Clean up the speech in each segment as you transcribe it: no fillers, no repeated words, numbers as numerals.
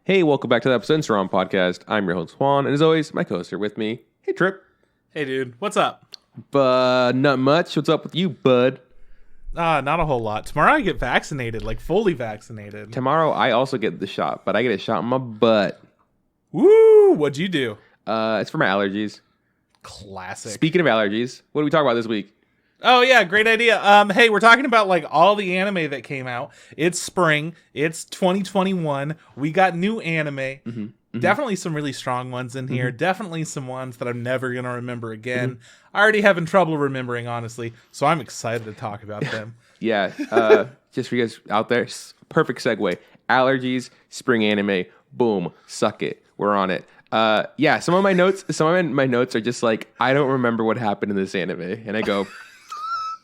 Hey, welcome back to the episode of podcast. I'm your host, Juan, and as always, my co-host here with me. Hey, Trip. Hey, dude. What's up? But not much. What's up with you, bud? Not a whole lot. Tomorrow I get vaccinated, like fully vaccinated. Tomorrow, I also get the shot, but I get a shot in my butt. Woo! What'd you do? It's for my allergies. Classic. Speaking of allergies, what do we talk about this week? Oh, yeah. Great idea. Hey, we're talking about like all the anime that came out. It's spring. It's 2021. We got new anime. Definitely some really strong ones in here. Definitely some ones that I'm never going to remember again. I already having trouble remembering, honestly. So I'm excited to talk about them. Yeah. Just for you guys out there, perfect segue. Allergies, spring anime, boom, suck it. We're on it. Yeah, some of my notes are just like, I don't remember what happened in this anime. And I go,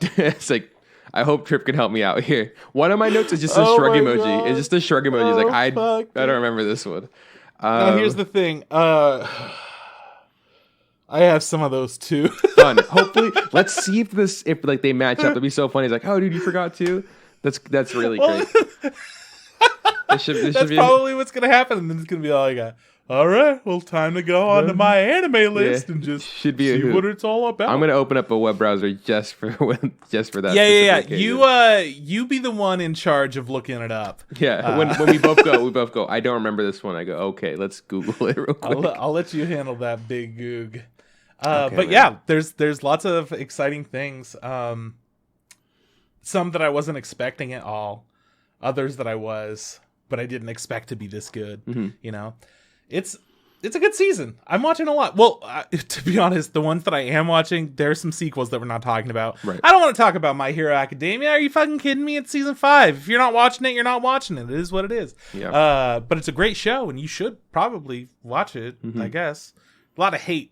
it's like, I hope Trip can help me out here. One of my notes is just a shrug emoji. God. It's just a shrug emoji. It's like, I don't remember this one. Now, here's the thing. I have some of those too. Fun. Hopefully, let's see if they match up. It'd be so funny. It's like, oh, dude, you forgot too. That's really great. This should be probably what's gonna happen, and then it's gonna be all I got. All right, well, time to go on to my anime list and just see what it's all about. I'm gonna open up a web browser just for that. Yeah. You be the one in charge of looking it up. Yeah. When we both go. I don't remember this one. I go, okay, let's Google it real quick. I'll let you handle that big goog. Okay, but man. Yeah, there's lots of exciting things. Some that I wasn't expecting at all. Others that I was, but I didn't expect to be this good. You know. It's a good season. I'm watching a lot. Well, to be honest, the ones that I am watching, there's some sequels that we're not talking about. Right. I don't want to talk about My Hero Academia. Are you fucking kidding me? It's season 5. If you're not watching it, you're not watching it. It is what it is. Yeah. But it's a great show, and you should probably watch it, I guess. A lot of hate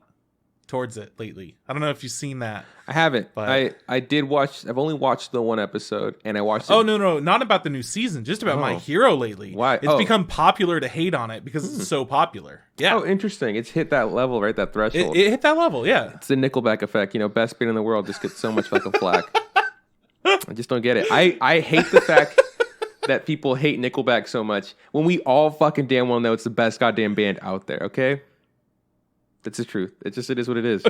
towards it lately. I don't know if you've seen that. I haven't. But I did watch. I've only watched the one episode, and I watched it. Oh, no. Not about the new season. Just about My Hero lately. Why? It's become popular to hate on it because it's so popular. Yeah. Oh, interesting. It's hit that level, right? That threshold. It hit that level, yeah. It's the Nickelback effect. Best band in the world just gets so much fucking flack. I just don't get it. I hate the fact that people hate Nickelback so much when we all fucking damn well know it's the best goddamn band out there, okay? That's the truth. It is what it is.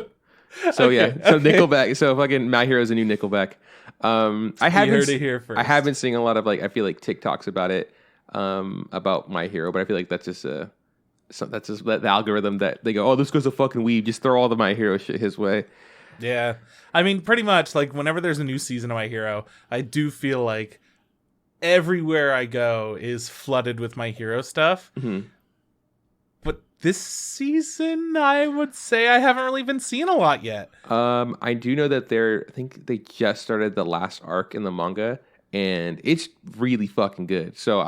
So Nickelback. So fucking My Hero's a new Nickelback. I haven't seen a lot of I feel like TikToks about it, about My Hero, but I feel like that's just the algorithm that they go, oh, this guy's a fucking weeb. Just throw all the My Hero shit his way. Yeah, I mean, pretty much whenever there's a new season of My Hero, I do feel like everywhere I go is flooded with My Hero stuff. But this season, I would say I haven't really been seeing a lot yet. I do know that I think they just started the last arc in the manga, and it's really fucking good. So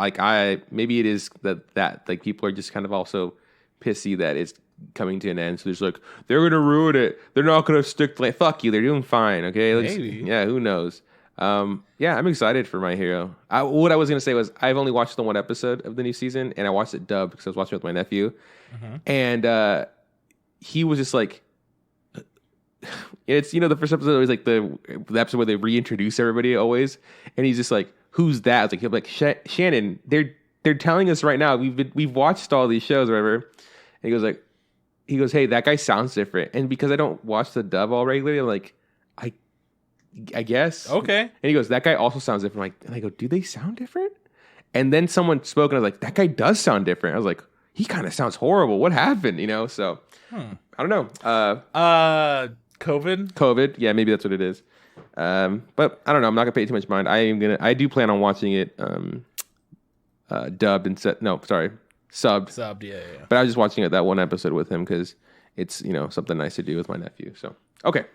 maybe it is that people are just kind of also pissy that it's coming to an end. So there's they're gonna ruin it. They're not gonna stick to fuck you. They're doing fine. Okay, maybe. Yeah, who knows? Yeah, I'm excited for My Hero. What I was gonna say was I've only watched the one episode of the new season, and I watched it dubbed because I was watching it with my nephew, and he was just like, it's the first episode was the episode where they reintroduce everybody always, and he's just like, who's that? I was like, he'll be like, Shannon, they're telling us right now we've watched all these shows or whatever, and he goes, hey, that guy sounds different, and because I don't watch the dub all regularly, I'm like, I guess. Okay. And he goes, that guy also sounds different. And I go, do they sound different? And then someone spoke, and I was like, that guy does sound different. I was like, he kind of sounds horrible. What happened? So I don't know. COVID. Yeah, maybe that's what it is. But I don't know. I'm not gonna pay too much mind. I do plan on watching it dubbed and subbed. Subbed, yeah. But I was just watching it that one episode with him because it's something nice to do with my nephew. So okay.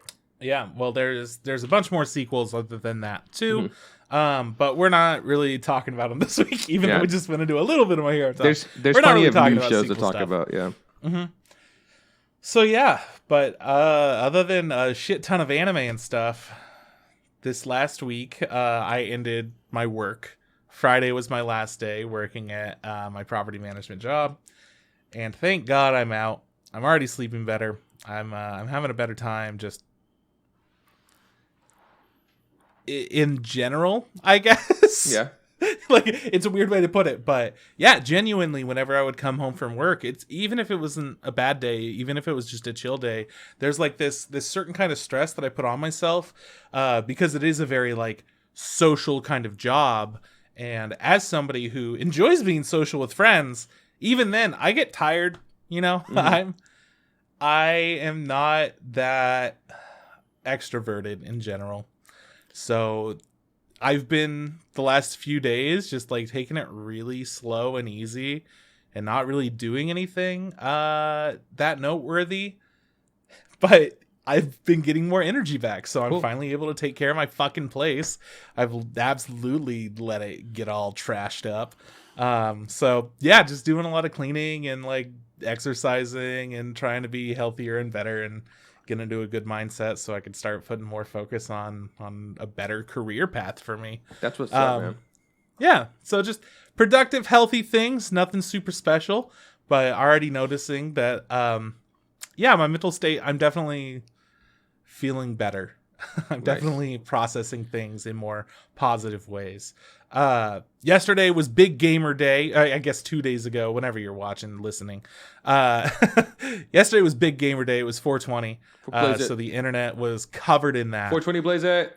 Yeah, well, there's a bunch more sequels other than that too, but we're not really talking about them this week. Even though we just want to do a little bit of My Hero talk. There's plenty of new shows to talk about. Yeah. So yeah, but other than a shit ton of anime and stuff, this last week I ended my work. Friday was my last day working at my property management job, and thank God I'm out. I'm already sleeping better. I'm having a better time just in general, I guess. Yeah. Like, it's a weird way to put it, but yeah, genuinely, whenever I would come home from work, it's even if it wasn't a bad day, even if it was just a chill day, there's like this certain kind of stress that I put on myself, because it is a very like social kind of job, and as somebody who enjoys being social with friends, even then I get tired. I am not that extroverted in general, so I've been the last few days just like taking it really slow and easy and not really doing anything that noteworthy, but I've been getting more energy back, so I'm finally able to take care of my fucking place. I've absolutely let it get all trashed up. So yeah, just doing a lot of cleaning and like exercising and trying to be healthier and better and get into a good mindset so I could start putting more focus on a better career path for me. That's what's up, man. Yeah, so just productive, healthy things, nothing super special, but already noticing that, my mental state, I'm definitely feeling better. I'm definitely processing things in more positive ways. Yesterday was Big Gamer Day. I guess 2 days ago, whenever you're watching, listening. Yesterday was Big Gamer Day. It was 420. So the internet was covered in that. 420 blaze it.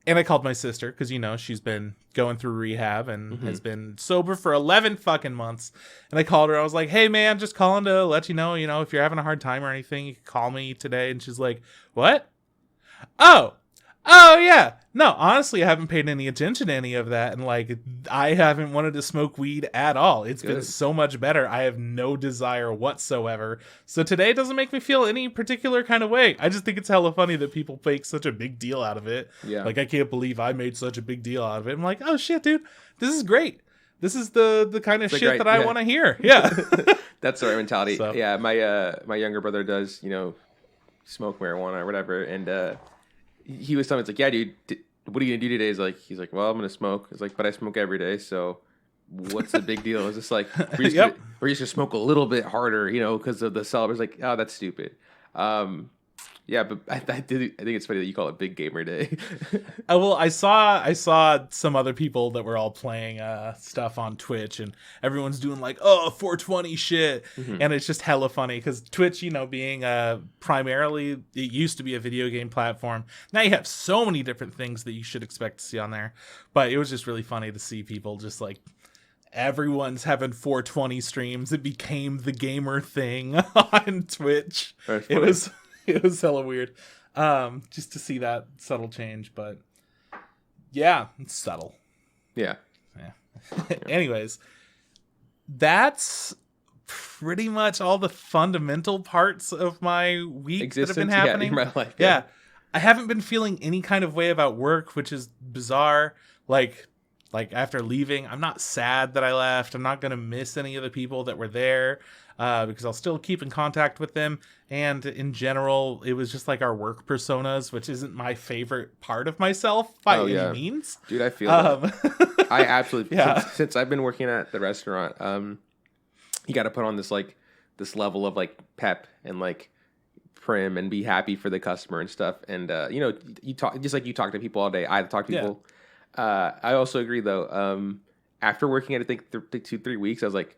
And I called my sister because, she's been going through rehab and has been sober for 11 fucking months. And I called her. I was like, hey, man, just calling to let you know, if you're having a hard time or anything, you can call me today. And she's like, what? Oh, yeah. No, honestly, I haven't paid any attention to any of that. And, like, I haven't wanted to smoke weed at all. It's been so much better. I have no desire whatsoever. So today doesn't make me feel any particular kind of way. I just think it's hella funny that people make such a big deal out of it. Yeah. Like, I can't believe I made such a big deal out of it. I'm like, oh, shit, dude. This is great. This is the kind of shit that I want to hear. Yeah. That's the right mentality. So. Yeah, my younger brother does, smoke marijuana or whatever. And, he was telling me, it's like, yeah, dude, what are you gonna do today? He's like, well, I'm gonna smoke. It's like, but I smoke every day, so what's the big deal? It's just like, we're just gonna smoke a little bit harder, because of the cell. It's like, oh, that's stupid. Yeah, but I think it's funny that you call it Big Gamer Day. Well, I saw some other people that were all playing stuff on Twitch, and everyone's doing like, 420 shit, and it's just hella funny because Twitch, being primarily, it used to be a video game platform. Now you have so many different things that you should expect to see on there, but it was just really funny to see people just like, everyone's having 420 streams. It became the gamer thing on Twitch. It was hella weird, just to see that subtle change, but yeah, it's subtle. Yeah. Anyways, that's pretty much all the fundamental parts of my week that have been happening. Yeah, in my life. Yeah. I haven't been feeling any kind of way about work, which is bizarre. Like after leaving, I'm not sad that I left. I'm not going to miss any of the people that were there. Because I'll still keep in contact with them. And in general, it was just like our work personas, which isn't my favorite part of myself by any means. Dude, I feel that. I absolutely, since I've been working at the restaurant, you got to put on this level of like pep and like prim and be happy for the customer and stuff. And, you talk, just like you talk to people all day. I talk to people. I also agree though. After working at, I think 2-3 weeks, I was like,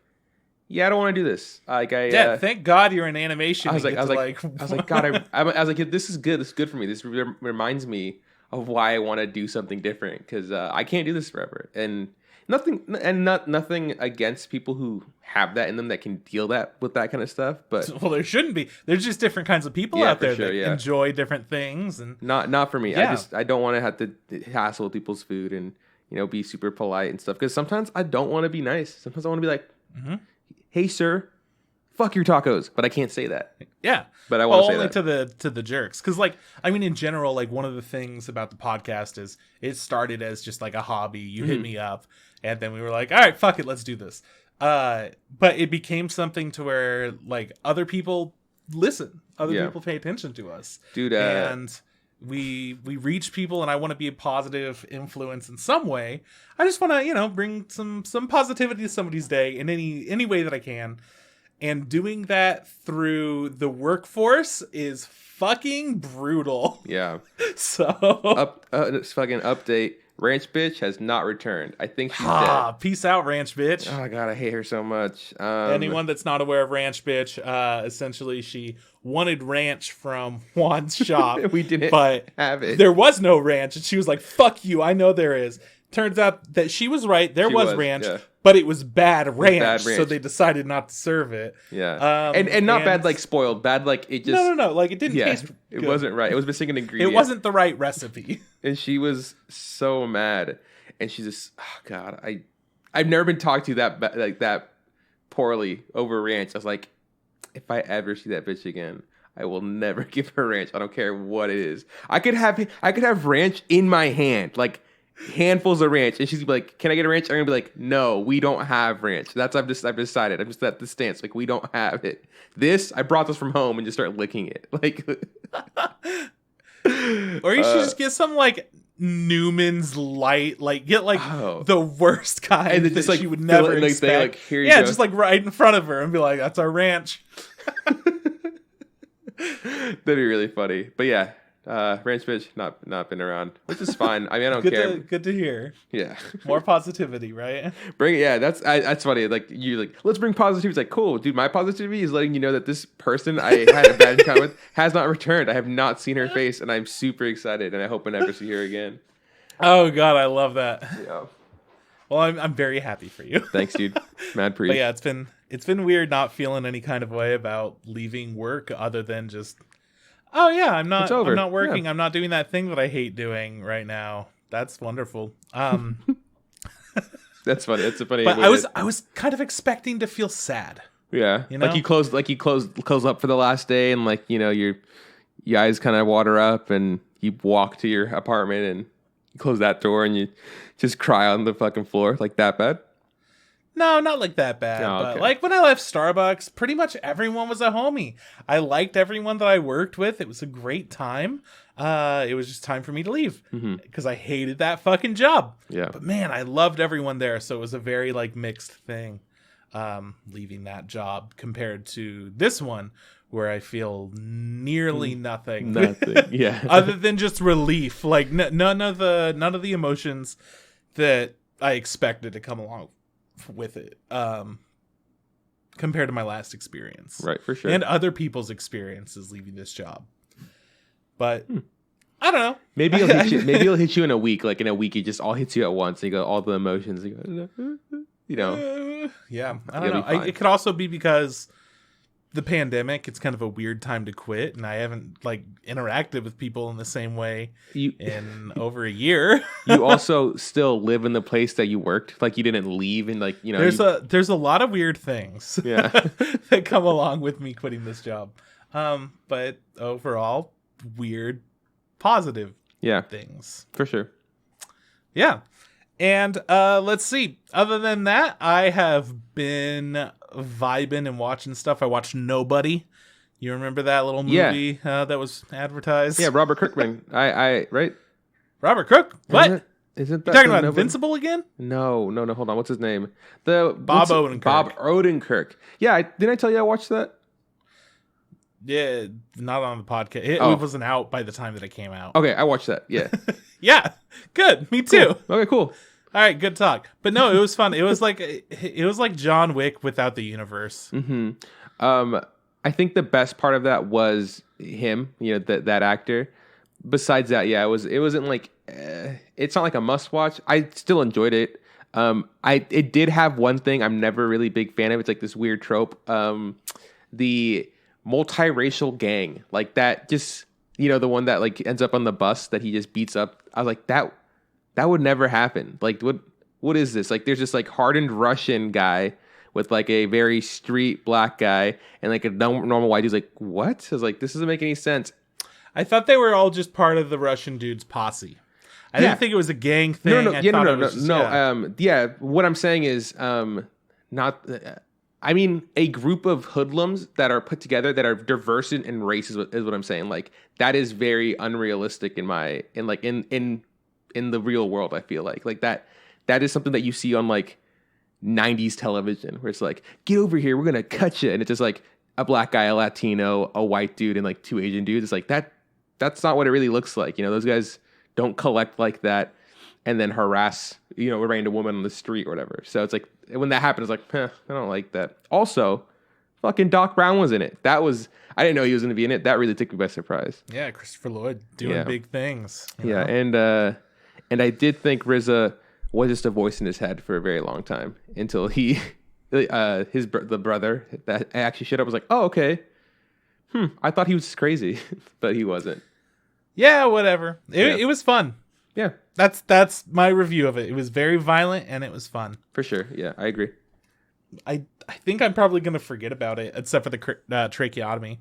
yeah, I don't want to do this. Thank God you're in animation. I was like, God, I was like, this is good. This is good for me. This reminds me of why I want to do something different because I can't do this forever. And nothing against people who have that in them that can deal with that kind of stuff. But there shouldn't be. There's just different kinds of people out there that enjoy different things, and not for me. Yeah. I don't want to have to hassle people's food and be super polite and stuff because sometimes I don't want to be nice. Sometimes I want to be like. Hey, sir, fuck your tacos. But I can't say that. Yeah. But I want to say that. Only to the jerks. Because, in general, one of the things about the podcast is it started as just, a hobby. You hit me up. And then we were like, all right, fuck it. Let's do this. But it became something to where, other people listen. Other people pay attention to us. Dude, and we reach people, and I want to be a positive influence in some way. I just want to, bring some positivity to somebody's day in any way that I can. And doing that through the workforce is fucking brutal. Yeah. So it's fucking update. Ranch bitch has not returned. I think she's dead. Peace out, Ranch bitch. Oh god, I hate her so much. Anyone that's not aware of Ranch bitch, essentially she wanted ranch from Juan's shop. We didn't have it. There was no ranch, and she was like, "Fuck you, I know there is." Turns out that she was right. There was ranch, but it was bad ranch, so they decided not to serve it. Yeah, and not bad like spoiled, bad like it just no, like it didn't taste good. It wasn't right. It was missing an ingredient. It wasn't the right recipe. And she was so mad, and she's just, oh god, I've never been talked to that poorly over ranch. I was like, if I ever see that bitch again, I will never give her ranch. I don't care what it is. I could have ranch in my hand, like handfuls of ranch, and she's gonna be like, "Can I get a ranch?" I'm gonna be like, "No, we don't have ranch." I've decided. I'm just at the stance. Like, we don't have it. I brought this from home and just start licking it. Like, or you should just get some like Newman's Light, like get like the worst kind, and then just like you would never expect. Here you go. Just like right in front of her and be like, "That's our ranch." That'd be really funny. But yeah. Ranch bitch not been around, which is fine. I mean, I don't care. Good to hear. Yeah, more positivity, right? Bring it. Yeah, that's funny. Like you like, let's bring positivity. It's like, cool, dude. My positivity is letting you know that this person I had a bad encounter with has not returned. I have not seen her face, and I'm super excited, and I hope I never see her again. Oh god, I love that. Yeah. Well, I'm very happy for you. Thanks, dude. Mad pre. But yeah, it's been weird not feeling any kind of way about leaving work other than just. Oh yeah, I'm not working. Yeah. I'm not doing that thing that I hate doing right now. That's wonderful. That's funny. That's a funny. But I was kind of expecting to feel sad. Yeah, you know? like you close up for the last day, and like your eyes kind of water up, and you walk to your apartment and you close that door, and you just cry on the fucking floor. Like that bad? No, not like that bad. Oh, okay. But like when I left Starbucks, pretty much everyone was a homie. I liked everyone that I worked with. It was a great time. It was just time for me to leave because I hated that fucking job. Yeah. But man, I loved everyone there. So it was a very like mixed thing leaving that job compared to this one where I feel nearly nothing. Yeah. Other than just relief. Like none of the emotions that I expected to come along with it compared to my last experience, right? For sure. And other people's experiences leaving this job, but I don't know. Maybe it'll hit you in a week. Like in a week, it just all hits you at once. And you go all the emotions. You go, yeah. I don't know. It could also be because the pandemic. It's kind of a weird time to quit, and I haven't like interacted with people in the same way in over a year. You also still live in the place that you worked. Like you didn't leave, and like there's a lot of weird things that come along with me quitting this job. But overall, weird, positive things for sure. Yeah. And let's see. Other than that, I have been vibing and watching stuff. I watched Nobody. You remember that little movie that was advertised? Yeah, Robert Kirkman. I right? Robert Cook? What? Isn't that you talking about Nobody? Invincible again? No. Hold on. What's his name? Bob Odenkirk. Bob Odenkirk. Yeah, didn't I tell you I watched that? Yeah, not on the podcast. It wasn't out by the time that it came out. Okay, I watched that. Yeah. Yeah, good. Me too. Cool. Okay, cool. All right, good talk. But no, it was fun. It was like John Wick without the universe. Mm-hmm. I think the best part of that was him. That actor. Besides that, it wasn't like it's not like a must watch. I still enjoyed it. It did have one thing I'm never really big fan of. It's like this weird trope. The multiracial gang, like that, just the one that like ends up on the bus that he just beats up. I was like, that would never happen. Like, what is this? Like, there's this like hardened Russian guy with like a very street black guy and like a normal white dude's like, what? I was like, this doesn't make any sense. I thought they were all just part of the Russian dude's posse. I didn't think it was a gang thing. No. What I'm saying is, I mean, a group of hoodlums that are put together that are diverse in race is what I'm saying. Like that is very unrealistic in the real world. I feel like that is something that you see on like 90s television where it's like, get over here, we're gonna cut you, and it's just like a black guy, a Latino, a white dude, and like two Asian dudes. It's like that's not what it really looks like. Those guys don't collect like that. and then harass, a random woman on the street or whatever. So it's like, when that happened, it's like, I don't like that. Also, fucking Doc Brown was in it. I didn't know he was going to be in it. That really took me by surprise. Yeah, Christopher Lloyd doing big things. Yeah, and I did think RZA was just a voice in his head for a very long time until the brother that actually showed up was like, oh, okay. I thought he was crazy, but he wasn't. Yeah, whatever. It was fun. Yeah. That's my review of it. It was very violent and it was fun. For sure. Yeah, I agree. I think I'm probably going to forget about it, except for the tracheotomy.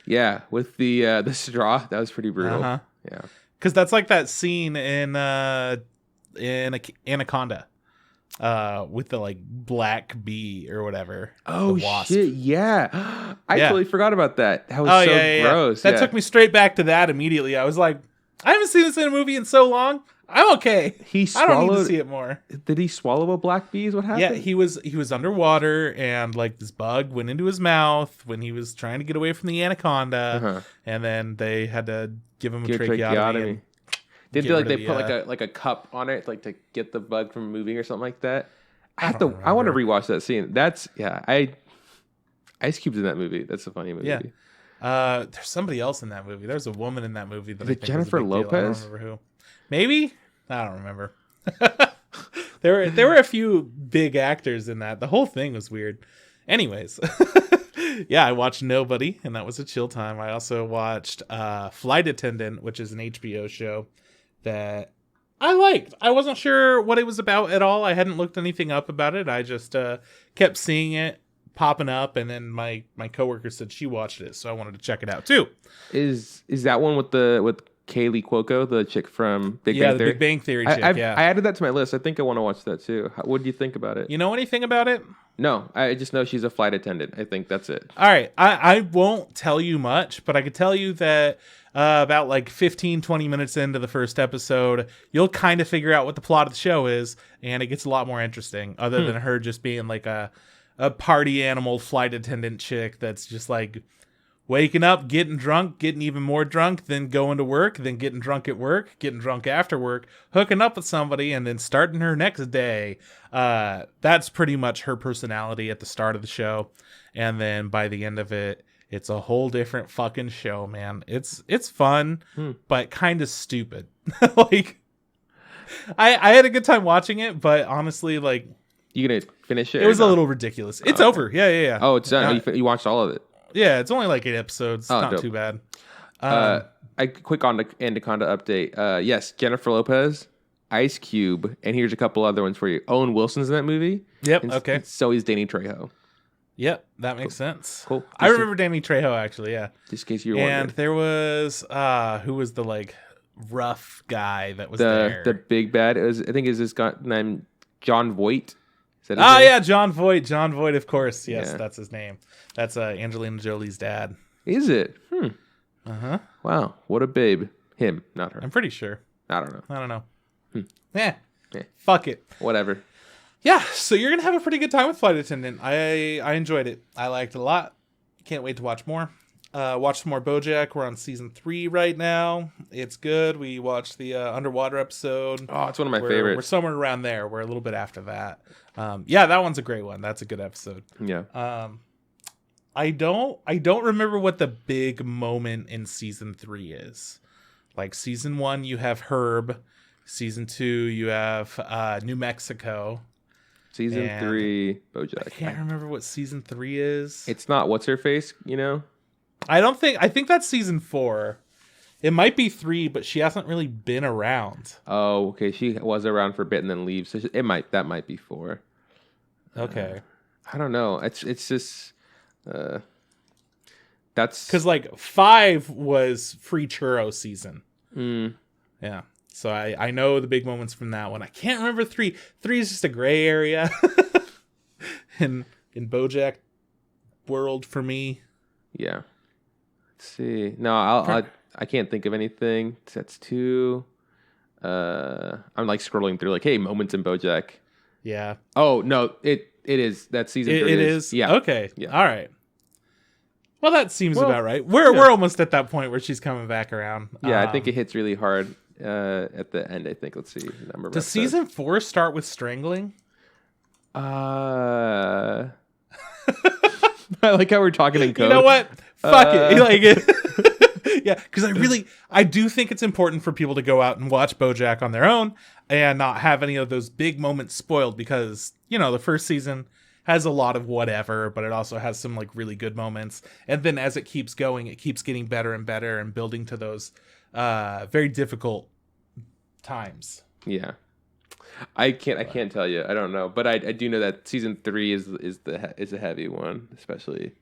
Yeah, with the straw, that was pretty brutal. Uh-huh. Yeah. Because that's like that scene in Anaconda. With the like black bee or whatever. Oh shit! Yeah, I totally forgot about that. That was gross. That took me straight back to that immediately. I was like, I haven't seen this in a movie in so long. I'm okay. I don't need to see it more. Did he swallow a black bee? Is what happened? Yeah, he was underwater and like this bug went into his mouth when he was trying to get away from the anaconda, and then they had to give him a tracheotomy. Did they put like a cup on it like to get the bug from moving or something like that? I want to rewatch that scene. Ice Cube's in that movie. That's a funny movie. Yeah. There's somebody else in that movie. There's a woman in that movie that I think Jennifer Lopez. I don't remember who. Maybe? I don't remember. There were a few big actors in that. The whole thing was weird. Anyways. Yeah, I watched Nobody, and that was a chill time. I also watched Flight Attendant, which is an HBO show that I liked. I wasn't sure what it was about at all. I hadn't looked anything up about it. I just kept seeing it popping up, and then my coworker said she watched it, so I wanted to check it out too. Is that one with Kaylee Cuoco, the chick from Big Bang Theory? The Big Bang Theory chick, I added that to my list. I think I want to watch that too. What do you think about it? You know anything about it? No, I just know she's a flight attendant. I think that's it. All right. I won't tell you much, but I could tell you that about like 15, 20 minutes into the first episode, you'll kind of figure out what the plot of the show is, and it gets a lot more interesting, other than her just being like a party animal flight attendant chick that's just like waking up, getting drunk, getting even more drunk, then going to work, then getting drunk at work, getting drunk after work, hooking up with somebody, and then starting her next day. That's pretty much her personality at the start of the show. And then by the end of it, it's a whole different fucking show, man. It's fun, but kind of stupid. Like, I had a good time watching it, but honestly, like... You gonna finish it? It was a little ridiculous. It's over. Yeah. Oh, it's done. You watched all of it? Yeah, it's only like 8 episodes. It's not dope. too bad. Quick on the Anaconda update. Yes, Jennifer Lopez, Ice Cube, and here's a couple other ones for you. Owen Wilson's in that movie. Yep, okay. So is Danny Trejo. Yep, that makes sense. Cool. I remember Danny Trejo, actually, yeah. Just in case you were wondering. And there was, who was the, like, rough guy that was there? The big bad. I think is this guy named John Voight. Yeah, John Voight. John Voight, of course. Yes, that's his name. That's Angelina Jolie's dad. Is it? Uh-huh. Wow, what a babe. Him, not her. I'm pretty sure. I don't know. Yeah. Fuck it. Whatever. Yeah, so you're going to have a pretty good time with Flight Attendant. I enjoyed it. I liked it a lot. Can't wait to watch more. Watch some more BoJack. We're on season 3 right now. It's good. We watched the underwater episode. Oh, it's one of my favorites. We're somewhere around there. We're a little bit after that. Yeah, that one's a great one. That's a good episode. Yeah. I don't remember what the big moment in season 3 is. Like season 1, you have Herb. Season 2, you have New Mexico. Season 3, BoJack. I can't remember what season 3 is. It's not what's her face, I think that's season 4. It might be 3, but she hasn't really been around. Oh, okay. She was around for a bit and then leaves. So that might be 4. Okay. I don't know. It's just that's because like 5 was free churro season. Yeah. So I know the big moments from that one. I can't remember 3. 3 is just a gray area in BoJack world for me. Yeah. Let's see. No, I can't think of anything. That's 2. I'm like scrolling through like, hey, moments in BoJack. Yeah. Oh no, it is that season 3. It is. Yeah. Okay. Yeah. All right. Well, that seems about right. We're almost at that point where she's coming back around. Yeah, I think it hits really hard. at the end, I think. Let's see. Number of Does episodes. season 4 start with strangling? I like how we're talking in code. You know what? Fuck it. Like, yeah, because I do think it's important for people to go out and watch BoJack on their own and not have any of those big moments spoiled because, the first season has a lot of whatever, but it also has some like really good moments. And then as it keeps going, it keeps getting better and better and building to those very difficult times. Yeah. I can't tell you. I don't know, but I do know that season 3 is a heavy one, especially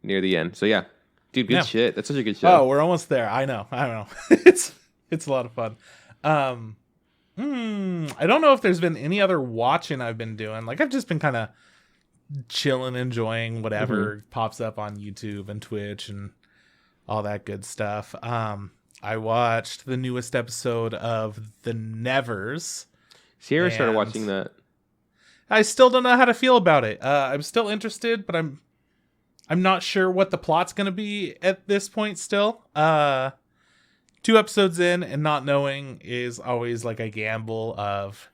near the end. So yeah, dude, good shit. That's such a good show. Oh, we're almost there. I don't know. It's a lot of fun. I don't know if there's been any other watching I've been doing. Like I've just been kind of chilling, enjoying whatever pops up on YouTube and Twitch and all that good stuff. I watched the newest episode of The Nevers. Sierra started watching that. I still don't know how to feel about it. I'm still interested, but I'm not sure what the plot's going to be at this point still. 2 episodes in and not knowing is always like a gamble of,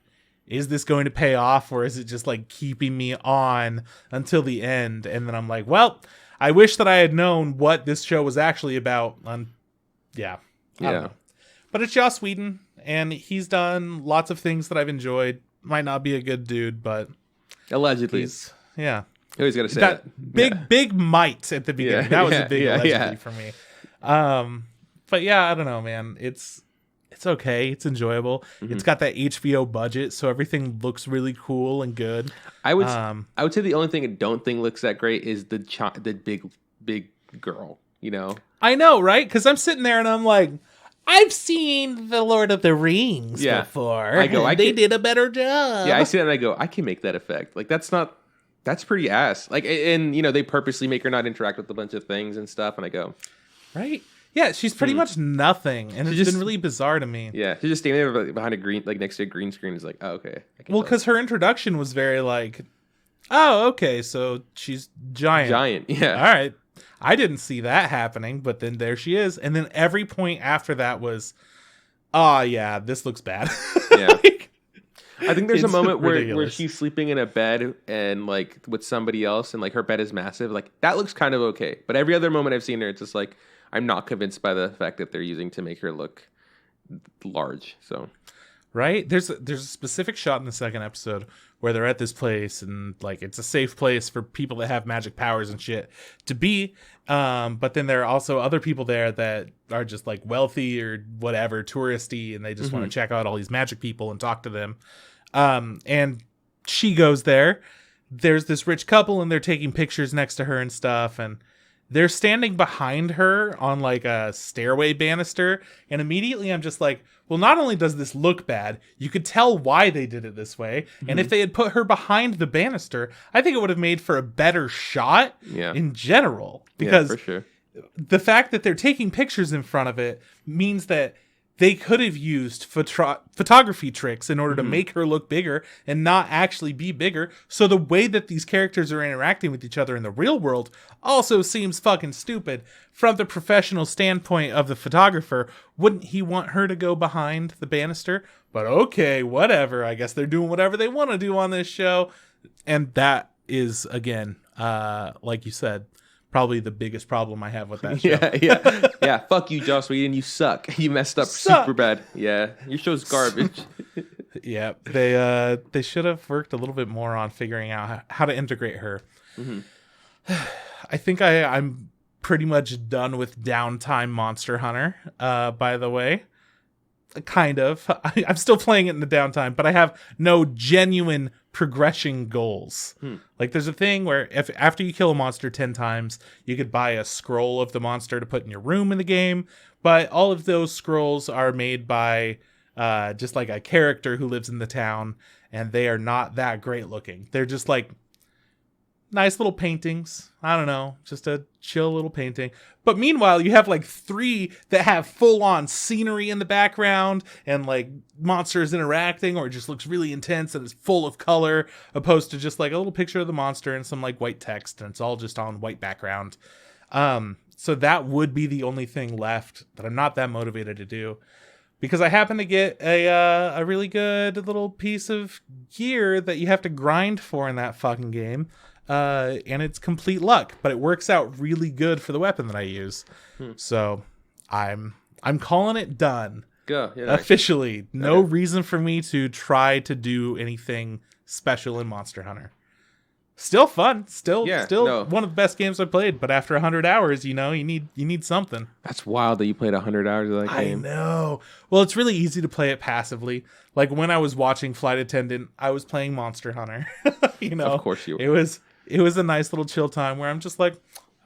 is this going to pay off or is it just like keeping me on until the end? And then I'm like, well, I wish that I had known what this show was actually about. Yeah. I don't know. But it's Joss Whedon, and he's done lots of things that I've enjoyed. Might not be a good dude, but allegedly, yeah. I always gotta say that. Big might at the beginning. That was a big allegedly for me. But yeah, I don't know, man. It's okay. It's enjoyable. It's got that HBO budget, so everything looks really cool and good. I would say the only thing I don't think looks that great is the big girl. I know, right? Because I'm sitting there and I'm like, I've seen The Lord of the Rings before. They did a better job. Yeah, I see that and I go, I can make that effect. Like that's pretty ass. Like, and they purposely make her not interact with a bunch of things and stuff. And I go, right. Yeah, she's pretty much nothing, and it's been really bizarre to me. Yeah, she's just standing there behind a green, like next to a green screen. Is like, oh, okay. Well, because her introduction was very like, oh, okay, so she's giant. Giant, yeah. All right, I didn't see that happening, but then there she is, and then every point after that was, oh yeah, this looks bad. Yeah. I think there's a moment where she's sleeping in a bed and like with somebody else, and like her bed is massive. Like that looks kind of okay, but every other moment I've seen her, it's just like, I'm not convinced by the fact that they're using to make her look large. So, right? There's a specific shot in the second episode where they're at this place and like it's a safe place for people that have magic powers and shit to be. But then there are also other people there that are just like wealthy or whatever, touristy, and they just want to check out all these magic people and talk to them. And she goes there. There's this rich couple and they're taking pictures next to her and stuff, and they're standing behind her on like a stairway banister. And immediately I'm just like, well, not only does this look bad, you could tell why they did it this way. And if they had put her behind the banister, I think it would have made for a better shot in general. Because for sure. The fact that they're taking pictures in front of it means that they could have used photography tricks in order to make her look bigger and not actually be bigger. So the way that these characters are interacting with each other in the real world also seems fucking stupid. From the professional standpoint of the photographer, wouldn't he want her to go behind the banister? But okay, whatever. I guess they're doing whatever they want to do on this show. And that is, again, like you said, probably the biggest problem I have with that show. Yeah. Fuck you, Joss Whedon. You suck. You messed up super bad. Yeah, your show's garbage. Yeah, they should have worked a little bit more on figuring out how to integrate her. I think I'm pretty much done with Downtime Monster Hunter. By the way, kind of. I'm still playing it in the downtime, but I have no genuine progression goals. Like there's a thing where if after you kill a monster 10 times, you could buy a scroll of the monster to put in your room in the game, but all of those scrolls are made by just like a character who lives in the town, and they are not that great looking. They're just like nice little paintings. I don't know, just a chill little painting. But meanwhile, you have like 3 that have full-on scenery in the background and like monsters interacting, or it just looks really intense and it's full of color, opposed to just like a little picture of the monster and some like white text, and it's all just on white background. So that would be the only thing left that I'm not that motivated to do. because I happen to get a really good little piece of gear that you have to grind for in that fucking game. And it's complete luck, but it works out really good for the weapon that I use. So I'm calling it done. Go. Yeah, nice. Officially. No reason for me to try to do anything special in Monster Hunter. Still fun. Still one of the best games I played, but after 100 hours, you need something. That's wild that you played 100 hours of that game. I know. Well, it's really easy to play it passively. Like when I was watching Flight Attendant, I was playing Monster Hunter. Of course you were. It was a nice little chill time where I'm just like,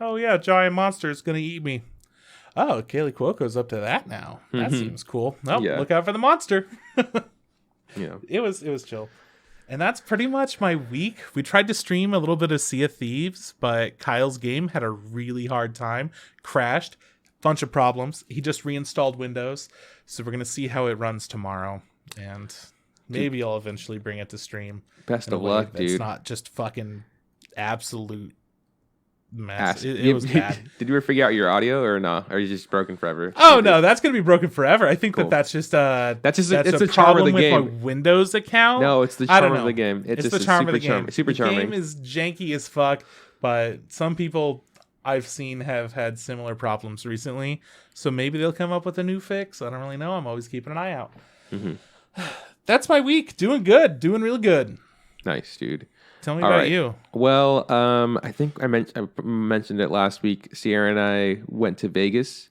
oh yeah, giant monster is gonna eat me. Oh, Kaylee Cuoco's up to that now. That seems cool. Oh, look out for the monster. It was chill. And that's pretty much my week. We tried to stream a little bit of Sea of Thieves, but Kyle's game had a really hard time. Crashed. Bunch of problems. He just reinstalled Windows. So we're going to see how it runs tomorrow. And maybe I'll eventually bring it to stream. Best of luck, dude. It's not just fucking absolute mess. It was bad. Did you ever figure out your audio or no? Or are you just broken forever? Oh no, that's gonna be broken forever. I think that's just it's a charm of the game. With my Windows account. No, it's the charm of the game. It's just the charm of the game. Super charming. The game is janky as fuck, but some people I've seen have had similar problems recently. So maybe they'll come up with a new fix. I don't really know. I'm always keeping an eye out. That's my week. Doing good. Doing real good. Nice, dude. Tell me about you. Well, I think I mentioned it last week. Sierra and I went to Vegas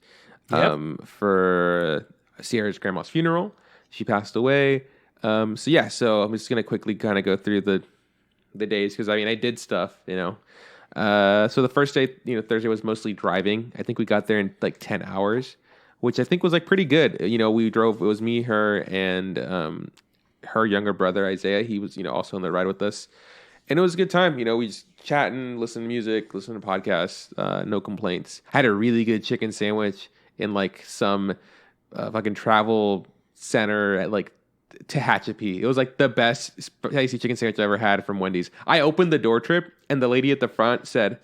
for Sierra's grandma's funeral. She passed away. So I'm just gonna quickly kind of go through the days because I did stuff, So the first day, Thursday was mostly driving. I think we got there in like 10 hours, which I think was like pretty good. We drove. It was me, her, and her younger brother Isaiah. He was also on the ride with us. And it was a good time. We just chatting, listen to music, listen to podcasts, no complaints. I had a really good chicken sandwich in like some fucking travel center at like Tehachapi. It was like the best spicy chicken sandwich I ever had from Wendy's. I opened the door trip and the lady at the front said,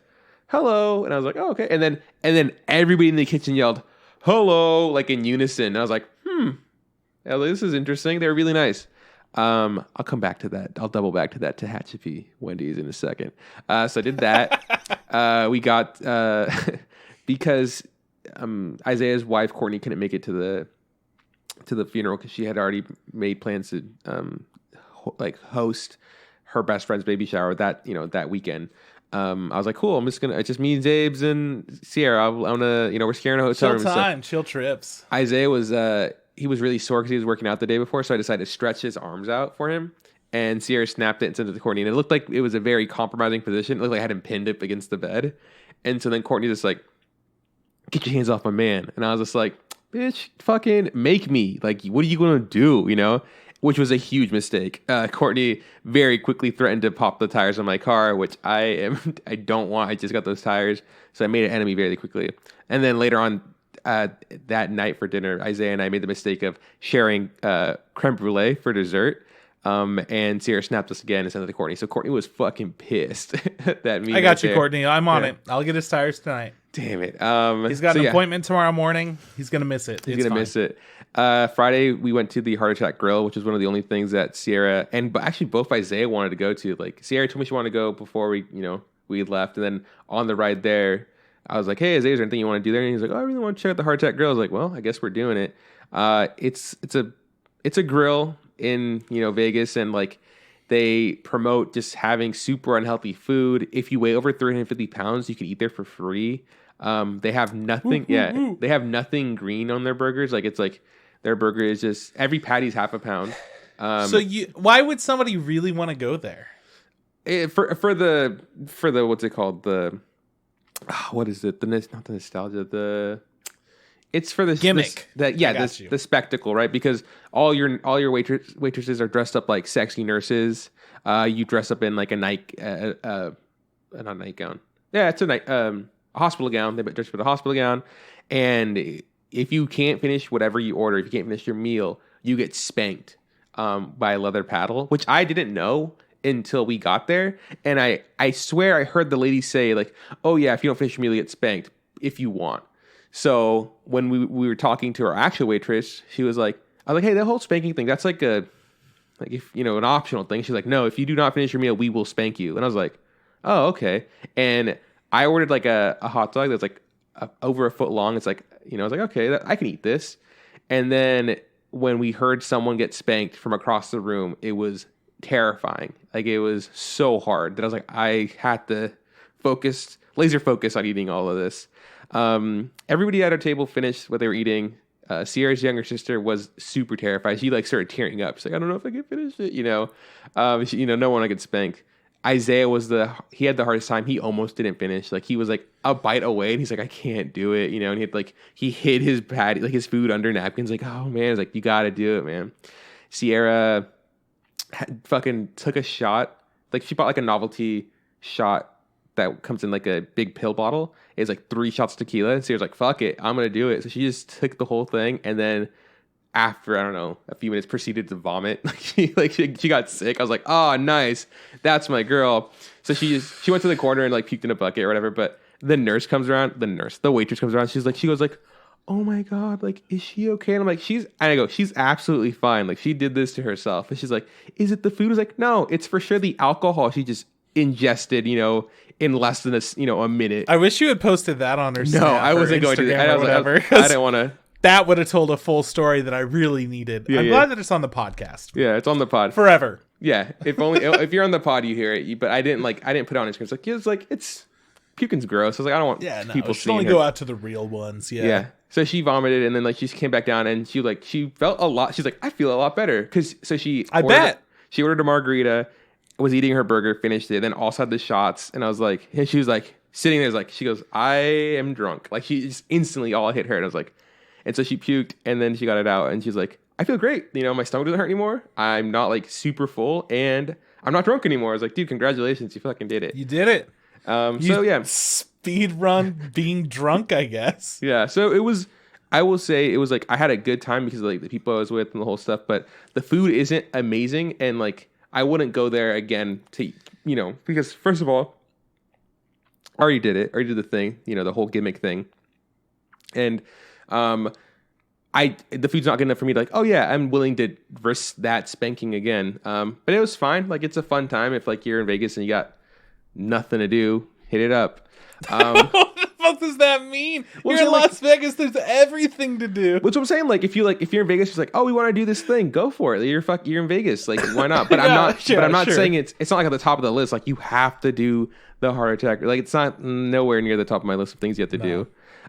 "Hello." And I was like, "Oh, okay." And then everybody in the kitchen yelled, "Hello," like in unison. And I was like, this is interesting. They were really nice. I'll come back to that. I'll double back to that Tehachapi Wendy's in a second. So I did that. We got because Isaiah's wife Courtney couldn't make it to the funeral because she had already made plans to host her best friend's baby shower that weekend. I was like, cool. It's just me and Zabes and Sierra. We're sharing a hotel room. Chill time, chill trips. Isaiah was he was really sore because he was working out the day before, so I decided to stretch his arms out for him. And Sierra snapped it and sent it to Courtney. And it looked like it was a very compromising position. It looked like I had him pinned up against the bed. And so then Courtney just like, "Get your hands off my man." And I was just like, "Bitch, fucking make me. Like, what are you going to do?" Which was a huge mistake. Courtney very quickly threatened to pop the tires on my car, which I don't want. I just got those tires. So I made an enemy very quickly. And then later on, that night for dinner, Isaiah and I made the mistake of sharing creme brulee for dessert. And Sierra snapped us again and sent it to Courtney. So Courtney was fucking pissed that me. I got you, Courtney. I'm on it. I'll get his tires tonight. Damn it. He's got an appointment tomorrow morning. He's going to miss it. He's going to miss it. Friday, we went to the Heart Attack Grill, which was one of the only things that Sierra and actually both Isaiah wanted to go to. Like Sierra told me she wanted to go before we left. And then on the ride there, I was like, "Hey, Isaiah, is there anything you want to do there?" And he's like, "Oh, I really want to check out the Heart Attack Grill." I was like, "Well, I guess we're doing it." It's a grill in Vegas, and like they promote just having super unhealthy food. If you weigh over 350 pounds, you can eat there for free. They have nothing. They have nothing green on their burgers. Like it's like their burger is just every patty's half a pound. Why would somebody really want to go there? For the what's it called, what is it? Not the nostalgia. It's for the gimmick. The spectacle, right? Because all your waitresses are dressed up like sexy nurses. You dress up in like a not nightgown. Yeah, it's a hospital gown. They dress with a hospital gown, and if you can't finish whatever you order, if you can't finish your meal, you get spanked by a leather paddle, which I didn't know until we got there. And I swear I heard the lady say like, "Oh yeah, if you don't finish your meal, you get spanked if you want." So when we were talking to our actual waitress, she was like, I was like, hey, that whole spanking thing, that's like if an optional thing. She's like, no, if you do not finish your meal, we will spank you. And I was like, oh, okay. And I ordered like a hot dog that's like over a foot long. It's like, I was like, okay, I can eat this. And then when we heard someone get spanked from across the room, it was terrifying. Like, it was so hard that I was like, I had to laser focus on eating all of this. Everybody at our table finished what they were eating. Sierra's younger sister was super terrified. She like started tearing up. She's like, I don't know if I can finish it. No one could spank. Isaiah he had the hardest time. He almost didn't finish. Like, he was like a bite away, and he's like, I can't do it. And he hid his patty, like his food under napkins. Like, oh man, it's like, you got to do it, man. Sierra fucking took a shot. Like, she bought like a novelty shot that comes in like a big pill bottle. It's like 3 shots tequila. And Sierra's like, fuck it, I'm gonna do it. So she just took the whole thing, and then after, I don't know, a few minutes, proceeded to vomit. She got sick. I was like, oh, nice, that's my girl. So she went to the corner and like puked in a bucket or whatever. But the waitress comes around. She goes like, oh my god, like, is she okay? And I'm like, she's absolutely fine. Like, she did this to herself. And she's like, is it the food? I was like, no, it's for sure the alcohol she just ingested, in less than a minute. I wish you had posted that on her. No, I wasn't going to. I didn't want to. That would have told a full story that I really needed. I'm glad that it's on the podcast. Yeah, it's on the pod forever. Yeah, if you're on the pod, you hear it. But I didn't put it on Instagram. It's puking's gross. I was like, I don't want people seeing only her. Go out to the real ones. Yeah. So she vomited, and then like she came back down, and she felt a lot. She's like, I feel a lot better she ordered a margarita, was eating her burger, finished it, then also had the shots, and I was like, and she was like sitting there, like, she goes, I am drunk. Like, she just instantly all hit her, and I was like, and so she puked, and then she got it out, and she's like, I feel great. My stomach doesn't hurt anymore. I'm not like super full, and I'm not drunk anymore. I was like, dude, congratulations, you fucking did it. You did it. Speed run being drunk, I guess. Yeah. So it was. I will say it was like I had a good time because of like the people I was with and the whole stuff, but the food isn't amazing, and like I wouldn't go there again to because first of all, I already did it. I already did the thing, the whole gimmick thing, and the food's not good enough for me to like, oh yeah, I'm willing to risk that spanking again. But it was fine. Like, it's a fun time if like you're in Vegas and you got nothing to do, hit it up. What the fuck does that mean? You're in Las Vegas. There's everything to do. What's what I'm saying? Like, if you're in Vegas, it's like, oh, we want to do this thing. Go for it. You're in Vegas. Like, why not? But I'm not saying it's not like at the top of the list. Like, you have to do the heart attack. Like, it's not nowhere near the top of my list of things you have to do.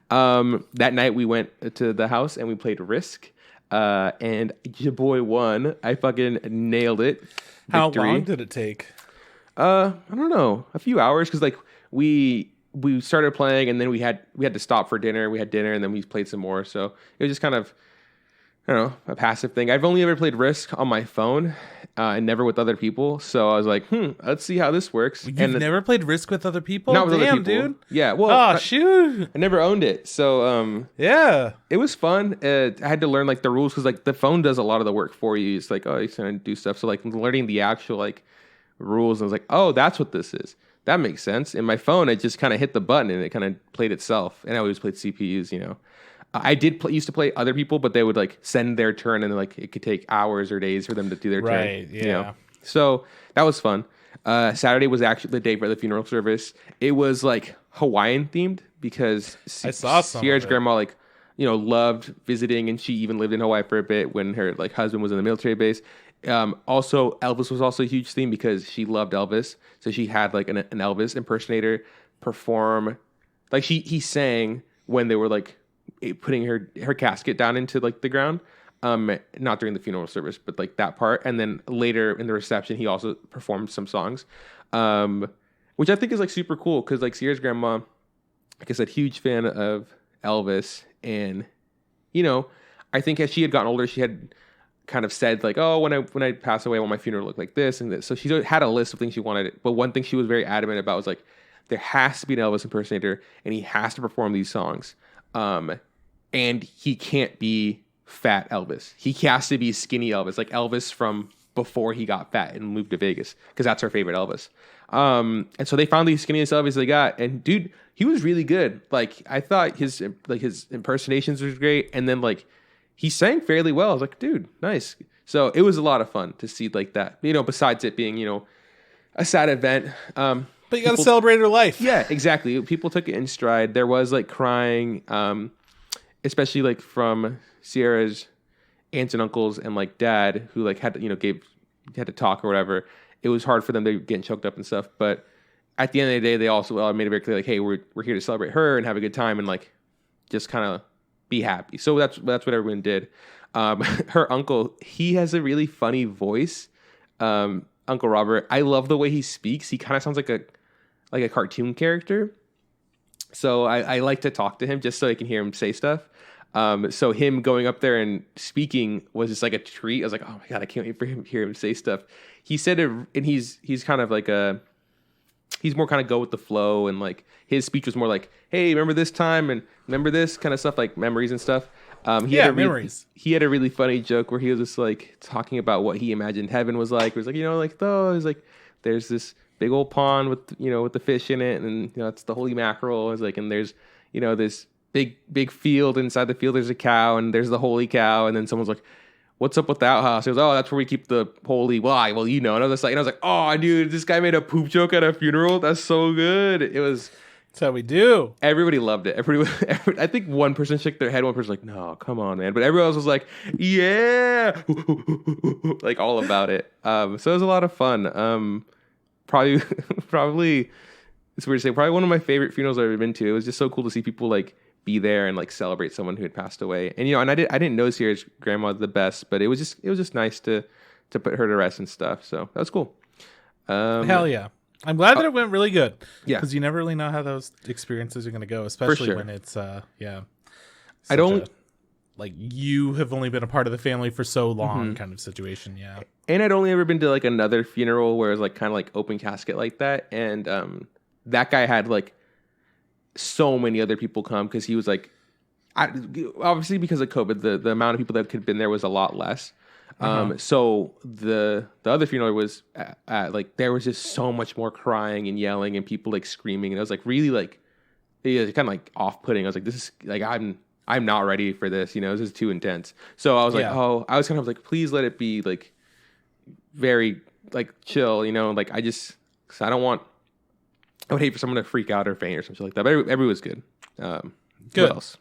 That night we went to the house and we played Risk. And your boy won. I fucking nailed it. Victory. How long did it take? I don't know. A few hours, because like we started playing and then we had to stop for dinner. We had dinner and then we played some more. So it was just kind of, I don't know, a passive thing. I've only ever played Risk on my phone and never with other people. So I was like, let's see how this works. You've never played Risk with other people? Not with other people, dude. Yeah. Well, shoot. I never owned it. So yeah, it was fun. I had to learn like the rules because like the phone does a lot of the work for you. It's like, oh, you're trying to do stuff. So like learning the actual like rules, I was like, oh, that's what this is. That makes sense. In my phone, I just kind of hit the button and it kind of played itself. And I always played CPUs, I used to play other people, but they would like send their turn and like it could take hours or days for them to do their turn. Right, yeah. So that was fun. Saturday was actually the day for the funeral service. It was like Hawaiian themed because I saw some Sierra's grandma like, loved visiting, and she even lived in Hawaii for a bit when her like husband was in the military base. Also, Elvis was also a huge theme because she loved Elvis. So she had like an Elvis impersonator perform. Like he sang when they were like putting her casket down into like the ground. Not during the funeral service, but like that part. And then later in the reception, he also performed some songs, which I think is like super cool because like Sierra's grandma, like I said, huge fan of Elvis. And, I think as she had gotten older, she had kind of said like, oh, when I pass away, I want my funeral to look like this and this. So she had a list of things she wanted. But one thing she was very adamant about was like, there has to be an Elvis impersonator and he has to perform these songs. And he can't be fat Elvis. He has to be skinny Elvis, like Elvis from before he got fat and moved to Vegas, because that's our favorite Elvis. And so they found the skinniest Elvis they got, and dude, he was really good. Like I thought his impersonations was great, and then like he sang fairly well. I was like, dude, nice. So it was a lot of fun to see like that. Besides it being a sad event. But you got to celebrate her life. Yeah, exactly. People took it in stride. There was like crying, especially like from Sierra's aunts and uncles and like dad, who like had to, had to talk or whatever. It was hard for them to get choked up and stuff. But at the end of the day, they also made it very clear, like, hey, we're here to celebrate her and have a good time and like just kind of be happy. So that's what everyone did. Her uncle, he has a really funny voice. Uncle Robert, I love the way he speaks. He kind of sounds like a cartoon character. So I like to talk to him just so I can hear him say stuff. So him going up there and speaking was just like a treat. I was like, oh my God, I can't wait for him to hear him say stuff. He said it, and he's kind of like he's more kind of go with the flow, and like his speech was more like, hey, remember this time and remember this kind of stuff, like memories and stuff. Memories. He had a really funny joke where he was just like talking about what he imagined heaven was like. It was like, there's this big old pond with the fish in it, and it's the holy mackerel. It's like, and there's this big field. Inside the field there's a cow, and there's the holy cow, and then someone's like, what's up with that house? He goes, oh, that's where we keep the holy. Why? Well, and I was like, oh, dude, this guy made a poop joke at a funeral. That's so good. That's how we do. Everybody loved it. I think one person shook their head. One person was like, no, come on, man. But everyone else was like, yeah, like all about it. So it was a lot of fun. Probably, it's weird to say, probably one of my favorite funerals I've ever been to. It was just so cool to see people like be there and like celebrate someone who had passed away. And and I didn't know Sierra's grandma the best, but it was just nice to put her to rest and stuff. So that was cool. Hell yeah. I'm glad that it went really good. Yeah. Because you never really know how those experiences are going to go, especially sure. when it's, I don't... like, you have only been a part of the family for so long kind of situation, yeah. And I'd only ever been to, like, another funeral where it was, like, kind of like open casket like that. And that guy had, like, so many other people come because he was, like... obviously, because of COVID, the amount of people that could have been there was a lot less. So the other funeral was like there was just so much more crying and yelling and people like screaming, and I was like really like it was kind of like off-putting. I was like, this is like I'm not ready for this, this is too intense. So I was like, I was kind of like, please let it be like very like chill, like I would hate for someone to freak out or faint or something like that. But everybody was good. Good. What else?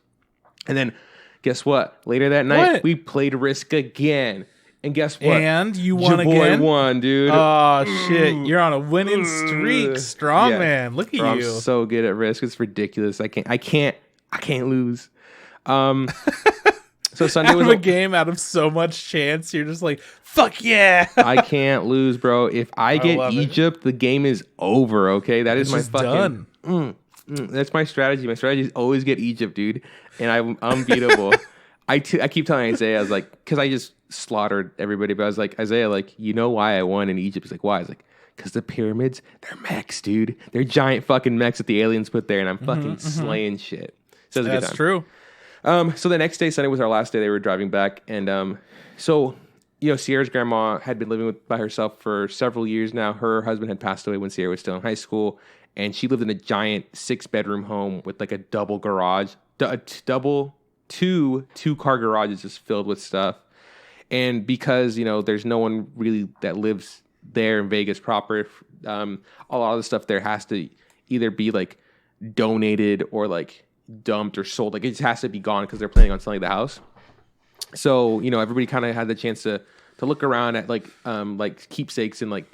And then guess what? Later that night we played Risk again. And guess what? And you won Your boy again? Won, dude. Oh, shit. You're on a winning streak. Strong, man. Look at you. I'm so good at Risk. It's ridiculous. I can't lose. So Sunday was a game out of so much chance. You're just like, fuck yeah. I can't lose, bro. If I get Egypt, the game is over, okay? That is my fucking... done. That's my strategy. My strategy is always get Egypt, dude. And I'm unbeatable. I keep telling Isaiah, I was like, because I just slaughtered everybody, but I was like, Isaiah, like, you know why I won in Egypt? He's like, why? I was like, because the pyramids, they're mechs, dude. They're giant fucking mechs that the aliens put there, and I'm fucking slaying shit. So it was a good time. That's true. So the next day, Sunday was our last day. They were driving back, and so Sierra's grandma had been living by herself for several years now. Her husband had passed away when Sierra was still in high school, and she lived in a giant 6-bedroom home with like a double garage, two-car garages just filled with stuff. And because there's no one really that lives there in Vegas proper, a lot of the stuff there has to either be like donated or like dumped or sold. Like it just has to be gone because they're planning on selling the house. So everybody kind of had the chance to look around at like keepsakes and like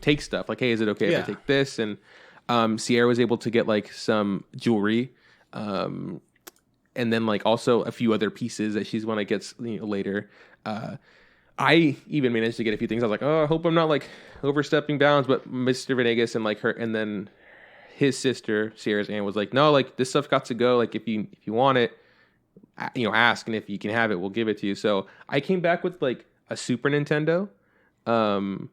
take stuff. Like, hey, is it okay if I take this? And Sierra was able to get like some jewelry. And then like also a few other pieces that she's want to get later. I even managed to get a few things. I was like, oh, I hope I'm not like overstepping bounds. But Mr. Venegas and like her, and then his sister Sierra's aunt was like, no, like this stuff got to go. Like if you want it, ask, and if you can have it, we'll give it to you. So I came back with like a Super Nintendo. I'm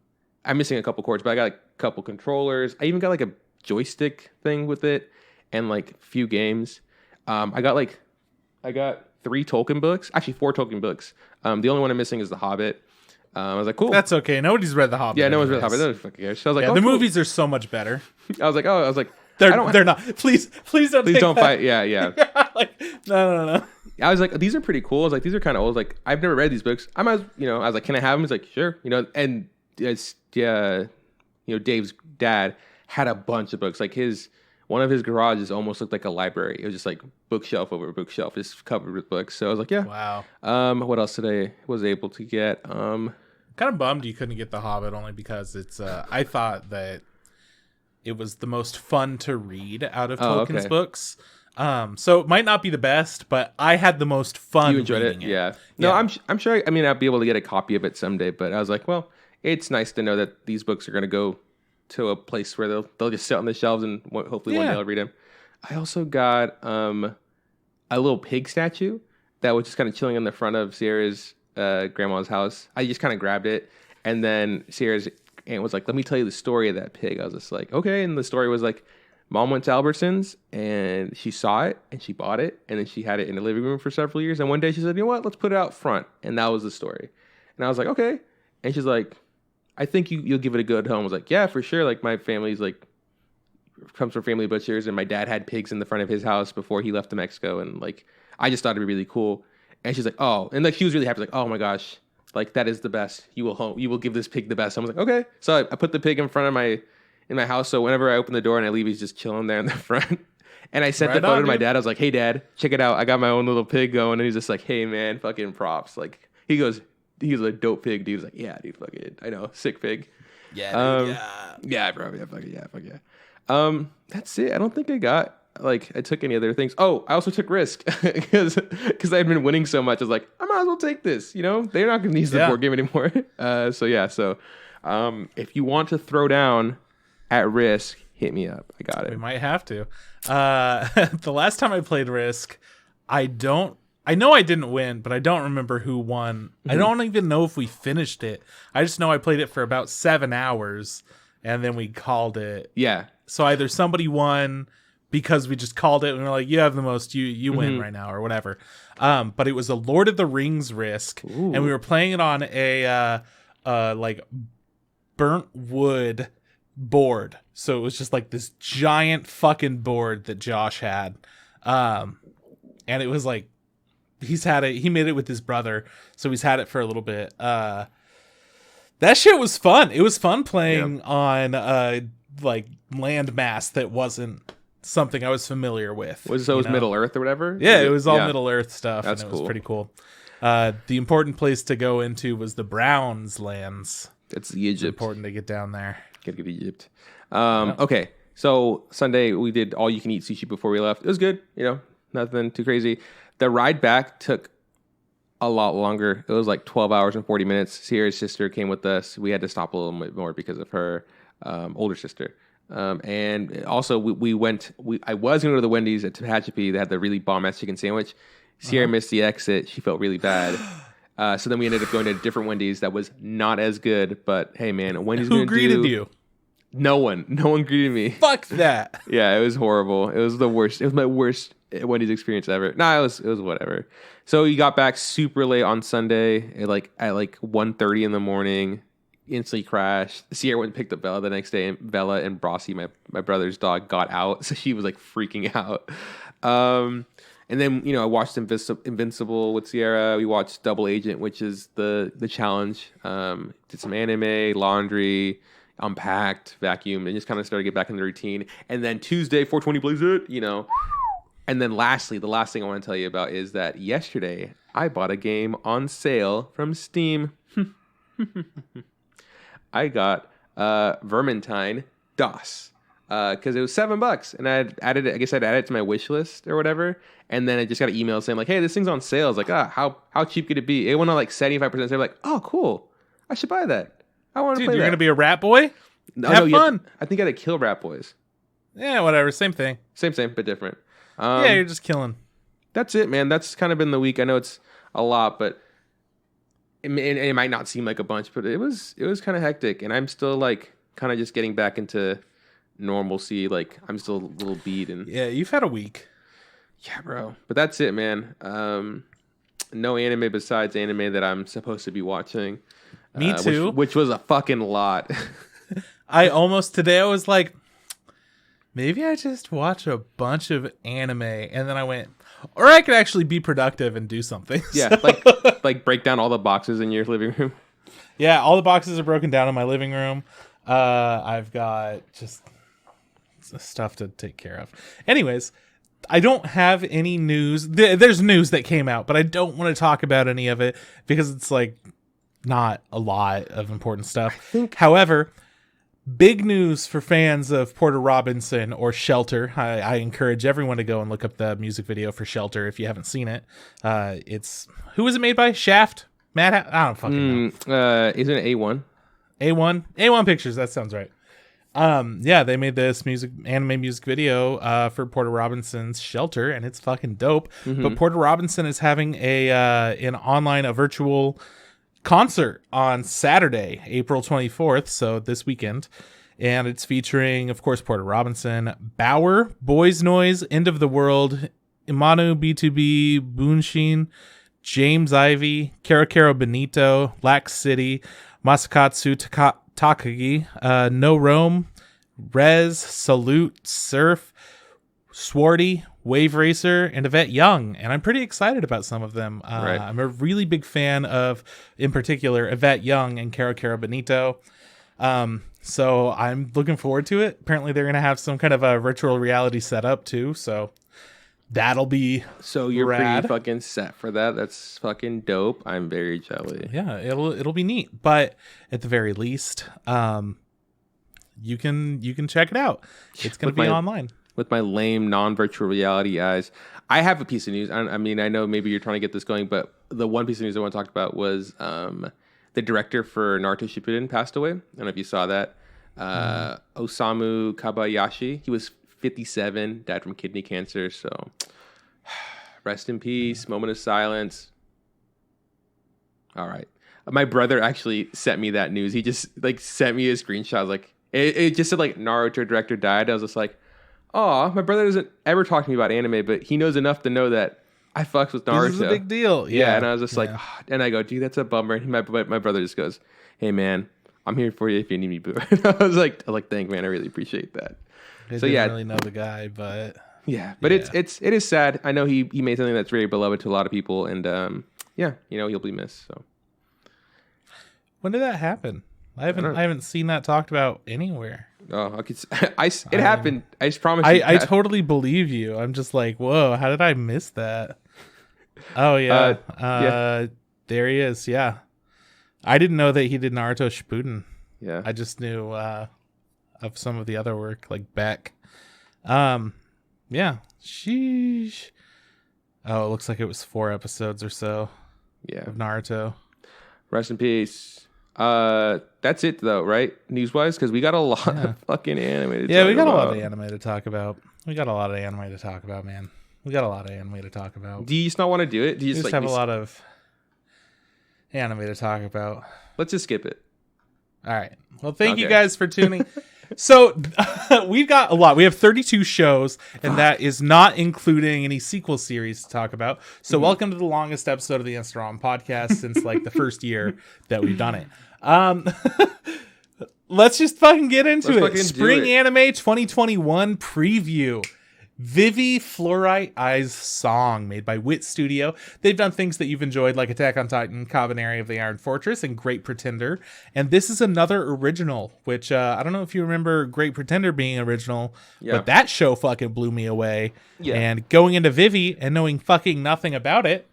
missing a couple cords, but I got like a couple controllers. I even got like a joystick thing with it, and like a few games. I got 3 Tolkien books, actually 4 Tolkien books. The only one I'm missing is The Hobbit. I was like, cool. That's okay. Nobody's read The Hobbit. Yeah, no one's read The Hobbit. No one fucking cares. So I was like, the movies are so much better. I was like, They're not. Please don't. Please don't fight. Yeah. Like, no. I was like, these are pretty cool. I was like, these are kind of old. Like, I've never read these books. I was like, can I have them? He's like, sure. And it's Dave's dad had a bunch of books. Like one of his garages almost looked like a library. It was just like bookshelf over bookshelf, just covered with books. So I was like, yeah. Wow. What else today was able to get? Kind of bummed you couldn't get The Hobbit only because it's. I thought that it was the most fun to read out of Tolkien's books. So it might not be the best, but I had the most fun. You enjoyed it? Yeah. No, I'm sure. I mean, I'll be able to get a copy of it someday. But I was like, well, it's nice to know that these books are going to go to a place where they'll just sit on the shelves and hopefully one day I'll read them. I also got a little pig statue that was just kind of chilling in the front of Sierra's grandma's house. I just kind of grabbed it, and then Sierra's aunt was like, "Let me tell you the story of that pig." I was just like, "Okay," and the story was like, Mom went to Albertsons and she saw it and she bought it, and then she had it in the living room for several years. And one day she said, "You know what? Let's put it out front." And that was the story. And I was like, "Okay." And she's like, "I think you'll give it a good home." I was like, "Yeah, for sure." Like, my family's like comes from family butchers, and my dad had pigs in the front of his house before he left to Mexico, and like I just thought it'd be really cool. And she's like, "Oh," and like she was really happy, like, "Oh my gosh, like that is the best. You will give this pig the best." I was like, "Okay." So I put the pig in front of my house, so whenever I open the door and I leave, he's just chilling there in the front. And I sent the photo to my dad. I was like, "Hey Dad, check it out. I got my own little pig going." And he's just like, "Hey man, fucking props." Like he's a dope pig, dude. He's like, "Yeah, dude, fuck it. I know, sick pig." Yeah, dude, yeah, bro. Yeah, fuck yeah. That's it. I don't think I took any other things. Oh, I also took risk because I had been winning so much. I was like, I might as well take this. They're not going to use the board game anymore. So if you want to throw down at risk, hit me up. I got it. We might have to. The last time I played Risk, I know I didn't win, but I don't remember who won. Mm-hmm. I don't even know if we finished it. I just know I played it for about 7 hours, and then we called it. Yeah. So either somebody won because we just called it and we're like, "You have the most, you win right now," or whatever. But it was a Lord of the Rings Risk. Ooh. And we were playing it on a like burnt wood board. So it was just like this giant fucking board that Josh had. And it was like he made it with his brother, so he's had it for a little bit. That shit was fun. It was fun playing on like landmass that wasn't something I was familiar with. Was Middle Earth or whatever? Yeah, it was all Middle Earth stuff. That's and it cool. was pretty cool. The important place to go into was the Browns lands. It's Egypt. It's important to get down there. Gotta get Egypt. Okay, so Sunday we did all you can eat sushi before we left. It was good. Nothing too crazy. The ride back took a lot longer. It was like 12 hours and 40 minutes. Sierra's sister came with us. We had to stop a little bit more because of her older sister. And also I was going to go to the Wendy's at Tehachapi that had the really bomb-ass chicken sandwich. Sierra missed the exit. She felt really bad. So then we ended up going to a different Wendy's that was not as good. But hey, man, Wendy's going to do... Who greeted you? No one greeted me. Fuck that. Yeah, it was horrible. It was the worst. It was my worst Wendy's experience ever. Nah, it was whatever. So we got back super late on Sunday at like 1:30 in the morning. Instantly crashed. Sierra went and picked up Bella the next day, and Bella and Brossie, my brother's dog, got out, so she was like freaking out. And then I watched Invincible with Sierra. We watched Double Agent, which is the challenge. Did some anime, laundry, unpacked, vacuumed, and just kind of started to get back in the routine. And then Tuesday, 420 Blaze It, And then lastly, the last thing I want to tell you about is that yesterday I bought a game on sale from Steam. I got Vermintide DOS because it was $7, and I'd added it. I guess I'd added it to my wish list or whatever, and then I just got an email saying like, "Hey, this thing's on sale." I was like, how cheap could it be? It went on like 75%. They're like, "Oh, cool, I should buy that. I want to play that." You're gonna be a rat boy? Have fun. I think I had to kill rat boys. Yeah, whatever. Same thing. Same, but different. Yeah, you're just killing. That's it, man. That's kind of been the week. I know it's a lot, but it might not seem like a bunch, but it was kind of hectic, and I'm still like kind of just getting back into normalcy. Like I'm still a little beat, and yeah, you've had a week. Yeah, bro. But that's it, man. No anime besides anime that I'm supposed to be watching. Me too. Which was a fucking lot. Today I was like, maybe I just watch a bunch of anime and then I went, or I could actually be productive and do something. Yeah, like break down all the boxes in your living room. Yeah, all the boxes are broken down in my living room. I've got just stuff to take care of. Anyways, I don't have any news. There's news that came out, but I don't want to talk about any of it because it's like not a lot of important stuff. However, big news for fans of Porter Robinson or Shelter. I encourage everyone to go and look up the music video for Shelter if you haven't seen it. It's who was it made by? Shaft? Matt? I don't fucking know. Isn't it A1? A1 Pictures. That sounds right. Yeah, they made this anime music video for Porter Robinson's Shelter, and it's fucking dope. Mm-hmm. But Porter Robinson is having a virtual concert on Saturday, April 24th, so this weekend. And it's featuring, of course, Porter Robinson, Bauer, Boys Noise, End of the World, Imanu, B2B, Bunshin, James Ivy, Caro Benito, Lax City, Masakatsu Takagi, No Rome, Rez, Salute, Surf, Swarty, Wave Racer, and Yvette Young. And I'm pretty excited about some of them. Right. I'm a really big fan of, in particular, Yvette Young and Caro Benito. So I'm looking forward to it. Apparently they're going to have some kind of a virtual reality setup too. So that'll be so you're rad. Pretty fucking set for that. That's fucking dope. I'm very jelly. Yeah, it'll be neat. But at the very least, you can check it out. It's going to be online. With my lame non-virtual reality eyes, I have a piece of news. I mean, I know maybe you're trying to get this going, but the one piece of news I want to talk about was the director for Naruto Shippuden passed away. I don't know if you saw that. Osamu Kobayashi. He was 57, died from kidney cancer. So rest in peace. Moment of silence. All right. My brother actually sent me that news. He just sent me a screenshot. Like it just said Naruto director died. I was just like, oh, my brother doesn't ever talk to me about anime, but he knows enough to know that I fucks with Naruto. This is a big deal. Yeah, and I was just like, oh, and I go, dude, that's a bummer. And my brother just goes, hey man, I'm here for you if you need me. I was like, thank man, I really appreciate that. I didn't really know the guy, but yeah, but it is sad. I know he made something that's very beloved to a lot of people, and he'll be missed. So when did that happen? I haven't seen that talked about anywhere. Oh, okay. It happened. I just promise you. I totally believe you. I'm just like, whoa, how did I miss that? Oh yeah. There he is. Yeah. I didn't know that he did Naruto Shippuden. Yeah. I just knew of some of the other work like Beck. Yeah. Sheesh. Oh, it looks like it was 4 episodes or so. Yeah. Of Naruto. Rest in peace. That's it though, right? News-wise, because we got a lot of fucking anime. We got a lot of anime to talk about. We got a lot of anime to talk about, man. We got a lot of anime to talk about. Do you just not want to do it? Do you just have a lot of anime to talk about? Let's just skip it. All right. Well, thank you guys for tuning. So we've got a lot. We have 32 shows, and that is not including any sequel series to talk about. So welcome to the longest episode of the Instagram podcast since the first year that we've done it. Let's just fucking get into it. Spring Anime 2021 preview. Vivy, Fluorite Eyes Song, made by Wit Studio. They've done things that you've enjoyed, like Attack on Titan, Kabaneri of the Iron Fortress, and Great Pretender. And this is another original, which I don't know if you remember Great Pretender being original, but that show fucking blew me away. Yeah. And going into Vivy and knowing fucking nothing about it,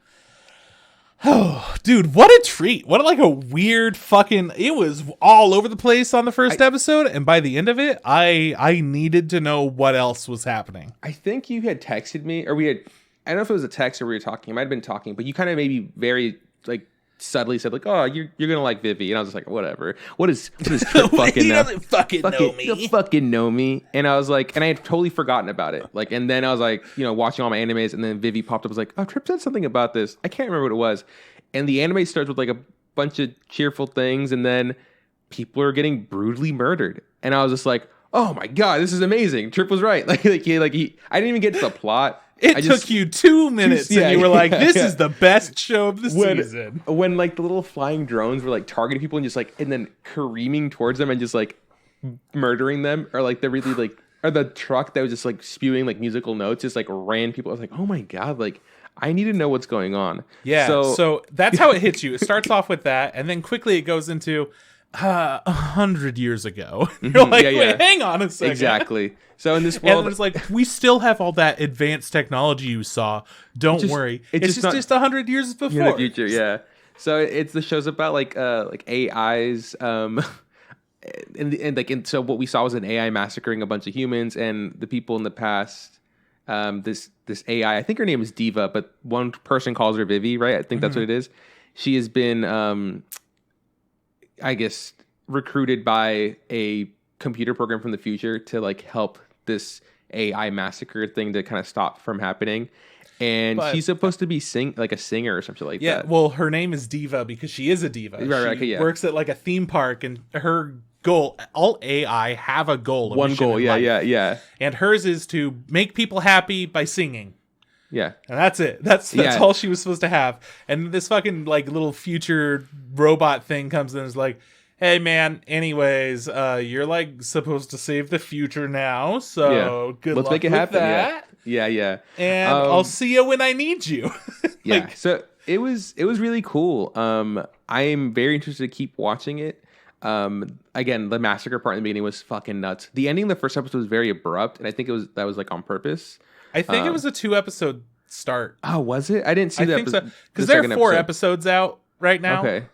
oh, dude, what a treat. What a weird fucking... It was all over the place on the first episode, and by the end of it, I needed to know what else was happening. I think you had texted me, or I don't know if it was a text or we were talking. It might have been talking, but you kind of maybe very, subtly said, oh, you're gonna like Vivy. And I was just like, whatever. What is Trip fucking He doesn't fucking know me. You fucking know me. And I was like, and I had totally forgotten about it. And then I was like, watching all my animes, and then Vivy popped up. I was like, oh, Trip said something about this. I can't remember what it was. And the anime starts with a bunch of cheerful things, and then people are getting brutally murdered. And I was just like, oh my god, this is amazing. Trip was right. I didn't even get to the plot. It took you 2 minutes, and you were like, this is the best show of the season. When the little flying drones were targeting people and just and then careening towards them and just murdering them, or they're really or the truck that was just like spewing like musical notes, just like ran people. I was like, oh my god, like I need to know what's going on. Yeah, so that's how it hits you. It starts off with that, and then quickly it goes into 100 years ago. You're like, wait, hang on a second. Exactly. So in this world, and it's like, we still have all that advanced technology you saw. Don't worry. It's just 100 years before. In the future, yeah. So it's the show's about like AIs, and so what we saw was an AI massacring a bunch of humans, and the people in the past, this AI, I think her name is Diva, but one person calls her Vivy, right? I think that's what it is. She has been, I guess, recruited by a computer program from the future to like help this AI massacre thing to kind of stop from happening. And she's supposed to be a singer or something like that. Yeah, well, her name is Diva because she is a diva. Right, she works at like a theme park, and her goal, all AI have a goal. One goal, yeah. And hers is to make people happy by singing. Yeah. And that's it. That's all she was supposed to have. And this fucking like little future robot thing comes in and is like, hey man, anyways, you're like supposed to save the future now, so good luck make it happen. That. Yeah. And I'll see you when I need you. Yeah. So it was really cool. I am very interested to keep watching it. Again, the massacre part in the beginning was fucking nuts. The ending of the first episode was very abrupt, and I think that was like on purpose. I think it was a 2-episode start. Oh, was it? I didn't see that. I think so. Because there are 4 episodes out right now. Okay.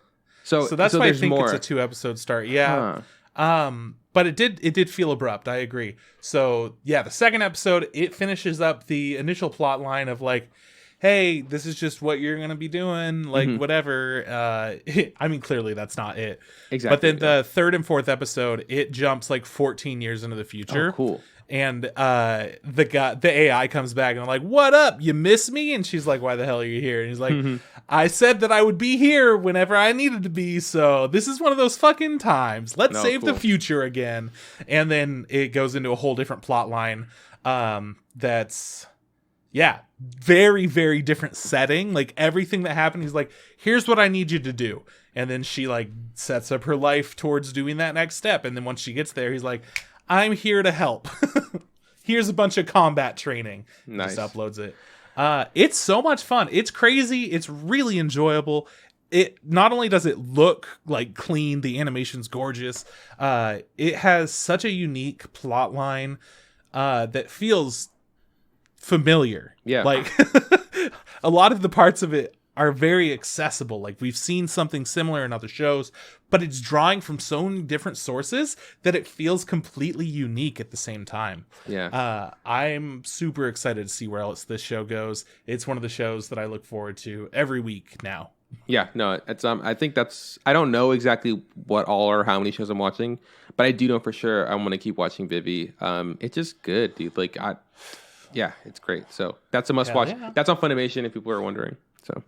So that's why I think it's a 2-episode start. Yeah. But it did feel abrupt. I agree. So yeah, the second episode, it finishes up the initial plot line of like, hey, this is just what you're going to be doing. Like whatever. I mean, clearly that's not it. Exactly. But then the third and fourth episode, it jumps like 14 years into the future. Oh, cool. And the AI comes back and I'm like, what up? You miss me? And she's like, why the hell are you here? And he's like, I said that I would be here whenever I needed to be. So this is one of those fucking times. Let's save the future again. And then it goes into a whole different plot line. That's very, very different setting. Like everything that happened, he's like, here's what I need you to do. And then she like sets up her life towards doing that next step. And then once she gets there, he's like, I'm here to help. Here's a bunch of combat training. Nice. Just uploads it. It's so much fun. It's crazy. It's really enjoyable. It not only does it look like clean, the animation's gorgeous. It has such a unique plot line that feels familiar. Yeah. Like a lot of the parts of it are very accessible. Like we've seen something similar in other shows, but it's drawing from so many different sources that it feels completely unique at the same time. Yeah. I'm super excited to see where else this show goes. It's one of the shows that I look forward to every week now. Yeah, no, it's I think I don't know exactly what all or how many shows I'm watching, but I do know for sure I want to keep watching Vivy. It's just good, dude. Like it's great. So that's a must watch. Yeah. That's on Funimation if people are wondering. So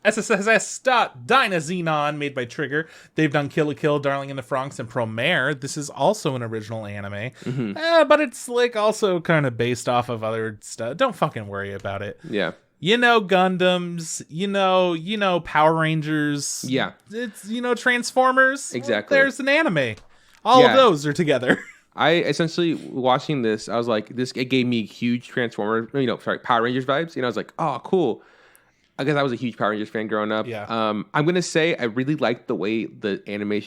Ssss.Dynazenon, made by Trigger. They've done Kill la Kill, Darling in the Franxx, and Promare. This is also an original anime, but it's like also kind of based off of other stuff. Don't fucking worry about it. Yeah. You know Gundams, you know Power Rangers. Yeah. It's, Transformers. Exactly. There's an anime. All of those are together. I essentially, watching this, I was like, it gave me huge Power Rangers vibes. I was like, oh, cool. Because I was a huge Power Rangers fan growing up. Yeah. I'm gonna say I really liked the way the anime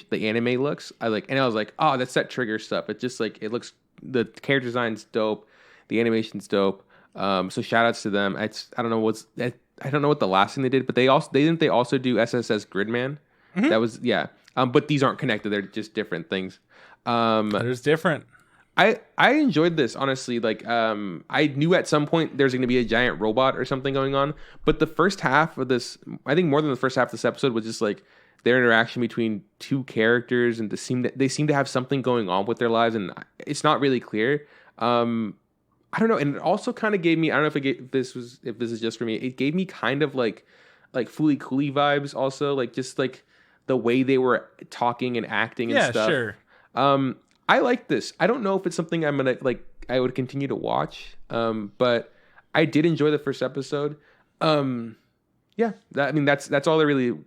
looks. I was like, oh, that's that Trigger stuff. It just like it looks, the character design's dope, the animation's dope. So shout outs to them. I don't know what the last thing they did, but they also do SSS Gridman. That was but these aren't connected. They're just different things. There's different. I enjoyed this, honestly. Like, I knew at some point there's going to be a giant robot or something going on, but the first half of this, I think more than the first half of this episode, was just like their interaction between two characters, and they seem to have something going on with their lives, and it's not really clear. I don't know, and it also kind of gave me, I don't know if this is just for me, it gave me kind of like Fooly Cooly vibes, also, like just like the way they were talking and acting and stuff. Yeah, sure. I like this. I don't know if it's something I'm gonna I would continue to watch. But I did enjoy the first episode. Yeah, that's all I really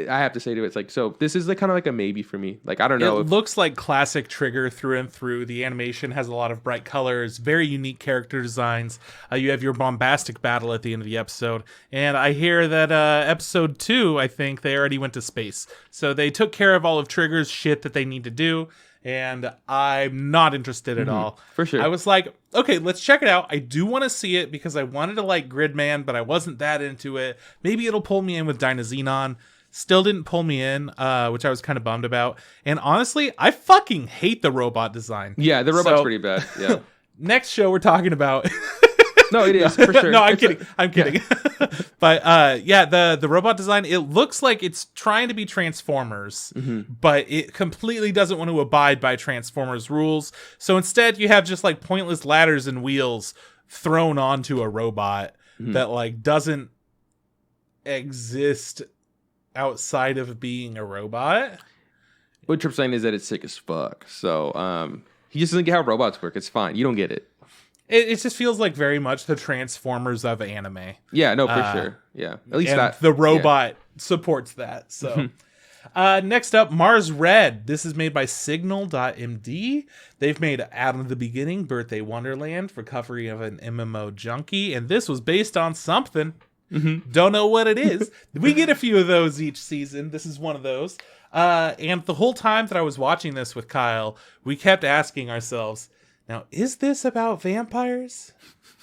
I have to say to it. It's like, so this is kind of like a maybe for me. Like, I don't know. It looks like classic Trigger through and through. The animation has a lot of bright colors, very unique character designs. You have your bombastic battle at the end of the episode, and I hear that episode 2, I think they already went to space, so they took care of all of Trigger's shit that they need to do. And I'm not interested at all. For sure. I was like, okay, let's check it out. I do want to see it because I wanted to like Gridman, but I wasn't that into it. Maybe it'll pull me in with Dynazenon. Still didn't pull me in, which I was kind of bummed about. And honestly, I fucking hate the robot design. Yeah, the robot's pretty bad. Yeah. Next show we're talking about... No, it is, for sure. No, I'm kidding. I'm kidding. But yeah, the robot design, it looks like it's trying to be Transformers, but it completely doesn't want to abide by Transformers rules. So instead, you have just like pointless ladders and wheels thrown onto a robot that like doesn't exist outside of being a robot. What Trip's saying is that it's sick as fuck. So he just doesn't get how robots work. It's fine. You don't get it. It just feels like very much the Transformers of anime. Yeah, no, for sure. Yeah, at least that. The robot supports that. So, next up, Mars Red. This is made by Signal.MD. They've made Out of the Beginning, Birthday Wonderland, Recovery of an MMO Junkie, and this was based on something. Don't know what it is. We get a few of those each season. This is one of those. And the whole time that I was watching this with Kyle, we kept asking ourselves, now, is this about vampires?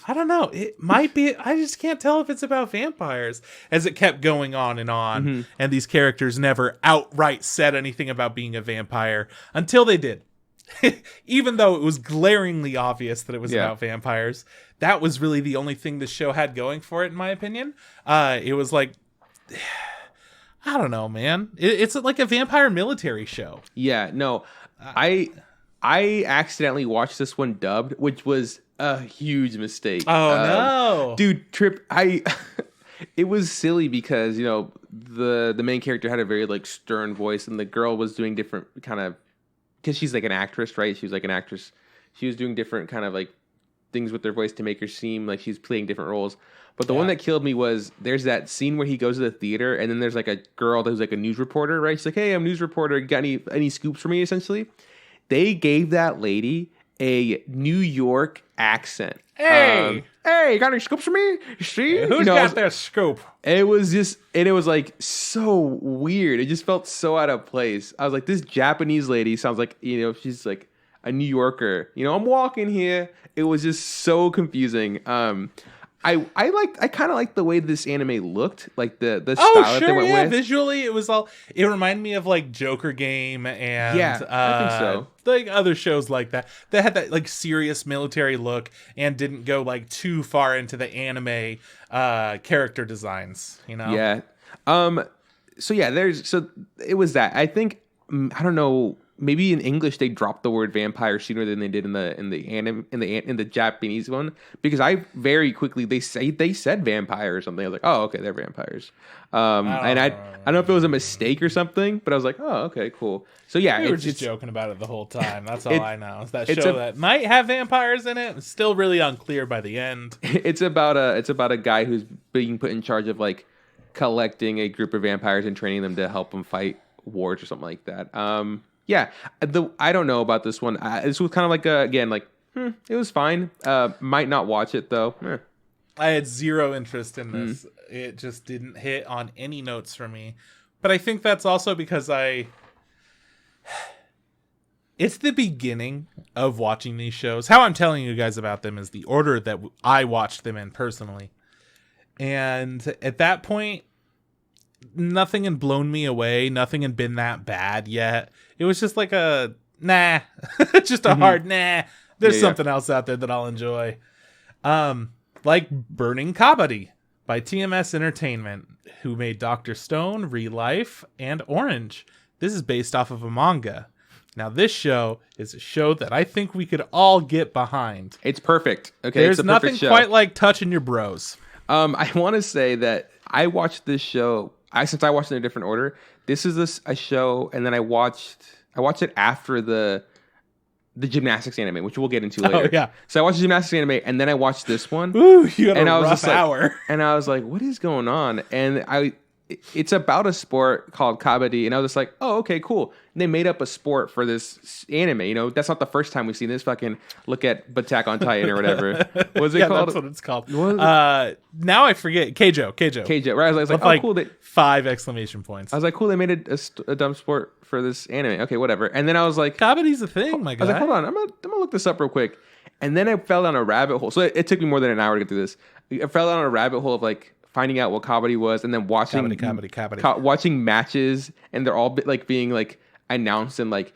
I don't know. It might be. I just can't tell if it's about vampires, as it kept going on, and these characters never outright said anything about being a vampire until they did. Even though it was glaringly obvious that it was about vampires, that was really the only thing the show had going for it, in my opinion. It was like... I don't know, man. It's like a vampire military show. Yeah, no. I accidentally watched this one dubbed, which was a huge mistake. Oh, no. Dude, Trip, it was silly because, the main character had a very, like, stern voice, and the girl was doing different kind of, because she's, like, an actress, right? She was, like, an actress. She was doing different kind of, like, things with her voice to make her seem like she's playing different roles. But the one that killed me was, there's that scene where he goes to the theater, and then there's, like, a girl who's, like, a news reporter, right? She's like, hey, I'm a news reporter. Got any scoops for me, essentially? They gave that lady a New York accent. Hey, you got any scoops for me? See, who's got that scoop? It was just, and it was like so weird. It just felt so out of place. I was like, this Japanese lady sounds like, she's like a New Yorker. I'm walking here. It was just so confusing. I kind of liked the way this anime looked, like the style that they went with. Visually, it reminded me of like Joker Game and I think so. Like other shows like that had that like serious military look and didn't go like too far into the anime character designs. Yeah. So it was that. I think I don't know. Maybe in English they dropped the word vampire sooner than they did in the Japanese one, because I very quickly they said vampire or something. I was like, oh, okay, they're vampires. I don't know if it was a mistake or something, but I was like, oh, okay, cool. So yeah, we were just joking about it the whole time. That's all I know. It's that show that might have vampires in it. It's still really unclear by the end. It's about a guy who's being put in charge of like collecting a group of vampires and training them to help them fight wars or something like that. Yeah, I don't know about this one. This was kind of like it was fine. Might not watch it though. I had zero interest in this. It just didn't hit on any notes for me. But I think that's also because it's the beginning of watching these shows. How I'm telling you guys about them is the order that I watched them in personally. And at that point, nothing had blown me away. Nothing had been that bad yet. It was just like a nah. Just a hard nah. There's something else out there that I'll enjoy. Like Burning Kabaddi by TMS Entertainment, who made Dr. Stone, ReLIFE, and Orange. This is based off of a manga. Now, this show is a show that I think we could all get behind. It's perfect. Okay, there's nothing quite like touching your bros. I want to say that I watched this show. Since I watched it in a different order, this is a show, and then I watched it after the the gymnastics anime, which we'll get into later. Oh yeah. So I watched the gymnastics anime, and then I watched this one. Ooh, you had and a I was rough just like, hour. And I was like, what is going on? And it's about a sport called Kabaddi, and I was just like, oh, okay, cool. And they made up a sport for this anime. You know, that's not the first time we've seen this. Fucking look at Attack on Titan or whatever. What's it called? That's what it's called. Now I forget. Keijo. Right? I was like, oh, cool. 5 exclamation points. I was like, cool. They made a dumb sport for this anime. Okay, whatever. And then I was like, Kabaddi's a thing, my guy. I was like, hold on, I'm gonna look this up real quick. And then I fell down a rabbit hole. So it took me more than an hour to get through this. I fell down a rabbit hole of like finding out what Kabaddi was, and then watching watching matches, and they're all like being like announced in like,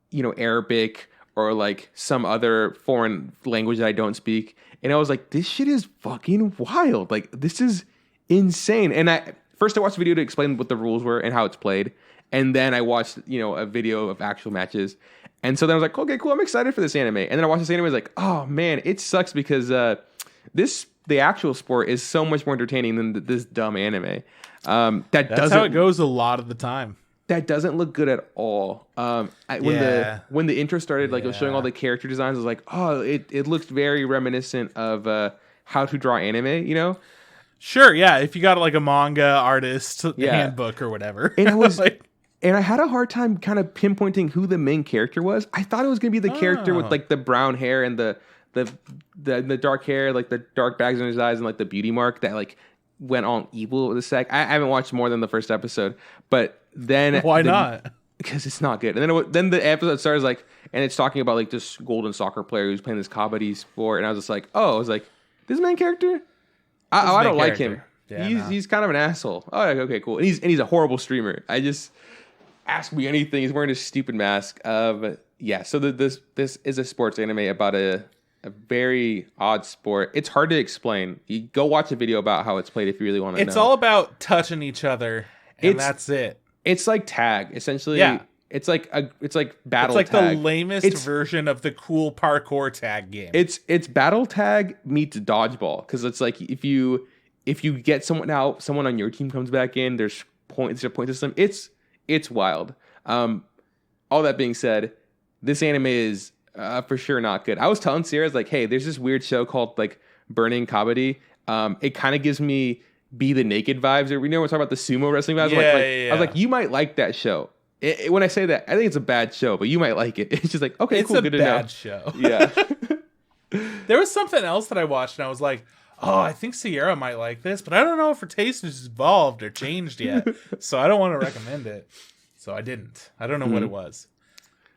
you know, Arabic or like some other foreign language that I don't speak. And I was like, this shit is fucking wild. Like, this is insane. And I watched a video to explain what the rules were and how it's played, and then I watched, you know, a video of actual matches. And so then I was like, okay, cool, I'm excited for this anime. And then I watched this anime, I was like, oh man, it sucks because the actual sport is so much more entertaining than this dumb anime. That's how it goes a lot of the time. That doesn't look good at all. When the intro started, like it was showing all the character designs, I was like, oh, it looks very reminiscent of how to draw anime, you know? Sure, yeah. If you got like a manga artist handbook or whatever. And I was and I had a hard time kind of pinpointing who the main character was. I thought it was gonna be the character with like the brown hair and the dark hair, like the dark bags in his eyes and like the beauty mark that like went all evil with a sec. I haven't watched more than the first episode, but then why not? Because it's not good. And then the episode starts like, and it's talking about like this golden soccer player who's playing this Kabaddi sport, and I was just like, oh, I was like, this main character? I don't like him. Yeah, he's kind of an asshole. Oh, okay, cool. And he's a horrible streamer. I just ask me anything. He's wearing a stupid mask. So this is a sports anime about a very odd sport. It's hard to explain. You go watch a video about how it's played if you really want to know. It's all about touching each other, and that's it. It's like tag, essentially. Yeah. It's like battle tag. It's like the lamest version of the cool parkour tag game. It's battle tag meets dodgeball, because it's like if you get someone out, someone on your team comes back in. There's a point system. It's wild. All that being said, this anime is for sure not good. I was telling Sierra, like, hey, there's this weird show called like Burning Kabaddi. It kind of gives me Be the Naked vibes. Or we know we're talking about the sumo wrestling vibes. I was like, you might like that show. When I say that, I think it's a bad show, but you might like it. It's just like, okay, cool, good to know. It's a bad show. Yeah. There was something else that I watched, and I was like, oh, I think Sierra might like this, but I don't know if her taste has evolved or changed yet, so I don't want to recommend it. So I didn't. I don't know what it was.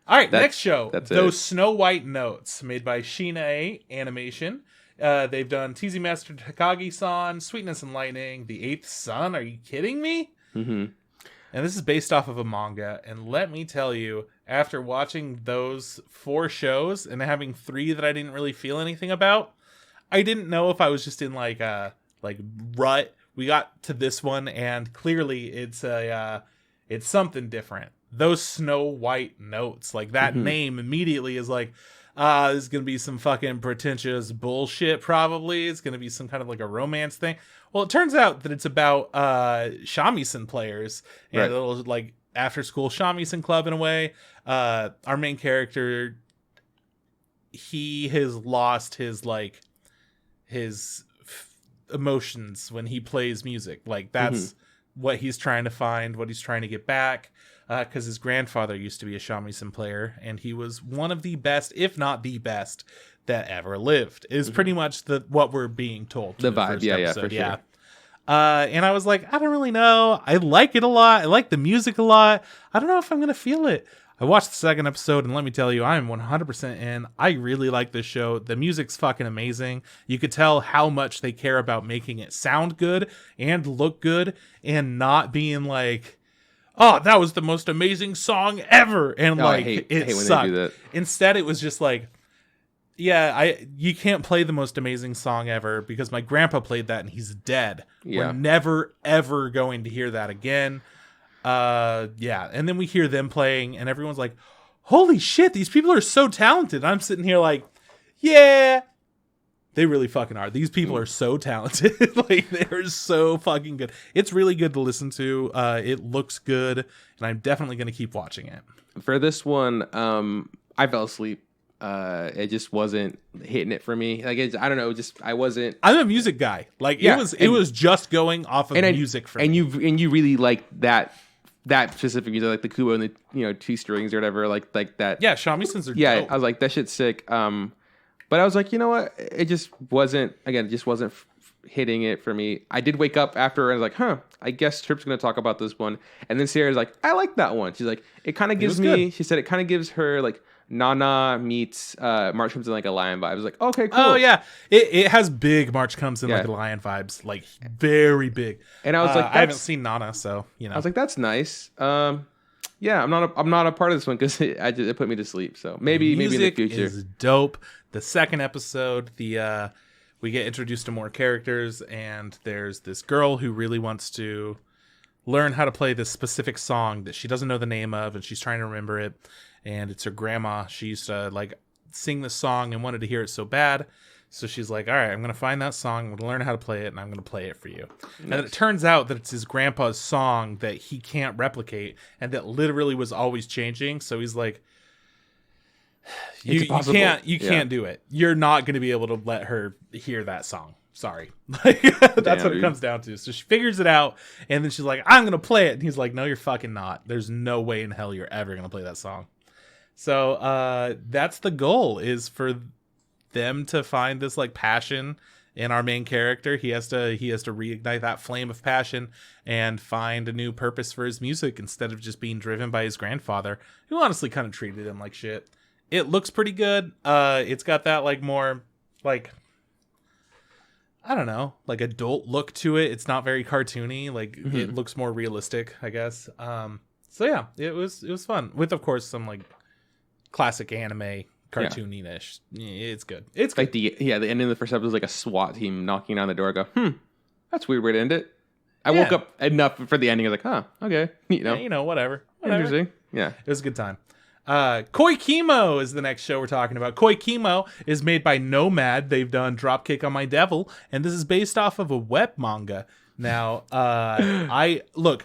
All right, next show. Those Snow White Notes, made by Shin-Ei Animation. They've done Teasing Master Takagi-san, Sweetness and Lightning, The Eighth Sun. Are you kidding me? Mm-hmm. And this is based off of a manga. And let me tell you, after watching those 4 shows and having 3 that I didn't really feel anything about, I didn't know if I was just in like a rut. We got to this one, and clearly it's something different. Those Snow White Notes, like that name immediately is like, this is going to be some fucking pretentious bullshit, probably. It's going to be some kind of like a romance thing. Well, it turns out that it's about shamisen players and a little like after school shamisen club in a way. Our main character, he has lost his emotions when he plays music. Like that's what he's trying to find, what he's trying to get back. Because his grandfather used to be a shamisen player, and he was one of the best, if not the best, that ever lived. Is pretty much what we're being told. The vibe, yeah, for sure. And I was like, I don't really know. I like it a lot. I like the music a lot. I don't know if I'm gonna feel it. I watched the second episode, and let me tell you, I am 100% in. I really like this show. The music's fucking amazing. You could tell how much they care about making it sound good and look good, and not being like, oh, that was the most amazing song ever, and like I hate when sucked. they do that. Instead, it was just like, yeah, you can't play the most amazing song ever because my grandpa played that and he's dead. Yeah. We're never ever going to hear that again. And then we hear them playing, and everyone's like, "Holy shit, these people are so talented!" I'm sitting here like, yeah. They really fucking are. These people are so talented. Like, they're so fucking good. It's really good to listen to. It looks good, and I'm definitely going to keep watching it. For this one, I fell asleep It just wasn't hitting it for me. Like I don't know, just I wasn't. I'm a music guy. Like it was just going off of music for me. And you really like that specific music, like the kubo and the 2 strings or whatever, like that. Yeah, shamisen are dope. I was like, that shit's sick. But I was like, you know what? It just wasn't. Again, it just wasn't hitting it for me. I did wake up after and I was like, I guess Trip's gonna talk about this one. And then Sierra's like, I like that one. She's like, it kind of gives me. Good. She said it kind of gives her like Nana meets March Comes in Like a Lion vibe. I was like, okay, cool. Oh yeah, it has big March Comes in Like a Lion vibes, like very big. And I was like, I haven't seen Nana, so I was like, that's nice. Yeah, I'm not a part of this one because it put me to sleep. So maybe in the future. Is dope. The second episode, we get introduced to more characters, and there's this girl who really wants to learn how to play this specific song that she doesn't know the name of, and she's trying to remember it. And it's her grandma. She used to like sing this song and wanted to hear it so bad. So she's like, all right, I'm going to find that song. I'm going to learn how to play it, and I'm going to play it for you. Nice. And it turns out that it's his grandpa's song that he can't replicate and that literally was always changing. So he's like, you can't do it. You're not going to be able to let her hear that song. Sorry. That's what it comes down to. So she figures it out, and then she's like, I'm going to play it. And he's like, no, you're fucking not. There's no way in hell you're ever going to play that song. So that's the goal, is for them to find this like passion in our main character. He has to reignite that flame of passion and find a new purpose for his music instead of just being driven by his grandfather, who honestly kind of treated him like shit. It looks pretty good. It's got that like more like, I don't know, like adult look to it. It's not very cartoony. Like it looks more realistic, I guess. So yeah, it was fun with, of course, some like classic anime cartoony-ish. It's good. It's good. Like the ending of the first episode was like a SWAT team knocking on the door. I go, that's a weird way to end it. I woke up enough for the ending. I was like, okay, whatever. Interesting. Yeah, it was a good time. Koikimo is the next show we're talking about. Koikimo is made by Nomad. They've done Dropkick on My Devil, and this is based off of a web manga. Now, I'm going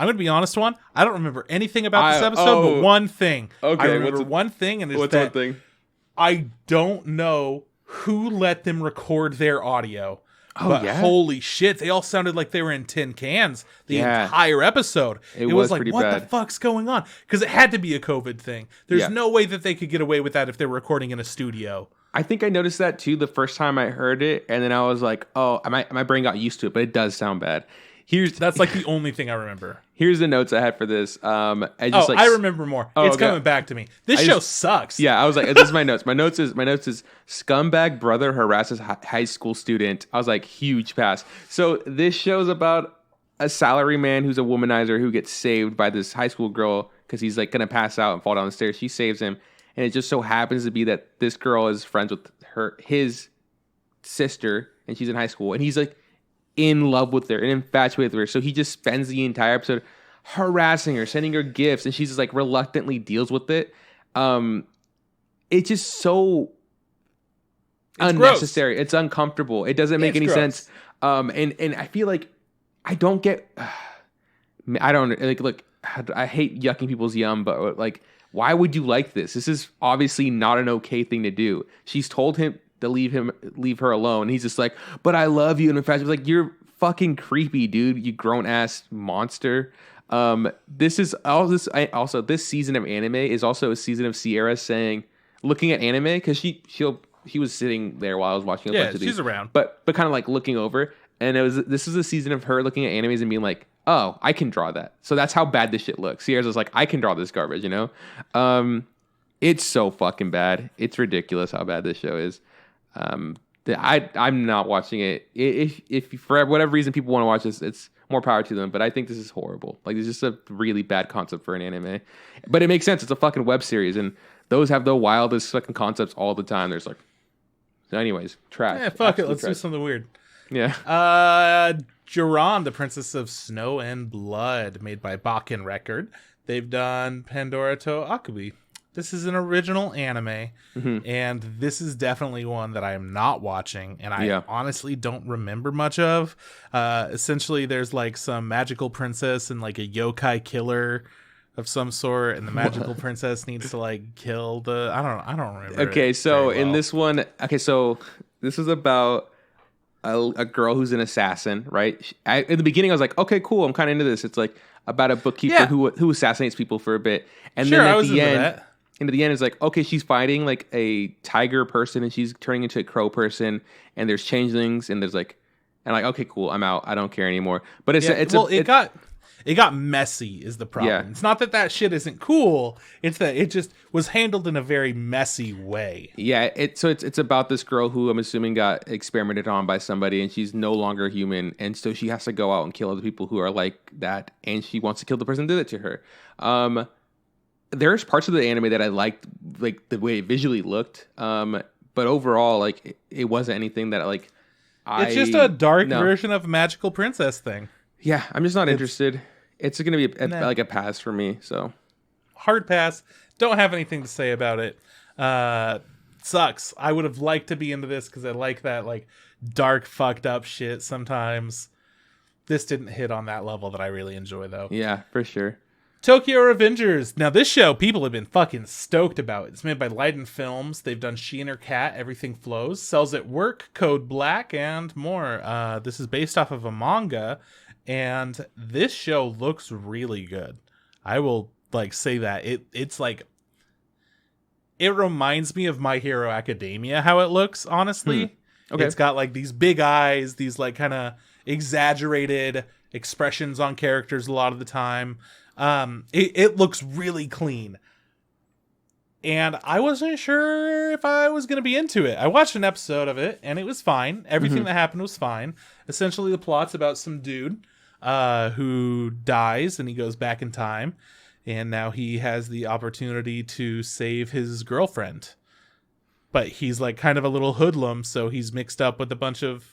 to be honest, Juan. I don't remember anything about this episode, but one thing. Okay, I remember one thing, and it's what's that one thing? I don't know who let them record their audio. But holy shit, they all sounded like they were in tin cans the entire episode. It was like, what the fuck's going on? Because it had to be a COVID thing. There's no way that they could get away with that if they were recording in a studio. I think I noticed that too the first time I heard it, and then I was like, oh, my brain got used to it, but it does sound bad. That's like the only thing I remember. Here's the notes I had for this. I remember more. It's coming back to me. This show sucks. Yeah, I was like, this is my notes. My notes is scumbag brother harasses high school student. I was like, huge pass. So this show's about a salary man who's a womanizer who gets saved by this high school girl because he's like gonna pass out and fall down the stairs. She saves him, and it just so happens to be that this girl is friends with his sister, and she's in high school, and he's like in love with her and infatuated with her. So he just spends the entire episode harassing her, sending her gifts, and she's just like reluctantly deals with it. It's just so unnecessary. Gross. It's uncomfortable. It doesn't make any sense. And I feel like I don't get. I don't like. Look, I hate yucking people's yum, but like, why would you like this? This is obviously not an okay thing to do. She's told him to leave her alone. And he's just like, but I love you. And in fact, it's like, you're fucking creepy, dude. You grown ass monster. This is all this. This season of anime is also a season of Sierra looking at anime because she was sitting there while I was watching a bunch of these. She's around, but kind of like looking over. And this is a season of her looking at animes and being like, oh, I can draw that. So that's how bad this shit looks. Sierra's just like, I can draw this garbage, you know? It's so fucking bad. It's ridiculous how bad this show is. I'm not watching it. If for whatever reason people want to watch this, it's more power to them. But I think this is horrible. Like, it's just a really bad concept for an anime. But it makes sense. It's a fucking web series, and those have the wildest fucking concepts all the time. There's like, so anyways, trash. Yeah, fuck it. Let's do something weird. Yeah. Juran, the Princess of Snow and Blood, made by Bakken Record. They've done Pandora to Akubi. This is an original anime, and this is definitely one that I am not watching, and I honestly don't remember much of. Essentially, there's like some magical princess and like a yokai killer of some sort, and the magical princess needs to like kill the. I don't remember. Okay, so in this one, so this is about a girl who's an assassin, right? In the beginning, I was like, okay, cool, I'm kind of into this. It's like about a bookkeeper who assassinates people for a bit, and then at the end. And at the end, it's like, okay, she's fighting like a tiger person and she's turning into a crow person and there's changelings and there's like, and like, okay, cool, I'm out. I don't care anymore. But it got messy is the problem. Yeah. It's not that shit isn't cool. It's that it just was handled in a very messy way. Yeah. It's about this girl who I'm assuming got experimented on by somebody and she's no longer human. And so she has to go out and kill other people who are like that. And she wants to kill the person who did it to her. There's parts of the anime that I liked, like the way it visually looked. But overall, like it wasn't anything that like it's just a dark version of a magical princess thing. Yeah, I'm just not interested. It's going to be like a pass for me. So hard pass. Don't have anything to say about it. Sucks. I would have liked to be into this because I like that like dark, fucked up shit sometimes. This didn't hit on that level that I really enjoy though. Yeah, for sure. Tokyo Revengers. Now, this show, people have been fucking stoked about. It's made by Leiden Films. They've done She and Her Cat, Everything Flows, Sells at Work, Code Black, and more. This is based off of a manga, and this show looks really good. I will like say that. It's like... It reminds me of My Hero Academia, how it looks, honestly. Okay. It's got like these big eyes, these like kind of exaggerated expressions on characters a lot of the time. It looks really clean. And I wasn't sure if I was going to be into it. I watched an episode of it, and it was fine. Everything that happened was fine. Essentially, the plot's about some dude who dies, and he goes back in time. And now he has the opportunity to save his girlfriend. But he's like kind of a little hoodlum, so he's mixed up with a bunch of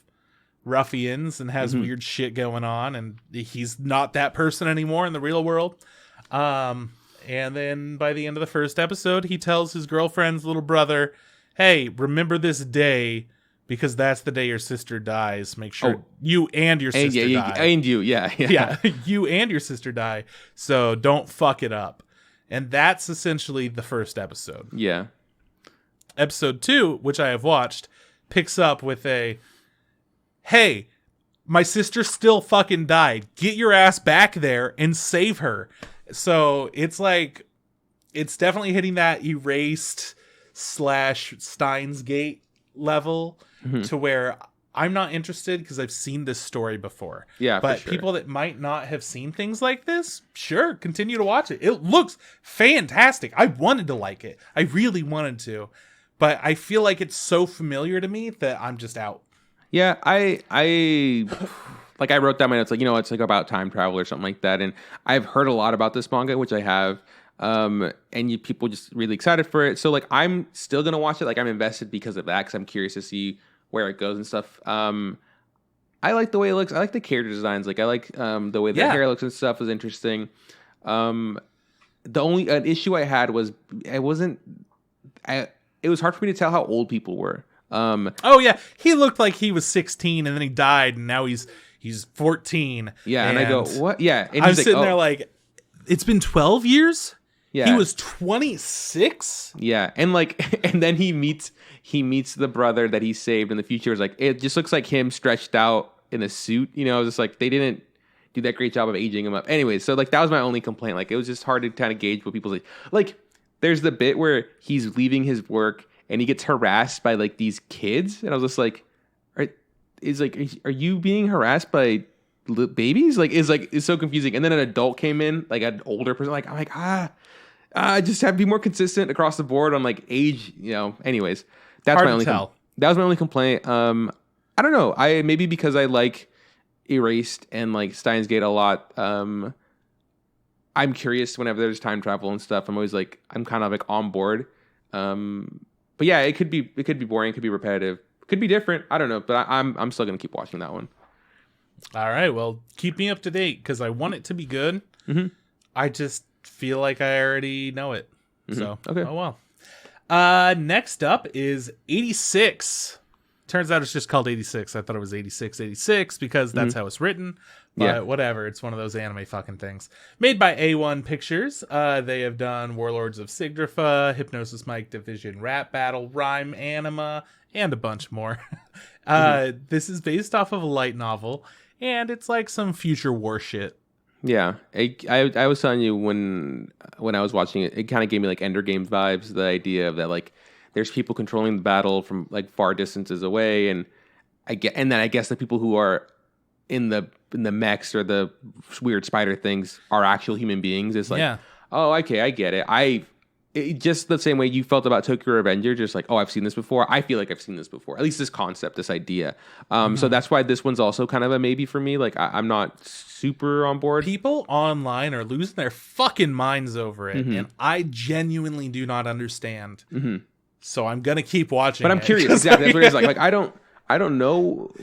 ruffians and has weird shit going on, and he's not that person anymore in the real world. And then by the end of the first episode, he tells his girlfriend's little brother, hey, remember this day because that's the day your sister dies. Make sure you and your sister die. And you, yeah. You and your sister die, so don't fuck it up. And that's essentially the first episode. Yeah. Episode 2, which I have watched, picks up with a hey, my sister still fucking died. Get your ass back there and save her. So it's like, it's definitely hitting that erased / Steins Gate level to where I'm not interested because I've seen this story before. Yeah, but for sure. People that might not have seen things like this, sure, continue to watch it. It looks fantastic. I wanted to like it. I really wanted to. But I feel like it's so familiar to me that I'm just out. Yeah, I like I wrote down my notes like, it's like about time travel or something like that, and I've heard a lot about this manga, which I have, and people just really excited for it. So like I'm still gonna watch it, like I'm invested because of that, because I'm curious to see where it goes and stuff. I like the way it looks. I like the character designs. Like I like the way the hair looks and stuff is interesting. The only issue I had was it was hard for me to tell how old people were. He looked like he was 16 and then he died and now he's 14. Yeah, and I go, what? Yeah, and I'm sitting there like, it's been 12 years. Yeah, he was 26. Yeah, and like, and then he meets the brother that he saved in the future. It's like it just looks like him stretched out in a suit. Just like they didn't do that great job of aging him up. Anyway, so like that was my only complaint. Like it was just hard to kind of gauge what people's like. There's the bit where he's leaving his work and he gets harassed by like these kids, and I was just like, are you being harassed by babies? Like it's so confusing. And then an adult came in, like an older person. Like I'm like just have to be more consistent across the board on like age. Anyways, that's hard my only. That was my only complaint. I don't know. Maybe because I like Erased and like Steins Gate a lot. I'm curious whenever there's time travel and stuff. I'm always like, I'm kind of like on board. But yeah, it could be boring. It could be repetitive. It could be different. I don't know, but I'm still gonna keep watching that one. All right, well, keep me up to date because I want it to be good. I just feel like I already know it. So okay. Oh well. Next up is 86. Turns out it's just called 86. I thought it was 8686 because that's how it's written. But whatever. It's one of those anime fucking things. Made by A1 Pictures. They have done Warlords of Sigdrifa, Hypnosis Mike Division Rap Battle, Rhyme Anima, and a bunch more. This is based off of a light novel, and it's like some future war shit. Yeah. I was telling you when I was watching it, it kind of gave me like Ender Games vibes, the idea of that like there's people controlling the battle from like far distances away, and I guess the people who are in the mechs or the weird spider things are actual human beings. It's like, oh, okay, I get it. It just the same way you felt about Tokyo Revenger, just like, oh, I've seen this before. I feel like I've seen this before. At least this concept, this idea. So that's why this one's also kind of a maybe for me. Like I'm not super on board. People online are losing their fucking minds over it, and I genuinely do not understand. So I'm gonna keep watching. But I'm curious. Exactly. That's what it is. Like I don't know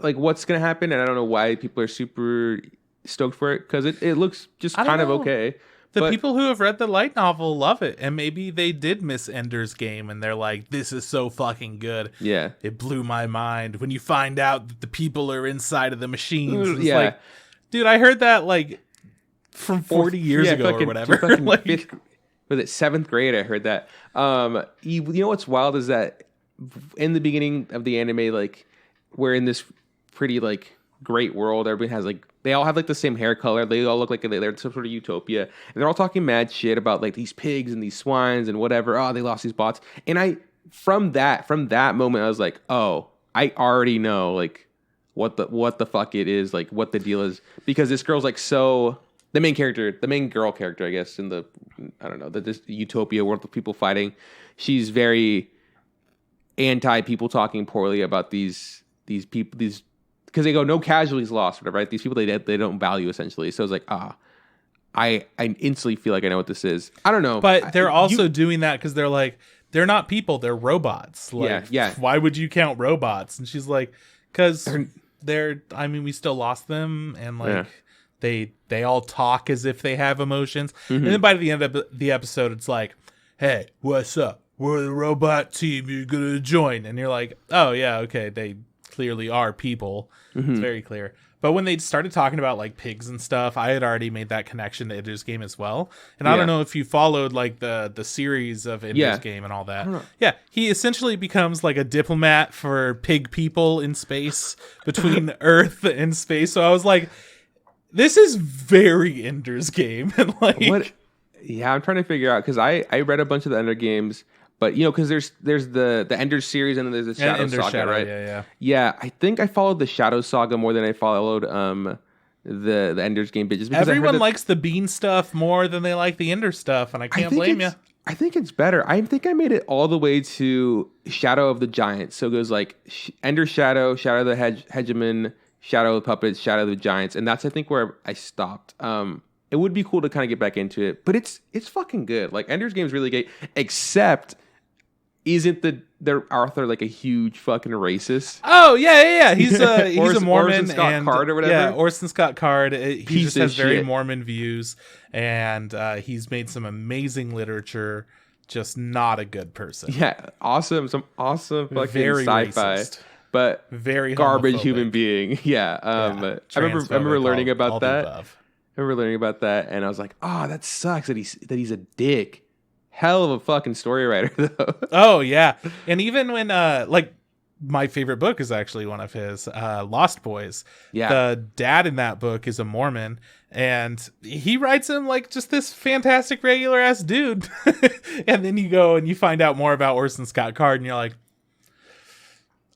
like what's gonna happen, and I don't know why people are super stoked for it because it looks just kind of okay. The people who have read the light novel love it, and maybe they did miss Ender's Game, and they're like, "This is so fucking good." Yeah, it blew my mind when you find out that the people are inside of the machines. It's like, dude, I heard that like from 40 years ago or whatever. Like, was it 7th grade? I heard that. You know what's wild is that in the beginning of the anime, like we're in this pretty like great world. Everybody has like they all have like the same hair color. They all look like they're some sort of utopia, and they're all talking mad shit about like these pigs and these swines and whatever. Oh, they lost these bots. And from that moment, I was like, oh, I already know like what the fuck it is, like what the deal is, because this girl's like so. The main girl character, I guess, in the, I don't know, this utopia world of people fighting, she's very anti people talking poorly about these people, because they go, no casualties lost, whatever, right? These people they don't value, essentially. So it's like, I instantly feel like I know what this is. I don't know. But they're also doing that because they're like, they're not people, they're robots. Like, yeah. Why would you count robots? And she's like, because we still lost them, and like... Yeah. They all talk as if they have emotions. And then by the end of the episode, it's like, hey, what's up? We're the robot team. You're going to join. And you're like, oh, yeah, okay. They clearly are people. It's very clear. But when they started talking about like pigs and stuff, I had already made that connection to Ender's Game as well. And I don't know if you followed like the series of Ender's Game and all that. Yeah, he essentially becomes like a diplomat for pig people in space between Earth and space. So I was like... This is very Ender's Game. And like, what? Yeah, I'm trying to figure out because I read a bunch of the Ender games, but you know, because there's the Ender series and then there's the Shadow Saga, right? Yeah. I think I followed the Shadow Saga more than I followed the Ender's Game bit. Just because everyone likes the Bean stuff more than they like the Ender stuff, and I can't blame you. I think it's better. I think I made it all the way to Shadow of the Giants. So it goes like Ender Shadow, Shadow of the Hegemon, Shadow of the Puppets, Shadow of the Giants, and that's I think where I stopped. It would be cool to kind of get back into it, but it's fucking good. Like Ender's Game is really great, except isn't the Arthur like a huge fucking racist? Oh yeah. He's a Mormon Orson Scott Card or whatever. Yeah, Orson Scott Card. He just has very Mormon views, and he's made some amazing literature. Just not a good person. Yeah, some awesome fucking very sci-fi. Racist. But very garbage homophobic. Human being. Yeah. I remember learning about that. I remember learning about that, and I was like, "Oh, that sucks that he's a dick." Hell of a fucking story writer, though. Oh yeah, and even when like my favorite book is actually one of his, Lost Boys. Yeah, the dad in that book is a Mormon, and he writes him like just this fantastic regular ass dude, and then you go and you find out more about Orson Scott Card, and you're like,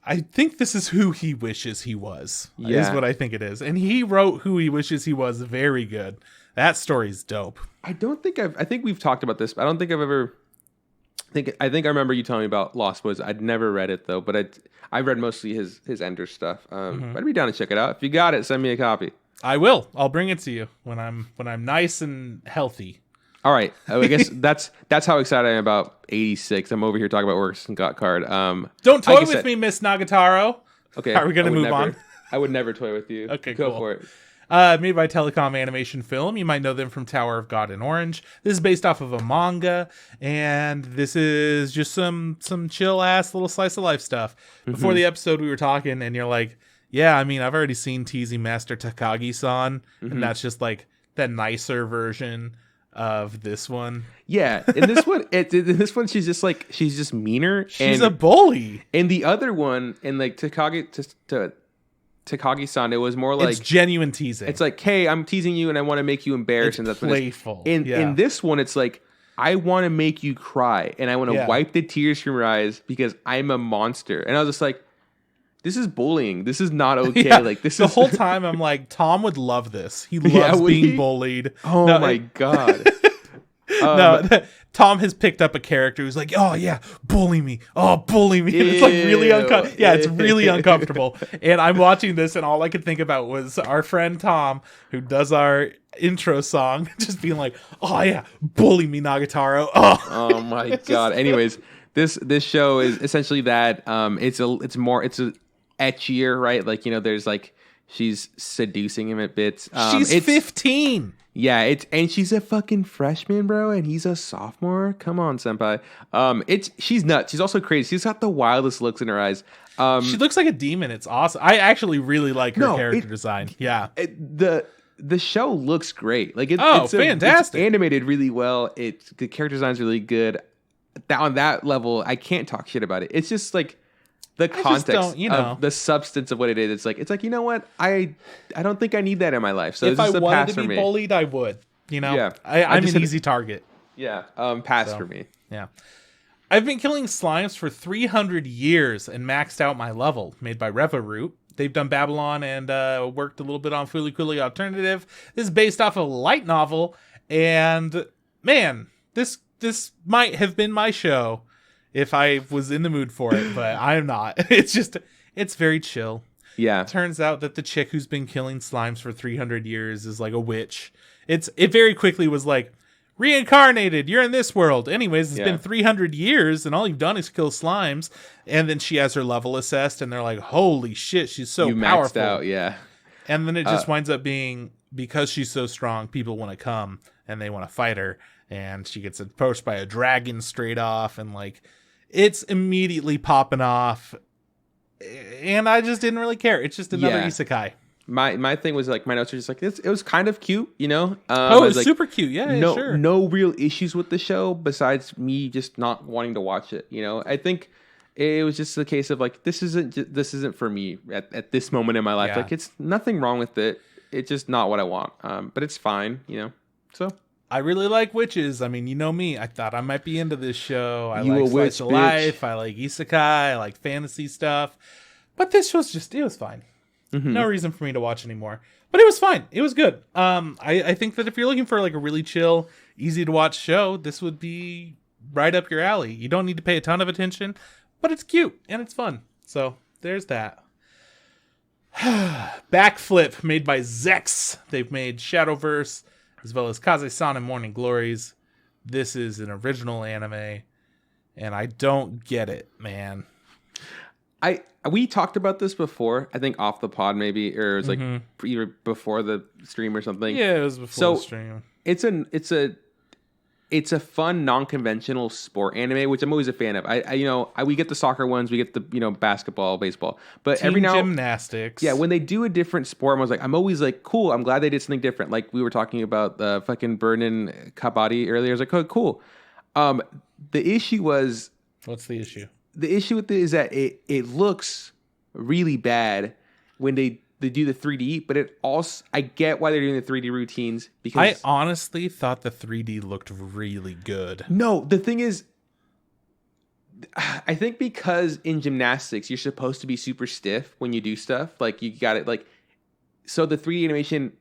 I think this is who he wishes he was. Is what I think it is. And he wrote Who He Wishes He Was very good. That story's dope. I think we've talked about this, but I don't think I've ever... I think I remember you telling me about Lost Boys. I'd never read it, though, but I read mostly his Ender stuff. I'd be down to check it out. If you got it, send me a copy. I will. I'll bring it to you when I'm nice and healthy. All right. I guess that's how excited I am about 86. I'm over here talking about Orson Scott Card. Don't toy with me, Miss Nagataro. Okay. Are we going to move on? I would never toy with you. Okay, Go cool. for it. Made by Telecom Animation Film. You might know them from Tower of God and Orange. This is based off of a manga, and this is just some chill ass little slice of life stuff. Before the episode, we were talking, and you're like, "Yeah, I mean, I've already seen Teasing Master Takagi-san, and that's just like the nicer version of this one." Yeah, in this one, she's just meaner. She's a bully. In the other one, in like Takagi-san, it was more like it's genuine teasing. It's like, hey, I'm teasing you and I want to make you embarrassed. And that's playful. In this one, it's like, I want to make you cry and I want to wipe the tears from your eyes because I'm a monster. And I was just like, this is bullying. This is not okay. Like this the whole time I'm like, Tom would love this. He loves being bullied. Oh my God. Tom has picked up a character who's like, oh yeah, bully me. Oh, bully me. And it's like really uncomfortable. Yeah, it's really uncomfortable. And I'm watching this and all I could think about was our friend Tom, who does our intro song, just being like, oh yeah, bully me, Nagatoro. Oh my God. Anyways, this show is essentially that. It's etchier, right? Like, there's like, she's seducing him at bits. She's 15. Yeah, and she's a fucking freshman, bro, and he's a sophomore. Come on, senpai. She's nuts. She's also crazy. She's got the wildest looks in her eyes. She looks like a demon. It's awesome. I actually really like her character design. Yeah, the show looks great. Like it's fantastic. It's animated really well. The character design's really good. On that level, I can't talk shit about it. It's just like the context of the substance of what it is. It's like, you know what? I don't think I need that in my life. So if this is I a wanted pass to for be me. bullied, I would. Yeah. I'm an easy target. Yeah. Pass for me. Yeah. I've been killing slimes for 300 years and maxed out my level. Made by Revaroot. They've done Babylon and worked a little bit on Fooly Cooly Alternative. This is based off a light novel, and man, this might have been my show if I was in the mood for it, but I'm not. It's very chill. Yeah. It turns out that the chick who's been killing slimes for 300 years is like a witch. It very quickly was like, reincarnated, you're in this world. Anyways, it's been 300 years and all you've done is kill slimes. And then she has her level assessed and they're like, holy shit, she's so powerful. Maxed out, yeah. And then it just winds up being, because she's so strong, people want to come and they want to fight her. And she gets approached by a dragon straight off and like, it's immediately popping off. And I just didn't really care. It's just another isekai. My thing was like, my notes are just like this. It was kind of cute, it was like, super cute. Yeah, sure. No real issues with the show besides me just not wanting to watch it. I think it was just a case of like, this isn't for me at this moment in my life. Yeah. Like, it's nothing wrong with it. It's just not what I want. But it's fine, So I really like witches. I mean, you know me. I thought I might be into this show. I like slice of life. I like isekai. I like fantasy stuff. But this was it was fine. Mm-hmm. No reason for me to watch anymore. But it was fine. It was good. I think that if you're looking for like a really chill, easy to watch show, this would be right up your alley. You don't need to pay a ton of attention, but it's cute and it's fun. So there's that. Backflip, made by Zex. They've made Shadowverse, as well as Kaze-san and Morning Glories. This is an original anime, and I don't get it, man. We talked about this before, I think off the pod maybe, or it was like either before the stream or something. Yeah, it was before the stream. It's a fun, non-conventional sport anime, which I'm always a fan of. We get the soccer ones, we get the basketball, baseball, but every now gymnastics. Yeah, when they do a different sport, I'm always like, cool. I'm glad they did something different. Like we were talking about the fucking Burnin Kabaddi earlier. I was like, oh, cool. The issue was, what's the issue? The issue with it is that it looks really bad when they do the 3D, but it also, I get why they're doing the 3D routines because I honestly thought the 3D looked really good. No, the thing is, I think because in gymnastics you're supposed to be super stiff when you do stuff. Like you got it, like so the 3D animation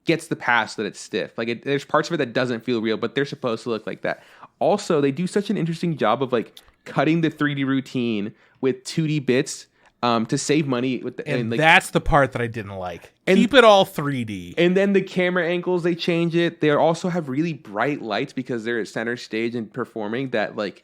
gets the pass that it's stiff. Like there's parts of it that doesn't feel real, but they're supposed to look like that. Also, they do such an interesting job of like cutting the 3D routine with 2D bits to save money. And that's the part that I didn't like. Keep it all 3D. And then the camera angles, they change it. They also have really bright lights because they're at center stage and performing that like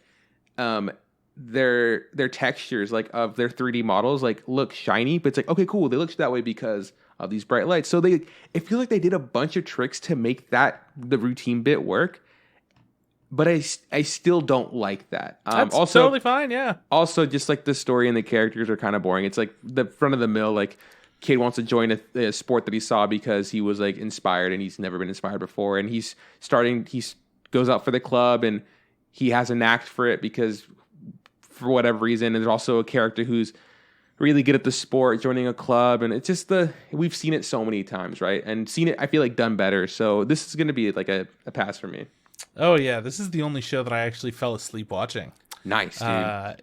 their textures like of their 3D models like look shiny, but it's like, okay, cool, they look that way because of these bright lights. So it feels like they did a bunch of tricks to make the routine bit work. But I still don't like that. That's also totally fine, yeah. Also, just like the story and the characters are kind of boring. It's like the front of the mill, like kid wants to join a sport that he saw because he was like inspired and he's never been inspired before. And he goes out for the club and he has a knack for it because for whatever reason. And there's also a character who's really good at the sport, joining a club. And it's just we've seen it so many times, right? And seen it, I feel like, done better. So this is going to be like a pass for me. Oh yeah, this is the only show that I actually fell asleep watching. Nice, dude. I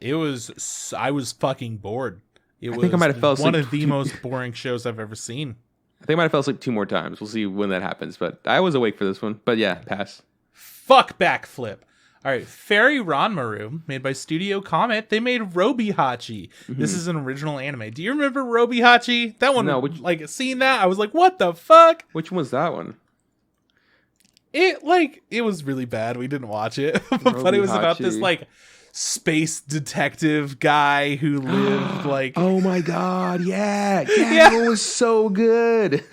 was fucking bored. I think I might have fell asleep. One of the most boring shows I've ever seen. I think I might have fell asleep 2 more times. We'll see when that happens. But I was awake for this one. But yeah, pass. Fuck backflip. All right, Fairy Ranmaru, made by Studio Comet. They made Robihachi. Mm-hmm. This is an original anime. Do you remember Robihachi? That one, seeing that, I was like, what the fuck? Which one was that one? It was really bad. We didn't watch it. But it was about this, space detective guy who lived, Oh my god, yeah. Yeah, it was so good.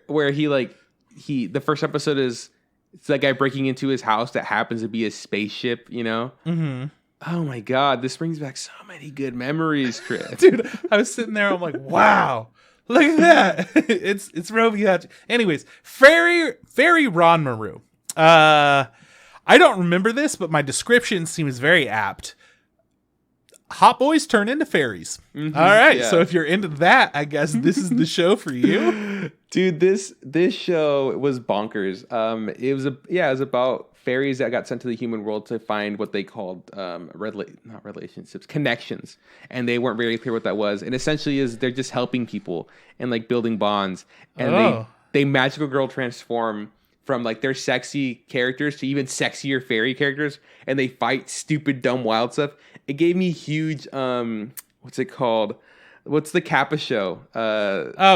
Where he, the first episode is, it's that guy breaking into his house that happens to be a spaceship, you know? Mm-hmm. Oh my god, this brings back so many good memories, Chris. Dude, I was sitting there, I'm like, wow. Look at that. It's Robihachi. Anyways, Fairy Ranmaru. I don't remember this, but my description seems very apt. Hot boys turn into fairies. Mm-hmm, all right, yeah. So if you're into that, I guess this is the show for you. Dude, this show was bonkers. It was about fairies that got sent to the human world to find what they called not relationships, connections, and they weren't very clear what that was. And essentially, they're just helping people and building bonds. And they magical girl transform from their sexy characters to even sexier fairy characters, and they fight stupid, dumb, wild stuff. It gave me huge what's it called? What's the Kappa show?